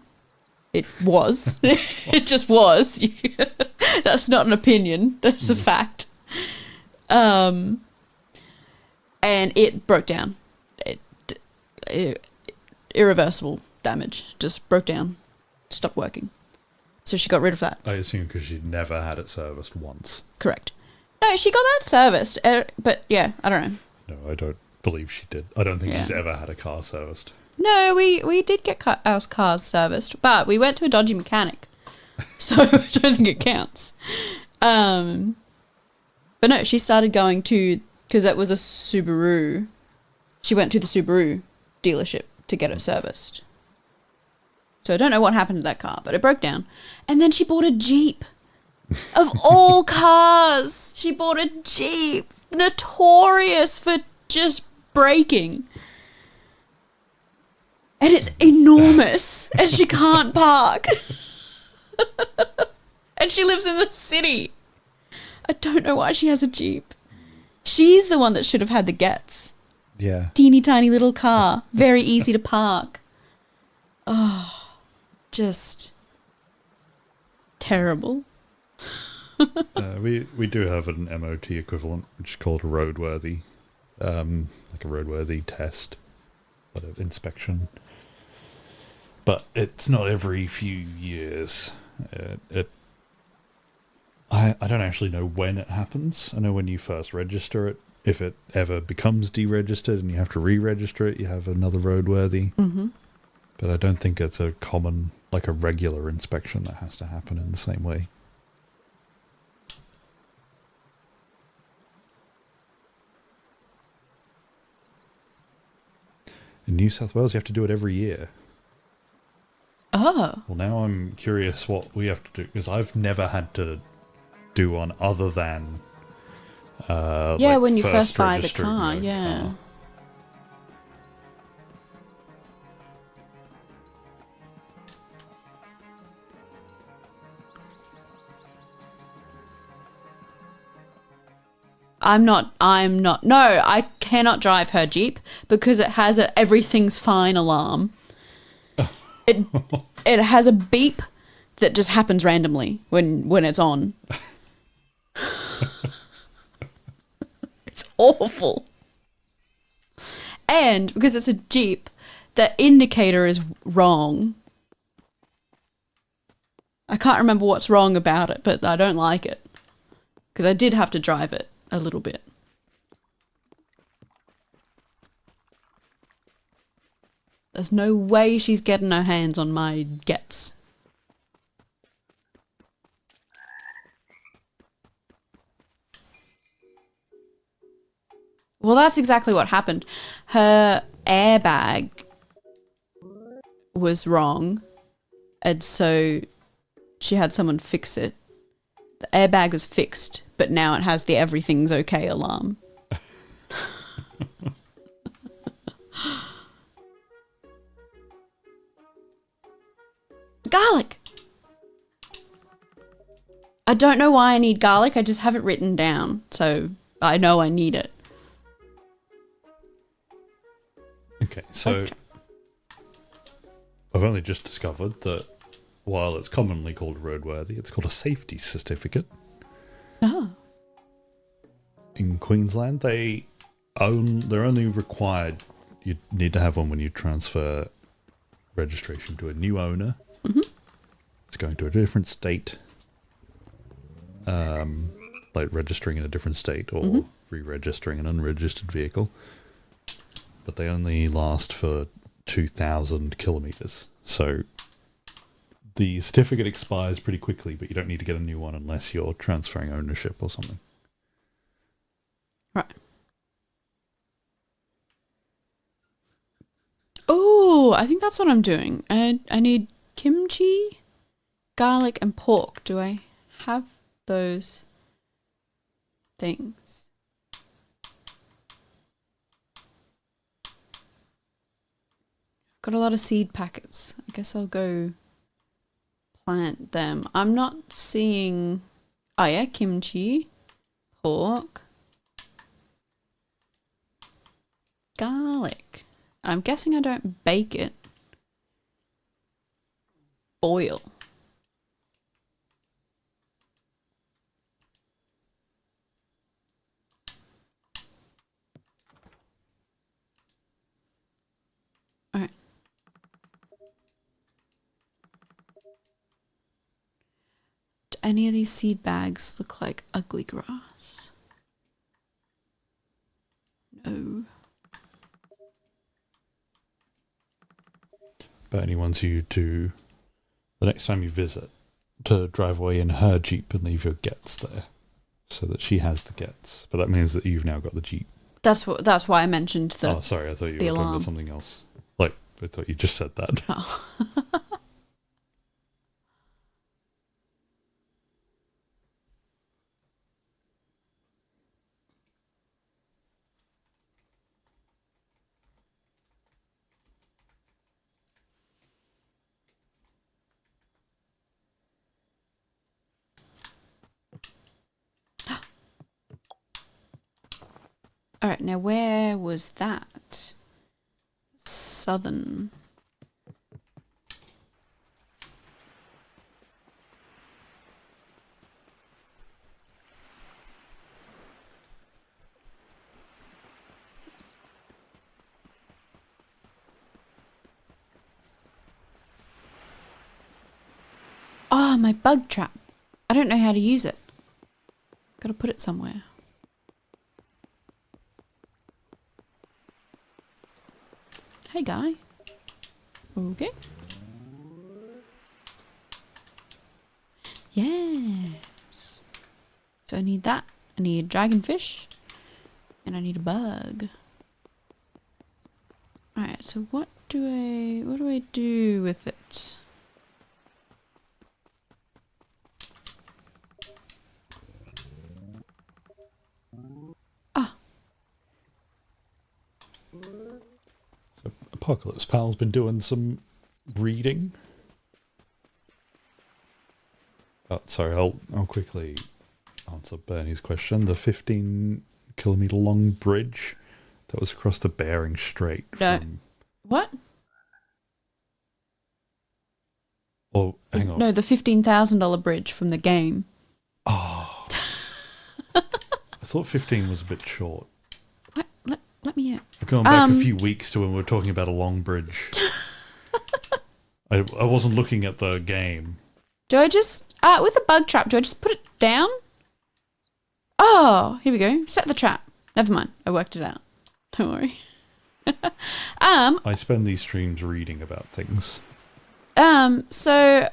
It was. It just was. That's not an opinion. That's a fact. And it broke down. Irreversible damage. Just broke down. Stopped working. So she got rid of that. I assume because she'd never had it serviced once. Correct. No, she got that serviced. But yeah, I don't know. No, I don't believe she did. I don't think she's ever had a car serviced. No, we did get our cars serviced, but we went to a dodgy mechanic. So I don't think it counts. But no, she started going to, because that was a Subaru. She went to the Subaru dealership to get it serviced. So I don't know what happened to that car, but it broke down. And then she bought a Jeep. Of all cars, she bought a Jeep. Notorious for just breaking. And it's enormous. And she can't park. And she lives in the city. I don't know why she has a Jeep. She's the one that should have had the Gets. Yeah. Teeny tiny little car. Very easy to park. Oh, just terrible. We do have an MOT equivalent, which is called a roadworthy. Like a roadworthy test. But of inspection. But it's not every few years. I don't actually know when it happens. I know when you first register it. If it ever becomes deregistered and you have to re-register it, you have another roadworthy. Mm-hmm. But I don't think it's a common, like a regular inspection that has to happen in the same way. In New South Wales, you have to do it every year. Oh. Well, now I'm curious what we have to do, because I've never had to do one other than like when you first buy the registering car, your yeah. car. No, I cannot drive her Jeep because it has a everything's fine alarm. It has a beep that just happens randomly when it's on. It's awful. And because it's a Jeep, the indicator is wrong. I can't remember what's wrong about it, but I don't like it. Because I did have to drive it a little bit. There's no way she's getting her hands on my gets. Well, that's exactly what happened. Her airbag was wrong, and so she had someone fix it. The airbag was fixed, but now it has the everything's okay alarm. Garlic! I don't know why I need garlic, I just have it written down, so I know I need it. Okay, so I've only just discovered that while it's commonly called roadworthy, it's called a safety certificate. Oh. In Queensland, they're only required. You need to have one when you transfer registration to a new owner. Mm-hmm. It's going to a different state, like registering in a different state or re-registering an unregistered vehicle. But they only last for 2,000 kilometers. So the certificate expires pretty quickly, but you don't need to get a new one unless you're transferring ownership or something. Right. Oh, I think that's what I'm doing. I need kimchi, garlic, and pork. Do I have those things? Got a lot of seed packets. I guess I'll go plant them. I'm not seeing... Oh yeah, kimchi, pork, garlic. I'm guessing I don't bake it. Boil. Alright. Do any of these seed bags look like ugly grass? No. Bernie wants you to, the next time you visit, to drive away in her Jeep and leave your gets there, so that she has the gets. But that means that you've now got the Jeep. That's why I mentioned the... Oh, sorry, I thought you were talking about something else. Like, I thought you just said that. Oh. Alright, now where was that? Southern. Oh, my bug trap. I don't know how to use it. Gotta put it somewhere. Hey, guy. Okay. Yes. So I need that. I need dragonfish. And I need a bug. Alright, so what do I do with it? Ah. So Apocalypse Pal's been doing some reading. Oh, sorry, I'll quickly answer Bernie's question. The 15-kilometer long bridge that was across the Bering Strait. No. What? Oh, hang on. No, the $15,000 bridge from the game. Oh. I thought 15 was a bit short. What? Let me out. We're going back a few weeks to when we were talking about a long bridge. I wasn't looking at the game. Do I just, with a bug trap, do I just put it down? Oh, here we go. Set the trap. Never mind. I worked it out. Don't worry. I spend these streams reading about things. So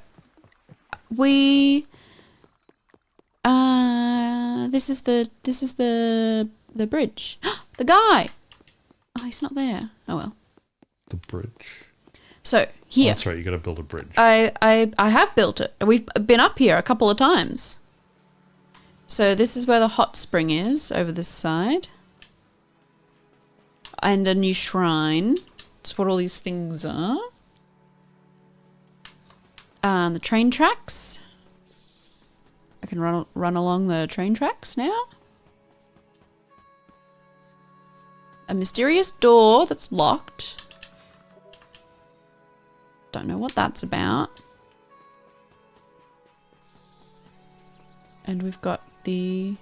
we, this is the bridge. The guy. Oh, he's not there. Oh well. The bridge. So here. Oh, that's right. You got to build a bridge. I have built it. We've been up here a couple of times. So this is where the hot spring is, over this side. And a new shrine. That's what all these things are. The train tracks. I can run along the train tracks now. A mysterious door that's locked. Don't know what that's about. And we've got the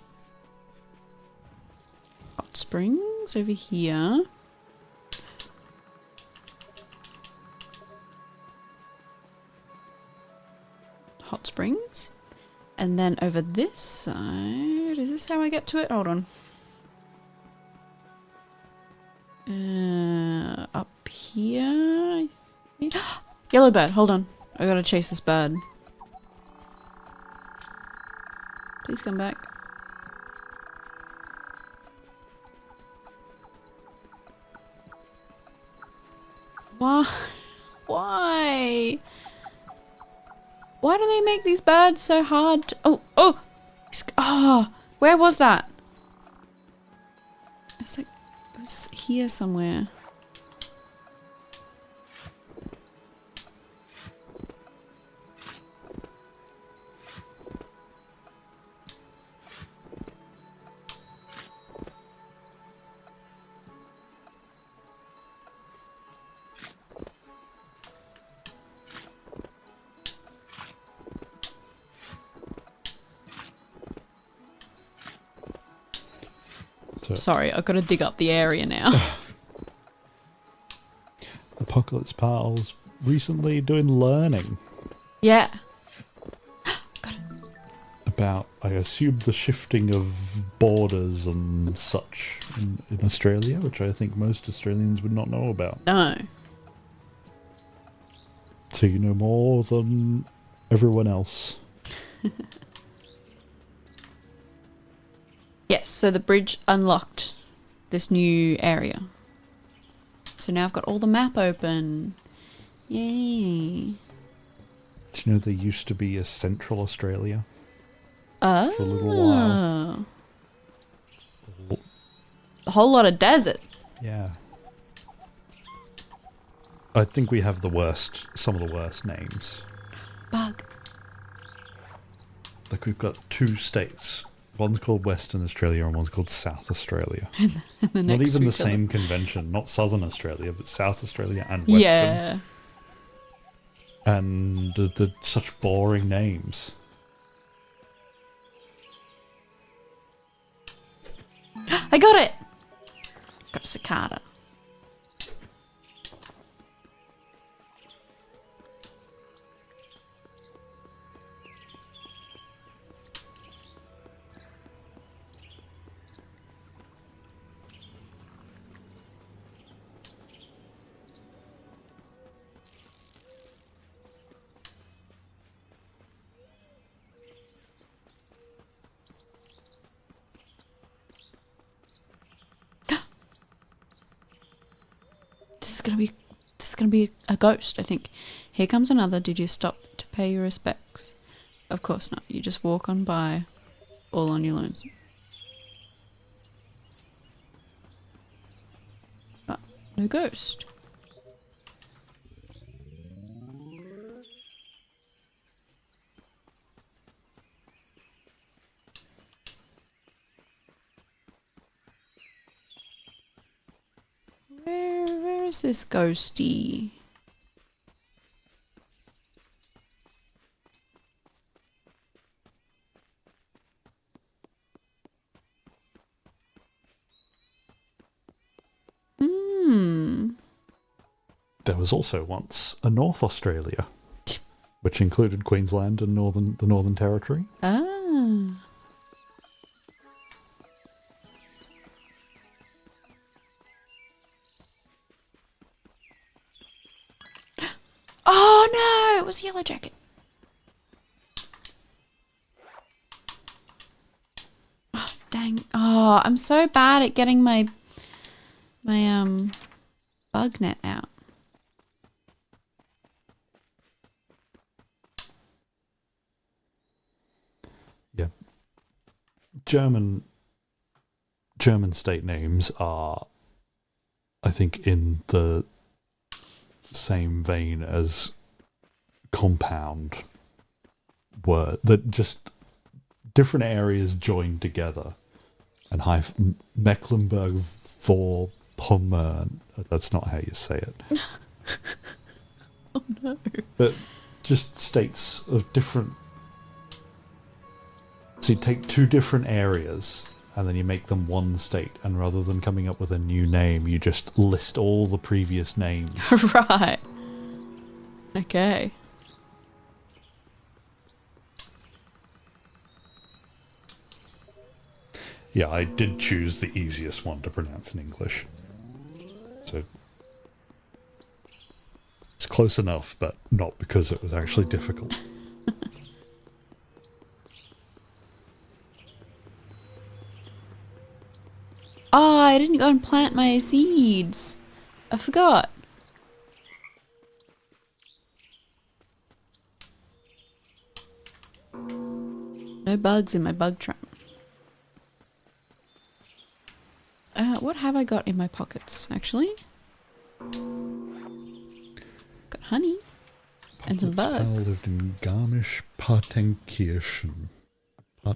hot springs over here. Hot springs. And then over this side, is this how I get to it? Hold on. Up here, I think. Yellow bird, hold on. I gotta chase this bird. Please come back. Why? Why? Why do they make these birds so hard to... Oh! Where was that? It's like... It's here somewhere. Sorry, I've got to dig up the area now. Apocalypse Pals recently doing learning. Yeah. Got it. About, I assume, the shifting of borders and such in Australia, which I think most Australians would not know about. No. So you know more than everyone else. Yes, so the bridge unlocked this new area. So now I've got all the map open. Yay. Do you know there used to be a Central Australia? Oh. For a little while. A whole lot of desert. Yeah. I think we have some of the worst names. Bug. Like we've got two states. One's called Western Australia and one's called South Australia. Not even the same convention. Not Southern Australia, but South Australia and Western. Yeah. And they're such boring names. I got it! Got a cicada. This is gonna be a ghost, I think. Here comes another. Did you stop to pay your respects? Of course not. You just walk on by, all on your lonesome. But no ghost. Where is this ghosty? There was also once a North Australia. which included Queensland and the Northern Territory. Ah. Oh no, it was a yellow jacket. Oh, dang. Oh, I'm so bad at getting my bug net out. Yeah. German state names are, I think, in the same vein as compound word, that just different areas joined together, and Mecklenburg-Vorpommern. That's not how you say it. Oh no! But just states of different. So you take two different areas and then you make them one state, and rather than coming up with a new name, you just list all the previous names. Right. Okay. Yeah, I did choose the easiest one to pronounce in English. So it's close enough, but not because it was actually difficult. Oh, I didn't go and plant my seeds. I forgot. No bugs in my bug trap. What have I got in my pockets, actually? Got honey. And some bugs. Lived in Garmisch-Partenkirchen. Ah.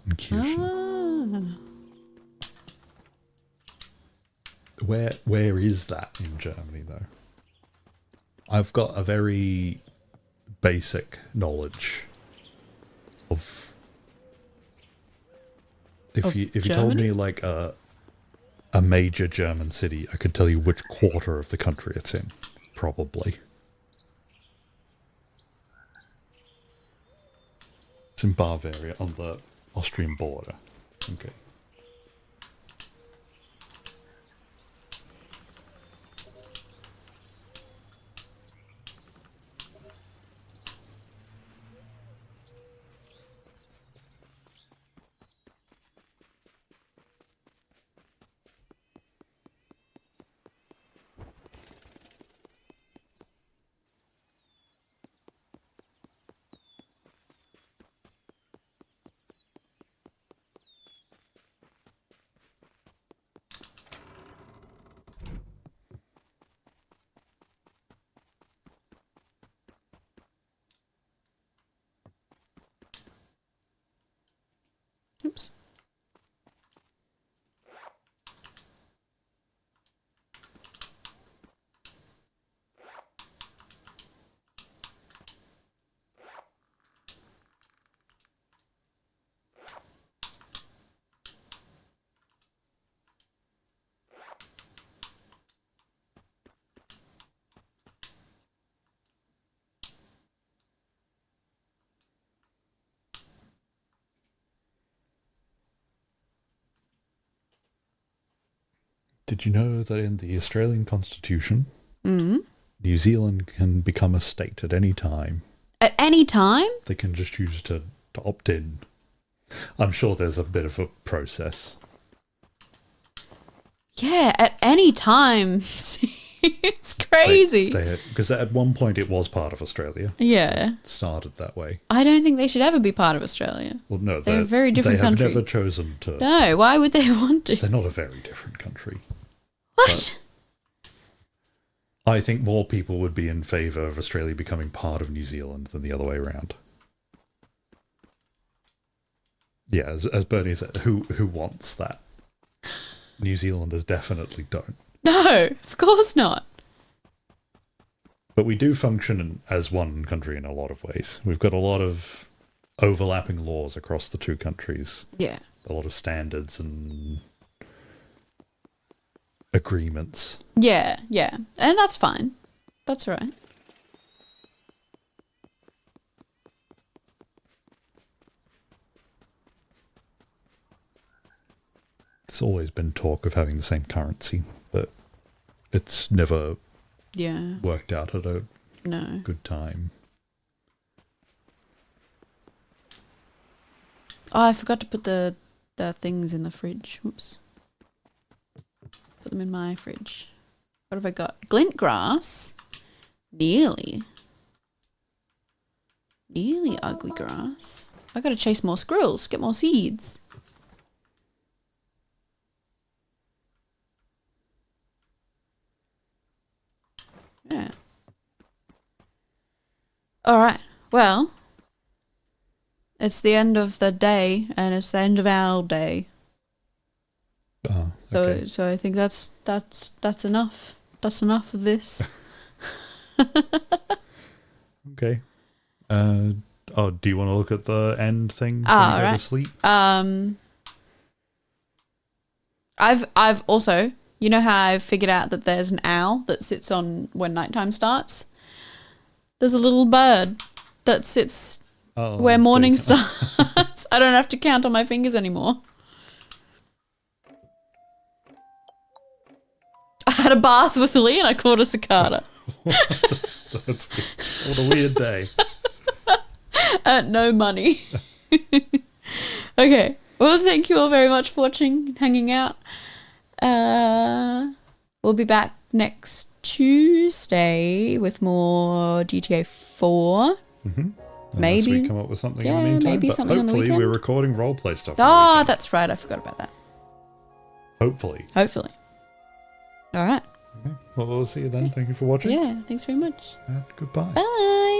Where is that in Germany, though? I've got a very basic knowledge of. If you told me like a major German city, I could tell you which quarter of the country it's in, probably. It's in Bavaria on the Austrian border. Okay. Oops. Did you know that in the Australian Constitution, Mm-hmm. New Zealand can become a state at any time? At any time? They can just choose to opt in. I'm sure there's a bit of a process. Yeah, at any time. It's crazy. Because at one point it was part of Australia. Yeah. It started that way. I don't think they should ever be part of Australia. Well, no, They're a very different country. They have never chosen to. No, why would they want to? They're not a very different country. What? But I think more people would be in favour of Australia becoming part of New Zealand than the other way around. Yeah, as Bernie said, who wants that? New Zealanders definitely don't. No, of course not. But we do function as one country in a lot of ways. We've got a lot of overlapping laws across the two countries. Yeah. A lot of standards and agreements. Yeah, yeah. And that's fine. That's all right. There's always been talk of having the same currency, but it's never worked out at a good time. Oh, I forgot to put the things in the fridge. Oops. Put them in my fridge. What have I got? Glint grass. Nearly ugly grass. I gotta chase more squirrels, get more seeds. Yeah. Alright, well, it's the end of the day, and it's the end of our day. Oh, okay. So I think that's enough. That's enough of this. Okay. Do you want to look at the end thing when you go to sleep? I've also, you know how I've figured out that there's an owl that sits on when nighttime starts? There's a little bird that sits where morning starts. I don't have to count on my fingers anymore. I had a bath with Lee and I caught a cicada. That's what a weird day. At no money. Okay. Well, thank you all very much for watching, hanging out. We'll be back next Tuesday with more GTA 4. Mm-hmm. Maybe we come up with something in the meantime. Maybe something on the weekend. Hopefully we're recording roleplay stuff. Oh, that's right. I forgot about that. Hopefully. All right. Okay. Well, we'll see you then. Thank you for watching. Yeah, thanks very much. And goodbye. Bye.